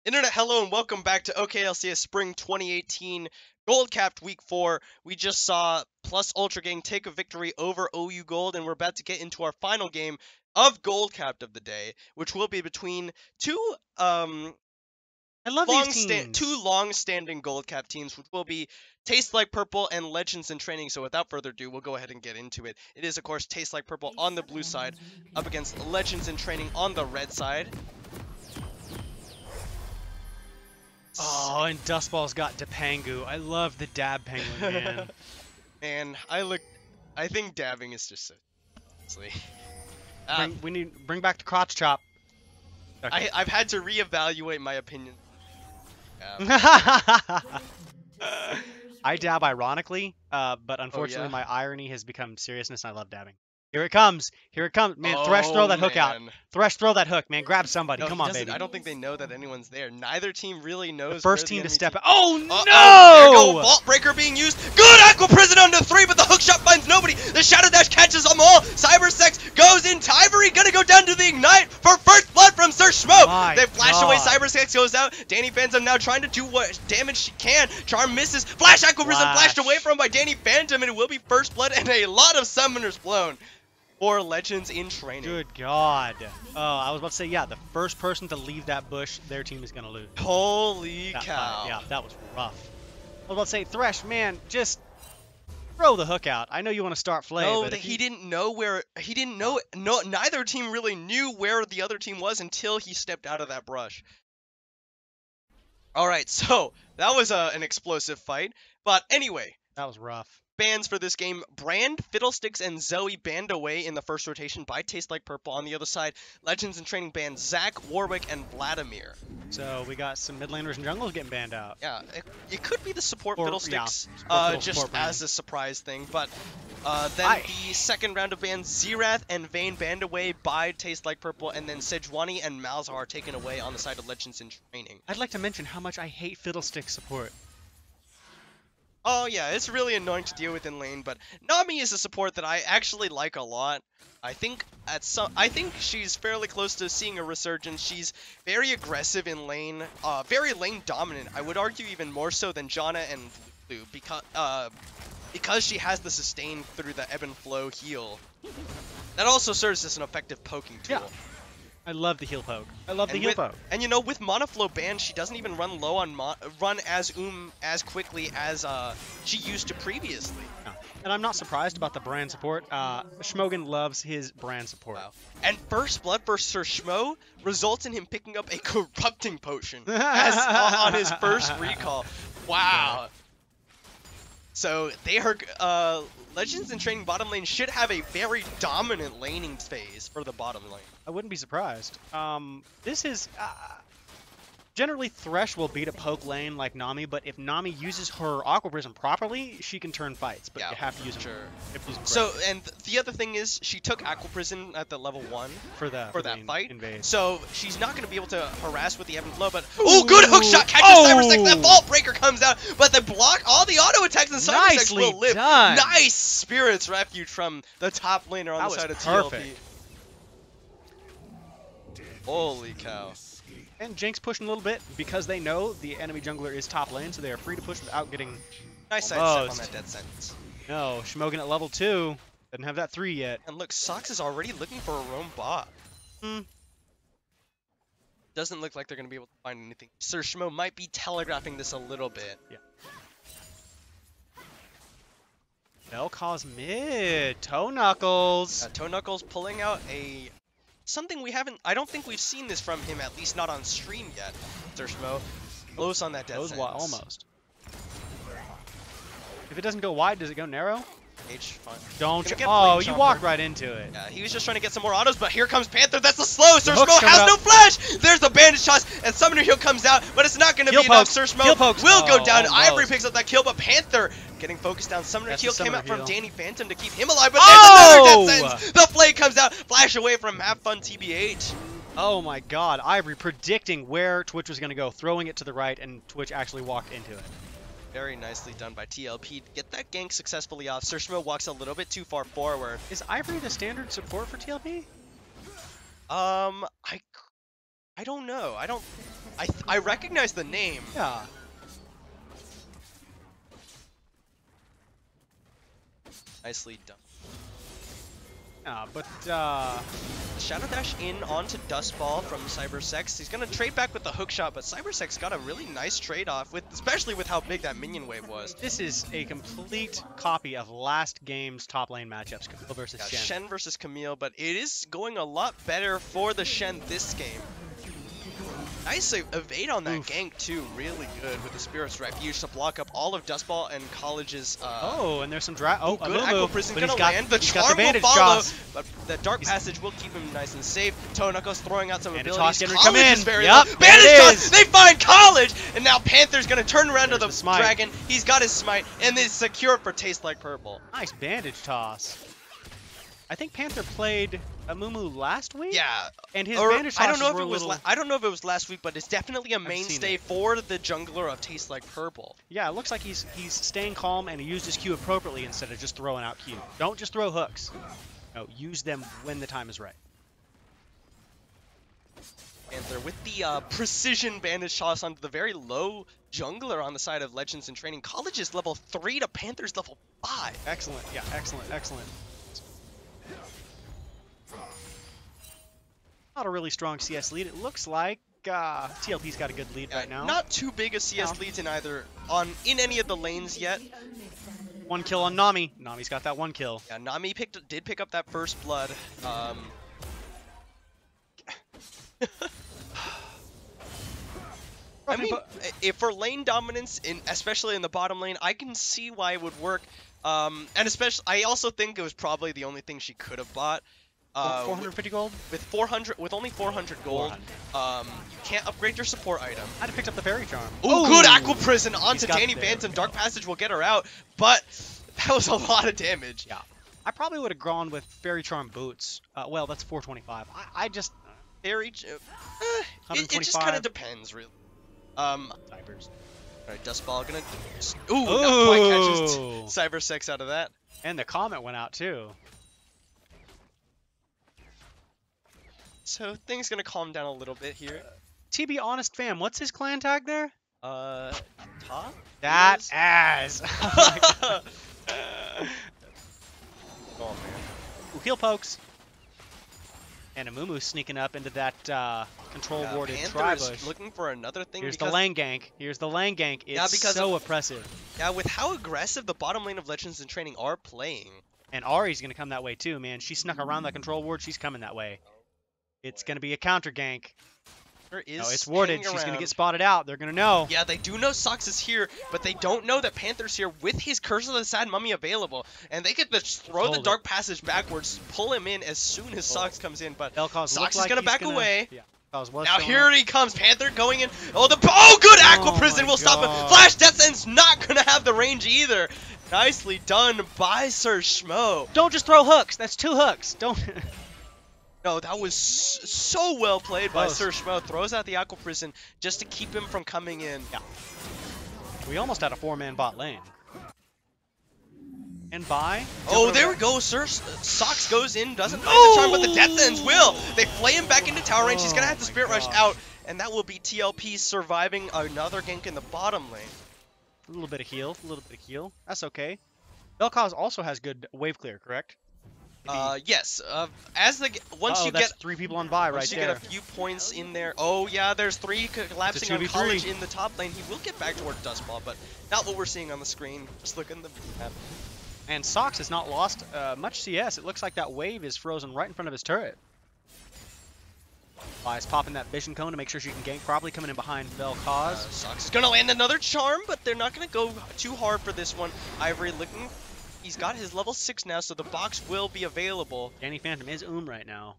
Internet, hello and welcome back to OKLCS Spring 2018 Gold Capped Week 4. We just saw Plus Ultra Gang take a victory over OU Gold, and we're about to get into our final game of Gold Capped of the day, which will be between two I love these teams. two long-standing Gold Cap teams, which will be Taste Like Purple and Legends in Training. So without further ado, we'll go ahead and get into it. It is, of course, Taste Like Purple on the blue side, up against Legends in Training on the red side. Oh, and Dustball's got Dapangu. I love the dab penguin, man. Man, I think dabbing is just so honestly. Bring back the crotch chop. Okay. I've had to reevaluate my opinion. I dab ironically, but unfortunately yeah? my irony has become seriousness, and I love dabbing. Here it comes. Here it comes. Man, Thresh, throw that hook out. Thresh, throw that hook, man. Grab somebody. No, Come on, baby. I don't think they know that anyone's there. Neither team really knows. The first where team the to step team... out. Oh, no! There you go. Vault Breaker being used. Good Aqua Prison under 3, but the hook shot finds nobody. The Shadow Dash catches them all. Cybersex goes in. Tyvery gonna go down to the Ignite for first blood from Sir Schmo. They flash away. Cybersex goes out. Danny Phantom now trying to do what damage she can. Charm misses. Flash Aqua Prison flashed away from by Danny Phantom, and it will be first blood and a lot of summoners blown. Or Legends in Training. Good God. Oh, I was about to say, yeah, the first person to leave that bush, their team is going to lose. Holy that cow. Fight, yeah, that was rough. I was about to say, Thresh, man, just throw the hook out. I know you want to start Flay, no, but he didn't know where, neither team really knew where the other team was until he stepped out of that brush. Alright, so, that was an explosive fight, but anyway. That was rough. Bans for this game: Brand, Fiddlesticks, and Zoe banned away in the first rotation by Taste Like Purple. On the other side, Legends in Training banned Zach, Warwick, and Vladimir. So we got some mid laners and junglers getting banned out. Yeah, it could be the support Fiddlesticks, just as a surprise thing. But then the second round of bans, Zerath and Vayne banned away by Taste Like Purple, and then Sejuani and Malzahar taken away on the side of Legends in Training. I'd like to mention how much I hate Fiddlesticks support. Oh yeah, it's really annoying to deal with in lane, but Nami is a support that I actually like a lot. I think she's fairly close to seeing a resurgence. She's very aggressive in lane, very lane dominant. I would argue even more so than Janna and Blue, because she has the sustain through the ebb and flow heal. That also serves as an effective poking tool. Yeah. I love the heal poke. I love the heal poke. And you know, with Monoflow banned, she doesn't even run low on as quickly as she used to previously. No. And I'm not surprised about the brand support. Schmogan loves his brand support. Wow. And first blood for Sir Schmo results in him picking up a corrupting potion on his first recall. Wow. So Legends in Training bottom lane should have a very dominant laning phase for the bottom lane. I wouldn't be surprised. This is generally Thresh will beat a poke lane like Nami, but if Nami uses her Aqua Prism properly, she can turn fights. But you have to use them. Sure. So, and the other thing is, she took Aqua Prism at the level 1 for that fight. Invade. So she's not going to be able to harass with the ebb and flow. But good hook shot catches Cybersex. That Vault Breaker comes out, but they block all the auto attacks, and Cybersex will live. Done. Nice Spirit's Refuge from the top laner on the side of TLP. Holy cow. And Jinx pushing a little bit because they know the enemy jungler is top lane, so they are free to push without getting nice sidestep on that death sentence. No, Schmogan at level 2. Doesn't have that 3 yet. And look, Sox is already looking for a roam bot. Doesn't look like they're going to be able to find anything. Sir Schmo might be telegraphing this a little bit. Yeah. Vel'Koz mid. Toe Knuckles. Toe Knuckles pulling out something I don't think we've seen this from him, at least not on stream yet. Sir Schmo, close on that death sentence. Almost. If it doesn't go wide, does it go narrow? Fine. Don't you? Oh, you walked right into it. Yeah, he was just trying to get some more autos, but here comes Panther. That's the slow. Sir Schmo has no flash. There's the bandage toss, and Summoner Heal comes out, but it's not going to be enough. Sir Schmo will go down. Ivory picks up that kill, but Panther getting focused down. Summoner Heal came out from Danny Phantom to keep him alive, but there's another death sentence. The Flay comes out, flash away from Have Fun TBH. Oh my God, Ivory predicting where Twitch was going to go, throwing it to the right, and Twitch actually walked into it. Very nicely done by TLP to get that gank successfully off. Sir Schmo walks a little bit too far forward. Is Ivory the standard support for TLP? I I don't know. I recognize the name. Yeah. Nicely done. But Shadow Dash in onto Dust Ball from Cybersex. He's gonna trade back with the hook shot, but Cybersex got a really nice trade-off, especially with how big that minion wave was. this is a complete copy of last game's top lane matchups, Camille versus Yeah, Shen. Shen versus Camille, but it is going a lot better for the Shen this game. Nice evade on that gank too, really good with the Spirit's Refuge to block up all of Dust Ball and College's. Oh, and there's some drag. Oh, good a Aqua Mumu, Prison but gonna he's got, land. The he's got charm the will bandage follow, toss. but the Dark Passage will keep him nice and safe. Tonako's throwing out some Bandage abilities. toss getting College come is in. very Yep, low. there Bandage it toss. is. They find College, and now Panther's gonna turn around to There's the the smite. dragon. He's got his smite, and it's secure for Taste Like Purple. Nice bandage toss. I think Panther played a Mumu last week. Yeah, And his or bandage I don't tosses know if were it was. a little... I don't know if it was last week, but it's definitely a seen mainstay it. for the jungler of Taste Like Purple. Yeah, it looks like he's staying calm and he used his Q appropriately instead of just throwing out Q. Don't just throw hooks. No, use them when the time is right. Panther with the precision bandage toss onto the very low jungler on the side of Legends in Training. College is level 3 to Panther's level 5. Excellent. Yeah, excellent, excellent. Not a really strong CS lead. It looks like TLP's got a good lead right now. Not too big a CS leads in any of the lanes yet. One kill on Nami. Nami's got that one kill. Yeah, Nami did pick up that first blood. I mean, if for lane dominance, especially in the bottom lane, I can see why it would work. And especially, I also think it was probably the only thing she could have bought. 450 gold? With only 400 gold, 400. you can't upgrade your support item. I'd have picked up the Fairy Charm. Ooh, good Aqua Prison onto got Danny there. Phantom. Dark Passage will get her out, but that was a lot of damage. Yeah. I probably would have gone with Fairy Charm boots. Well, that's 425. I just... It just kind of depends, really. Cybers. Alright, Dust Ball gonna... Ooh, not quite catches Cybersex out of that. And the Comet went out, too. So things gonna calm down a little bit here. TB Honest Fam, what's his clan tag there? Top? That Yes. ass. Oh, man. Ooh, heel pokes. And a Mumu sneaking up into that control warded Panther's Tribush. looking for another thing. Here's the lane gank. Here's the lane gank. It's because so oppressive. Yeah, with how aggressive the bottom lane of Legends in Training are playing. And Ari's going to come that way too, man. She snuck around that control ward. She's coming that way. It's going to be a counter gank. There is No, it's warded. hanging She's going to around. get spotted out. They're going to know. Yeah, they do know Sox is here, but they don't know that Panther's here with his Curse of the Sad Mummy available. And they could just throw the Dark Passage backwards, pull him in as soon as Sox comes in, but Sox is going to back away. Yeah. Now here he comes, Panther going in. Oh, good Aqua Prison will stop him. Flash Death Sentence not going to have the range either. Nicely done by Sir Schmo. Don't just throw hooks. That's 2 hooks. Don't. No, that was so well played by Close. Sir Schmo. Throws out the Aqua Prison just to keep him from coming in. Yeah. We almost had a 4-man bot lane. And bye. Oh, there we go. Sox goes in, doesn't find the charm, but the Death Ends will. They flay him back into tower range. He's going to have the Spirit Rush out, and that will be TLP surviving another gank in the bottom lane. A little bit of heal. A little bit of heal. That's okay. Vel'Koz also has good wave clear, correct? Yes. Once you that's get 3 people on bye right once you there. get a few points in there. Oh yeah, there's 3 collapsing on 2v3. College in the top lane. He will get back toward Dust Ball, but not what we're seeing on the screen. Just look at the map. And Sox has not lost much CS. It looks like that wave is frozen right in front of his turret. Is popping that vision cone to make sure she can gank. Probably coming in behind Vel'Koz. Sox is gonna land another charm, but they're not gonna go too hard for this one. Ivory looking. He's got his level 6 now, so the box will be available. Danny Phantom is right now.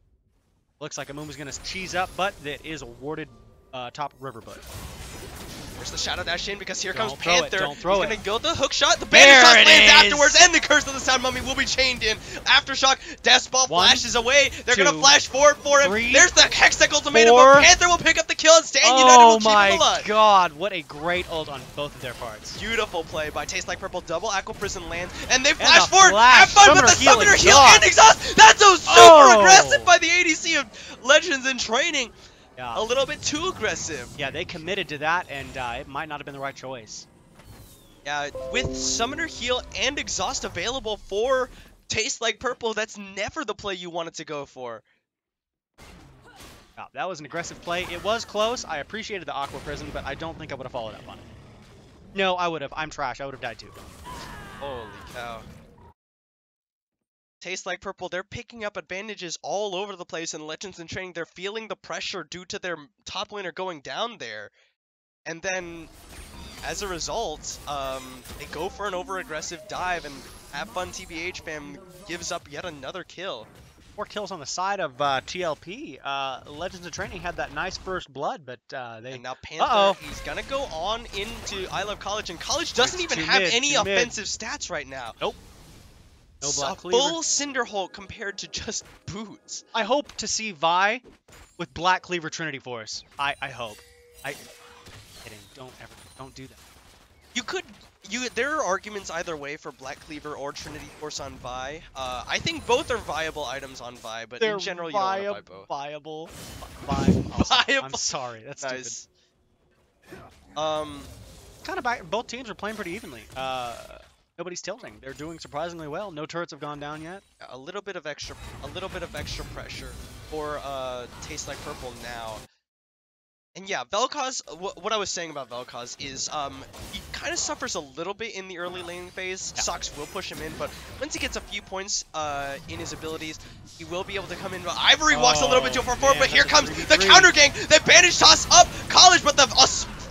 Looks like Amuma's going to cheese up, but that is a warded top riverboat. There's the Shadow Dash in because here Don't comes throw it, Panther. don't throw He's it. gonna go the hook shot. The There bandage toss it lands is. afterwards, and the Curse of the Sound Mummy will be chained in. Aftershock, Death Ball 1, flashes away. They're 2, gonna flash forward for him. 3, There's the Hextech Ultimatum, 4. but Panther will pick up the kill and Stand United Oh will keep him my alive. god, what a great ult on both of their parts. Beautiful play by Taste Like Purple. Double Aqua Prison lands, and they flash a forward. flash. Have fun with the Summoner Summoner Heal exhaust. and Exhaust. That's so super Oh. aggressive by the ADC of Legends in Training. Yeah. A little bit too aggressive. Yeah, they committed to that, and it might not have been the right choice. Yeah, with Summoner Heal and Exhaust available for Taste Like Purple, that's never the play you wanted to go for. Yeah, that was an aggressive play. It was close. I appreciated the Aqua Prison, but I don't think I would have followed up on it. No, I would have. I'm trash. I would have died too. Holy cow. Taste Like Purple, they're picking up advantages all over the place in Legends in Training. They're feeling the pressure due to their top laner going down there. And then, as a result, they go for an over-aggressive dive, and Have Fun TBH fam gives up yet another kill. 4 kills on the side of TLP. Legends of Training had that nice first blood, but they... And now Panther, he's gonna go on into I Love College, and College doesn't even have any offensive stats right now. Nope. No Black A Cleaver. full Cinderhulk compared to just Boots. I hope to see Vi with Black Cleaver Trinity Force. I hope. Kidding. Don't do that. There are arguments either way for Black Cleaver or Trinity Force on Vi. I think both are viable items on Vi, but in general you don't want to buy both. Viable. I'm sorry, that's nice. Stupid. Kind of back. Both teams are playing pretty evenly. Nobody's tilting. They're doing surprisingly well. No turrets have gone down yet. A little bit of extra pressure for Taste Like Purple now. And yeah, Vel'Koz, what I was saying about Vel'Koz is he kind of suffers a little bit in the early laning phase. Yeah. Sox will push him in, but once he gets a few points in his abilities, he will be able to come in. Ivory walks a little bit too far forward, but here comes the counter gang. They bandage toss up College, but the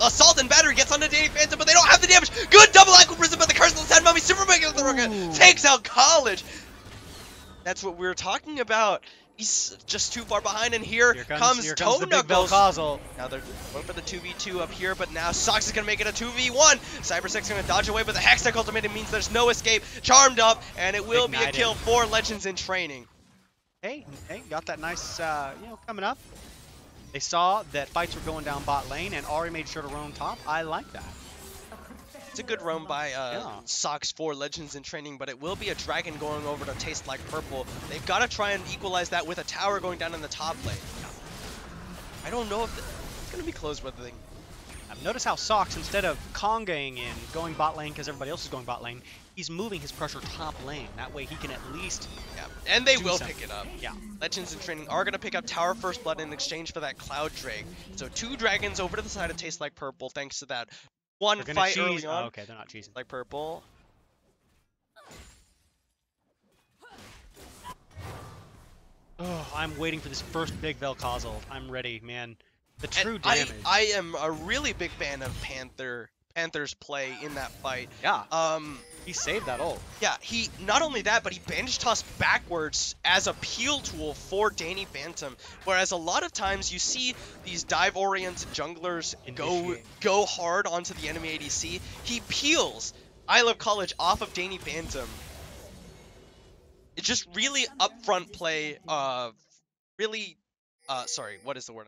Assault and Battery gets onto Danny Phantom, but they don't have the damage. Good double Aqua Prison, but the Curse of the Sand Mummy super mega takes out College. That's what we were talking about. He's just too far behind, and here comes Toe Knuckles. Now they're going for the 2v2 up here, but now Sox is going to make it a 2v1. Cybersex is going to dodge away, but the Hextech Ultimate means there's no escape. Charmed up, and it will be a kill for Legends in Training. Hey, got that nice, coming up. They saw that fights were going down bot lane, and Ari made sure to roam top. I like that. It's a good roam by Sox for Legends in Training, but it will be a dragon going over to Taste Like Purple. They've got to try and equalize that with a tower going down in the top lane. I don't know if it's going to be close, but notice how Sox, instead of congaing in, going bot lane because everybody else is going bot lane, he's moving his pressure top lane. That way he can at least and they will pick it up. Yeah. Legends in Training are going to pick up Tower First Blood in exchange for that Cloud Drake. So 2 dragons over to the side of Taste Like Purple thanks to that one fight early on. Oh, okay, they're not cheesing. Like Purple. Oh, I'm waiting for this first big Vel'Koz ult. I'm ready, man. The true damage. I am a really big fan of Panther's play in that fight. Yeah. He saved that ult. Yeah, he not only that, but he bandage tossed backwards as a peel tool for Danny Phantom. Whereas a lot of times you see these dive-oriented junglers go hard onto the enemy ADC. He peels I Love College off of Danny Phantom. It's just really upfront play. Sorry, what is the word?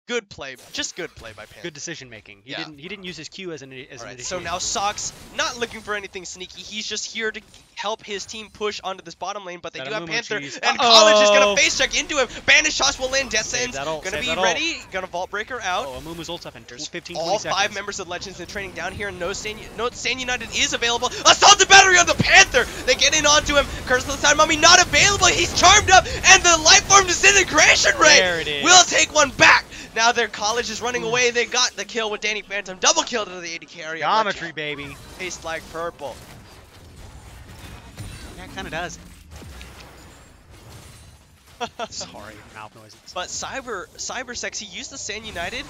Good play, just good play by Panther. Good decision making. He didn't use his Q as an initiative. So now Sox not looking for anything sneaky. He's just here to help his team push onto this bottom lane, but they do have Panther, and College is gonna face check into him. Bandage toss will land. Death Sentence gonna be ready. Gonna Vault Breaker out. Oh, Amumu's ult's up in 15, all 20 seconds. 5 members of Legends in Training down here. No Sand United is available. Assault and Battery on the Panther. They get in onto him. Curse of the Sand Mummy not available. He's charmed up, and the Life Form Disintegration Ray there it is. will take one back. Now their College is running away. They got the kill with Danny Phantom. Double kill to the AD carry. Geometry, baby. Taste Like Purple. Yeah, it kind of does. Sorry, mouth noises. But Cybersex, he used the Sand United.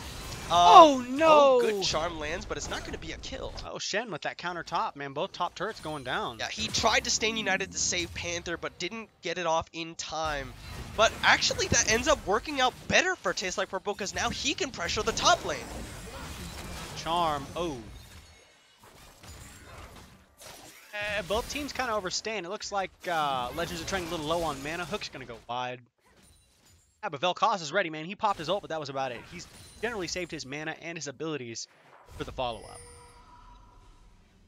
Oh no! Oh, good charm lands, but it's not going to be a kill. Oh, Shen with that counter top, man. Both top turrets going down. Yeah, he tried to Sand United to save Panther, but didn't get it off in time. But actually, that ends up working out better for Taste Like Purple, because now he can pressure the top lane. Charm. Oh. Both teams kind of overstand. It looks like Legends are trying a little low on mana. Hook's going to go wide. Yeah, but Vel'Koz is ready, man. He popped his ult, but that was about it. He's generally saved his mana and his abilities for the follow-up.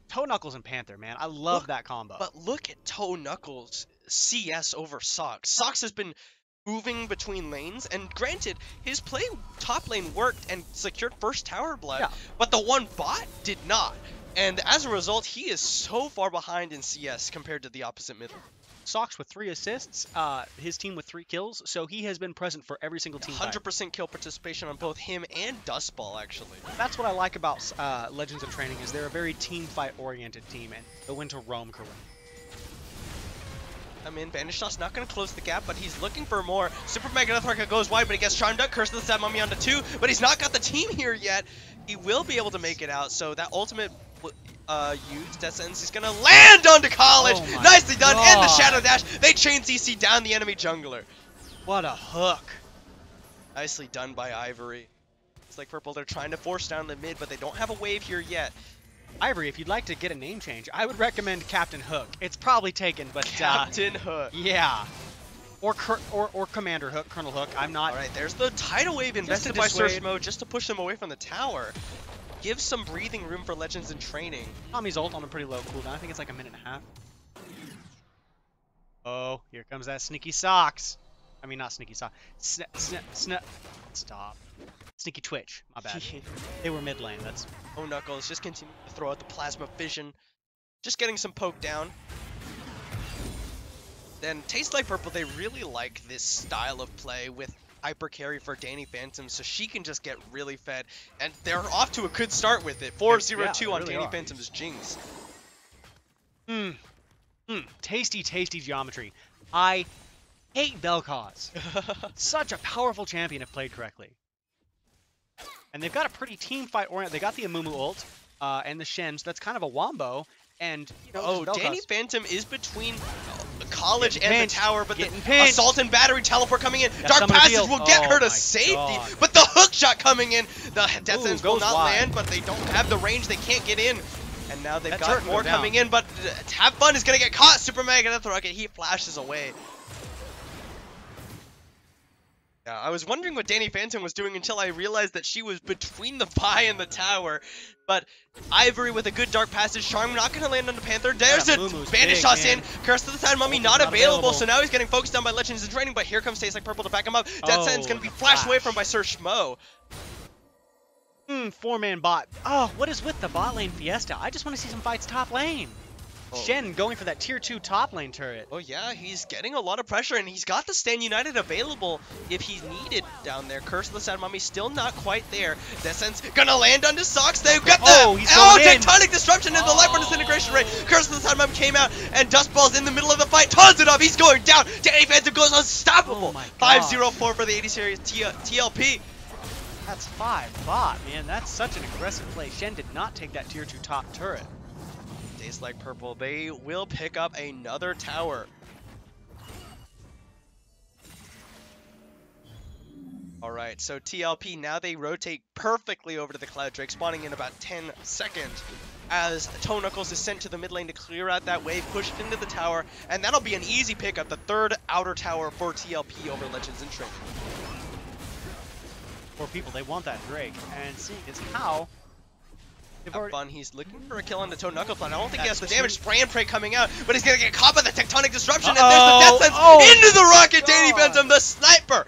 Toe Knuckles and Panther, man. I love that combo. But look at Toe Knuckles CS over Sox. Sox has been moving between lanes. And granted, his play top lane worked and secured first tower blood, but the one bot did not. And as a result, he is so far behind in CS compared to the opposite mid lane. Sox with 3 assists, his team with 3 kills, so he has been present for every single team. 100% kill participation on both him and Dustball, actually. That's what I like about Legends in Training, is they're a very team fight oriented team and they'll win to roam correctly. I mean, Banishtoss not going to close the gap, but he's looking for more. Super Mega Death goes wide, but he gets Charmed Up. Curse of the Sad Mummy onto 2, but he's not got the team here yet. He will be able to make it out, so that ultimate used, Death Sentence, he's going to land onto College. Oh Nicely done, God. and the Shadow Dash. They chain CC down the enemy jungler. What a hook. Nicely done by Ivory. It's like Purple, they're trying to force down the mid, but they don't have a wave here yet. Ivory, if you'd like to get a name change, I would recommend Captain Hook. It's probably taken, but Captain Hook. Yeah. Or Commander Hook, Colonel Hook. I'm not. All right, there's the tidal wave invested by Search Mode just to push them away from the tower. Give some breathing room for Legends in Training. Tommy's ult on a pretty low cooldown. I think it's like 1.5 minutes. Oh, here comes that sneaky socks. I mean, not sneaky sock. Stop. Sneaky Twitch. My bad. They were mid lane. That's. Oh, Knuckles just continue to throw out the Plasma Vision. Just getting some poke down. Then Tastes Like Purple, they really like this style of play with hyper carry for Danny Phantom, so she can just get really fed. And they're off to a good start with it. 4-0-2 on Danny Phantom's Jinx. Tasty, tasty geometry. I hate Vel'Koz. Such a powerful champion if played correctly. And they've got a pretty team fight orient. They got the Amumu ult and the Shen, so that's kind of a wombo. And you know, Danny Phantom is between College and pinched. the tower, but the Pinched. Assault and Battery teleport coming in. Got Dark Passage deal. will get her to my safety, God. but the hook shot coming in. The Death Sentence will goes not wide. land, but they don't have the range. They can't get in. And now they've That got turret more go down. coming in, but Have Fun is going to get caught. Super Mega Death Rocket, he flashes away. Yeah, I was wondering what Danny Phantom was doing until I realized that she was between the Vi and the tower. But Ivory with a good Dark Passage. Charm not going to land on the Panther. There's a Banish Toss in. Curse of the Sad Mummy not available, so now he's getting focused on by Legends in Training, but here comes Tastes Like Purple to back him up. Death Sentence going to be flashed away from by Sir Schmo. 4-man bot. Oh, what is with the bot lane fiesta? I just want to see some fights top lane. Shen going for that tier 2 top lane turret. Oh yeah, he's getting a lot of pressure, and he's got the Stand United available if he's needed down there. Curse of the Sad Mummy still not quite there. Descent's gonna land onto Socks. They've got the Tectonic Disruption and the Life Disintegration Ray. Curse of the Sad Mummy came out, and Dustball's in the middle of the fight. Tons it up. He's going down. Danny Phantom goes unstoppable. 5-0-4 for the 80 series TLP. That's 5 bot, man. That's such an aggressive play. Shen did not take that tier 2 top turret. Tastes Like Purple, they will pick up another tower. Alright, so TLP, now they rotate perfectly over to the Cloud Drake, spawning in about 10 seconds. As Toe Knuckles is sent to the mid lane to clear out that wave, pushed into the tower, and that'll be an easy pickup, the 3rd outer tower for TLP over Legends in Training. For people, they want that Drake, and seeing as how Have Fun, he's looking for a kill on the Toe Knuckles line. I don't think he has the damage. Spray and Pray coming out, but he's gonna get caught by the Tectonic Disruption, and there's the Death Sentence into the rocket. Danny Phantom, the sniper.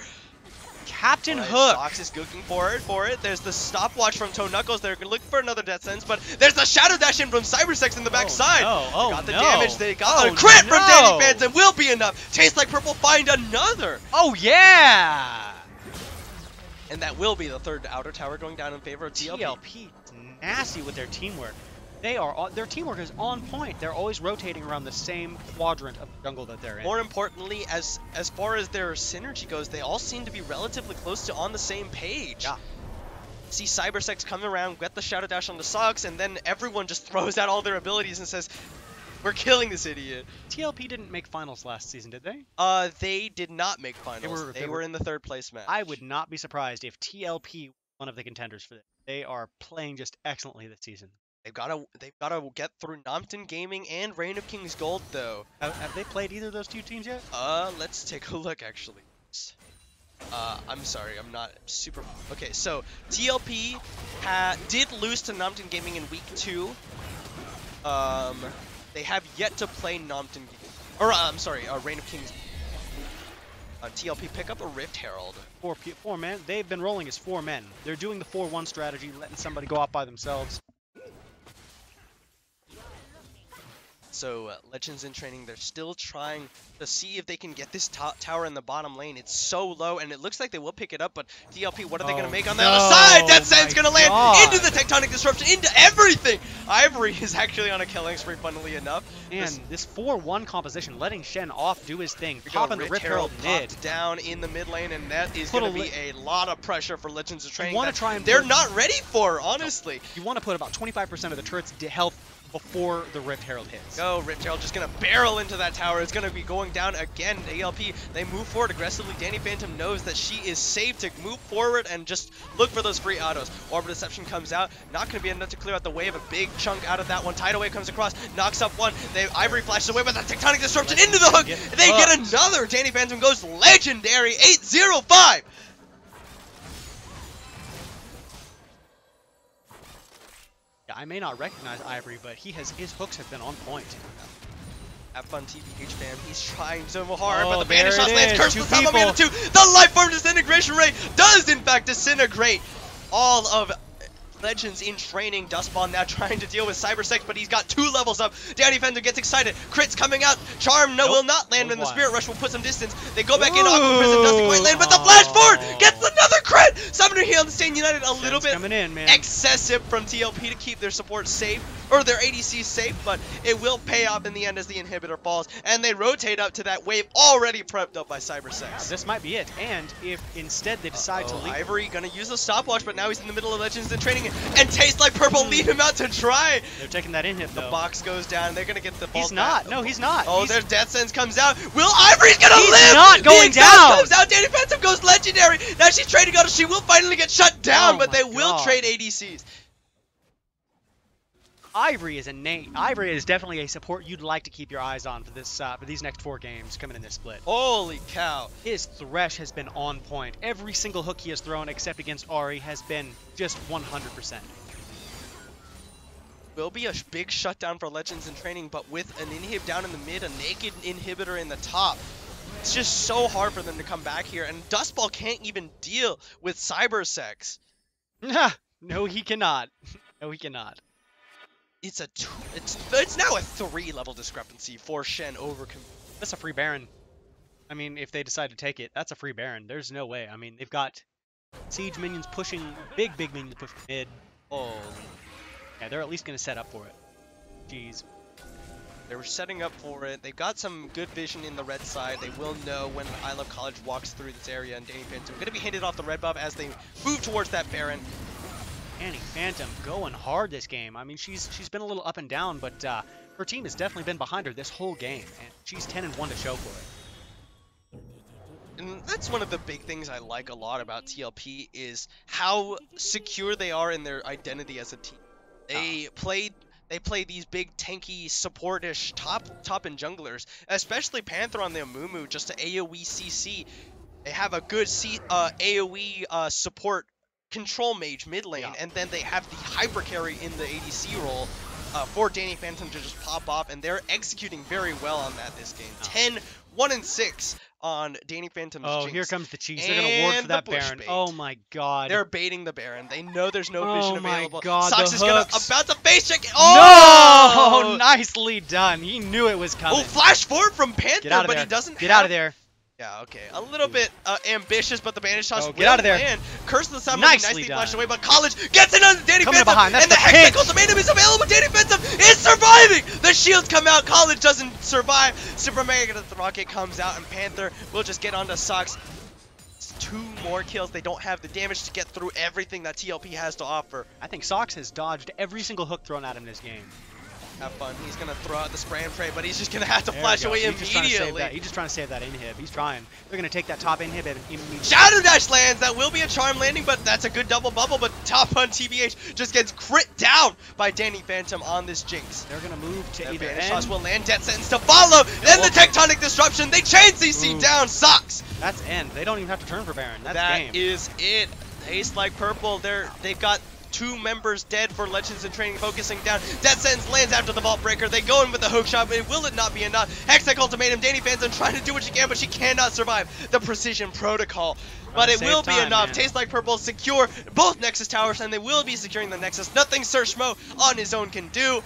Captain Hook. Fox is looking for it. There's the stopwatch from Toe Knuckles. They're looking for another Death Sentence, but there's the Shadow Dash in from Cybersex in the backside. They got the damage. They got a crit from Danny Phantom. Will be enough. Tastes Like Purple find another. Oh yeah. And that will be the 3rd outer tower going down in favor of TLP. TLP is nasty with their teamwork. Their teamwork is on point. They're always rotating around the same quadrant of the jungle that they're in. More importantly, as far as their synergy goes, they all seem to be relatively close to on the same page. Yeah. See Cybersex come around, get the Shadow Dash on the Socks, and then everyone just throws out all their abilities and says, "We're killing this idiot." TLP didn't make finals last season, did they? They did not make finals. They were in the 3rd place match. I would not be surprised if TLP one of the contenders for this. They are playing just excellently this season. They've got to get through Nompton Gaming and Reign of Kings Gold though. Have they played either of those 2 teams yet? Let's take a look actually. I'm sorry, I'm not super. Okay, so TLP did lose to Nompton Gaming in week 2. They have yet to play Nompton Gaming. Or I'm sorry, Reign of Kings. TLP pick up a Rift Herald. Four men. They've been rolling as 4 men. They're doing the 4-1 strategy, letting somebody go off by themselves. So Legends in Training, they're still trying to see if they can get this tower in the bottom lane. It's so low, and it looks like they will pick it up, but TLP, what are they going to make on the other side? That Sand's going to land into the Tectonic Disruption, into everything! Ivory is actually on a killing spree, funnily enough. And this 4-1 composition, letting Shen off do his thing, popping the Rift Rift Herald mid. Down in the mid lane, and that is going to be a lot of pressure for Legends in Training. They're not ready for, honestly. You want to put about 25% of the turret's health before the Rift Herald hits. Go, Rift Herald just gonna barrel into that tower. It's gonna be going down again. TLP, they move forward aggressively. Danny Phantom knows that she is safe to move forward and just look for those free autos. Orb of Deception comes out, not gonna be enough to clear out the wave. A big chunk out of that one. Tidal Wave comes across, knocks up one. Ivory flashes away with a Tectonic Disruption into the hook. They get another. Danny Phantom goes legendary, 8-0-5. I may not recognize Ivory, but his hooks have been on point. Have fun, TBH fam. He's trying so hard, but the there Banish Shots lands. Curse Two the top of Mana 2. The Life Form Disintegration Ray does, in fact, disintegrate all of Legends in Training. Dustball now trying to deal with Cybersex, but he's got 2 levels up. Danny Phantom gets excited. Crits coming out. Charm will not land, and the Spirit Rush will put some distance. They go back in. Aqua Prism doesn't quite land, but the Flash forward gets another crit. Summoner Heal and Stain United a little bit excessive from TLP to keep their support safe, or their ADC safe, but it will pay off in the end as the inhibitor falls, and they rotate up to that wave already prepped up by Cybersex. Yeah, this might be it, and if instead they decide to leave... Ivory gonna use a stopwatch, but now he's in the middle of Legends in Training, and Tastes Like Purple leave him out to try. They're taking that inhib, though. The box goes down, they're gonna get the ball. He's not, no, he's not. Oh, there's Death Sense comes out. Will Ivory's gonna live? He's not going down. Comes out, Danny Phantom goes legendary. Now she's trading out, she will finally get shut down, but they will trade ADCs. Ivory is definitely a support you'd like to keep your eyes on for this for these next 4 games coming in this split. Holy cow. His Thresh has been on point. Every single hook he has thrown except against Ahri has been just 100%. Will be a big shutdown for Legends in Training, but with an inhib down in the mid, a naked inhibitor in the top, it's just so hard for them to come back here, and Dustball can't even deal with Cybersex. No, he cannot. No, he cannot. It's now a 3-level discrepancy for Shen over. That's a free Baron. I mean, if they decide to take it, that's a free Baron. There's no way. I mean, they've got siege minions pushing, big minions pushing mid. Oh, yeah, they're at least gonna set up for it. Jeez. They were setting up for it. They've got some good vision in the red side. They will know when I Love College walks through this area, and Danny Phantom going to be handed off the red buff as they move towards that Baron. Danny Phantom going hard this game. I mean, she's been a little up and down, but her team has definitely been behind her this whole game, and she's 10-1 to show for it. And that's one of the big things I like a lot about TLP is how secure they are in their identity as a team. They play these big tanky support-ish top and junglers, especially Panther on the Amumu, just to AoE CC. They have a good AoE support control mage mid lane, and then they have the hyper carry in the ADC role for Danny Phantom to just pop off, and they're executing very well on that this game. 10-1-6 on Danny Phantom's Jinx. Here comes the cheese. They're gonna ward for that Baron. Oh my god. They're baiting the Baron. They know there's no vision available. Oh my god, Sox is about to face check. Oh! No! Nicely done. He knew it was coming. Oh, flash forward from Panther, but he doesn't Get out of there. Yeah, okay. A little bit ambitious, but the Banish Toss get out of there. land. Curse of the Sun Nicely flashed away, but College gets it on Danny Phantom, behind. and the Hex Ultimatum is available. Danny Phantom is surviving! The shields come out, College doesn't survive. Super Mega Rocket comes out, and Panther will just get onto Sox. 2 more kills. They don't have the damage to get through everything that TLP has to offer. I think Sox has dodged every single hook thrown at him this game. Have fun. He's going to throw out the spray and pray, but he's just going to have to flash away immediately. He's just trying to save that inhib. He's trying. They're going to take that top inhib immediately. Shadow Dash lands. That will be a charm landing, but that's a good double bubble. But top on TBH just gets crit down by Danny Phantom on this Jinx. They're going to move to either end. Shots will land. Death Sentence to follow. Then the Tectonic Disruption. They chain CC down. Sucks. That's end. They don't even have to turn for Baron. That's game. That is it. Tastes Like Purple. They've got 2 members dead for Legends in Training, focusing down. Death Sentence lands after the Vault Breaker. They go in with the hook shot, but will it not be enough? Hextech Ultimatum, Danny Phantom trying to do what she can, but she cannot survive the Precision Protocol. But it will be enough. Tastes Like Purple secure both Nexus towers, and they will be securing the Nexus. Nothing Sir Schmo on his own can do.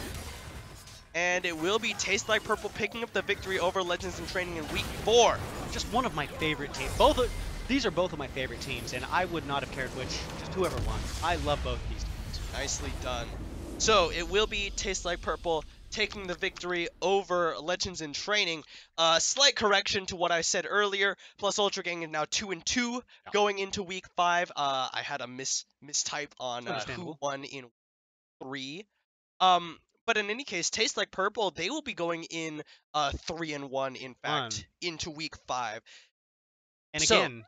And it will be Tastes Like Purple picking up the victory over Legends in Training in Week 4. Just one of my favorite teams. These are both of my favorite teams, and I would not have cared which, just whoever won. I love both these teams. Nicely done. So it will be Tastes Like Purple taking the victory over Legends in Training. Slight correction to what I said earlier. Plus Ultra Gang is now 2-2 going into Week 5. I had a mistype on who won in 3. But in any case, Tastes Like Purple, they will be going in 3-1, in fact, into Week 5. And again,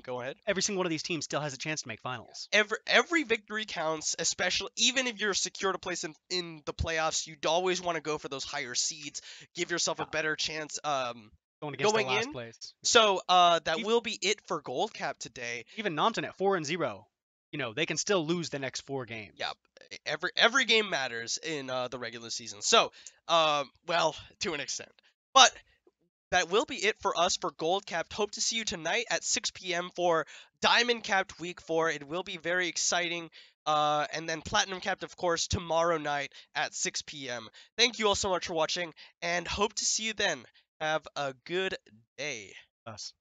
go ahead. Every single one of these teams still has a chance to make finals. Every victory counts, especially even if you're secured a place in the playoffs. You'd always want to go for those higher seeds, give yourself a better chance going in. Place. So that will be it for Gold Cap today. Even Namsen at 4-0, you know, they can still lose the next 4 games. Yeah, every game matters in the regular season. So, well, to an extent, but. That will be it for us for Gold Capped. Hope to see you tonight at 6 p.m. for Diamond Capped Week 4. It will be very exciting. And then Platinum Capped, of course, tomorrow night at 6 p.m. Thank you all so much for watching, and hope to see you then. Have a good day. Us.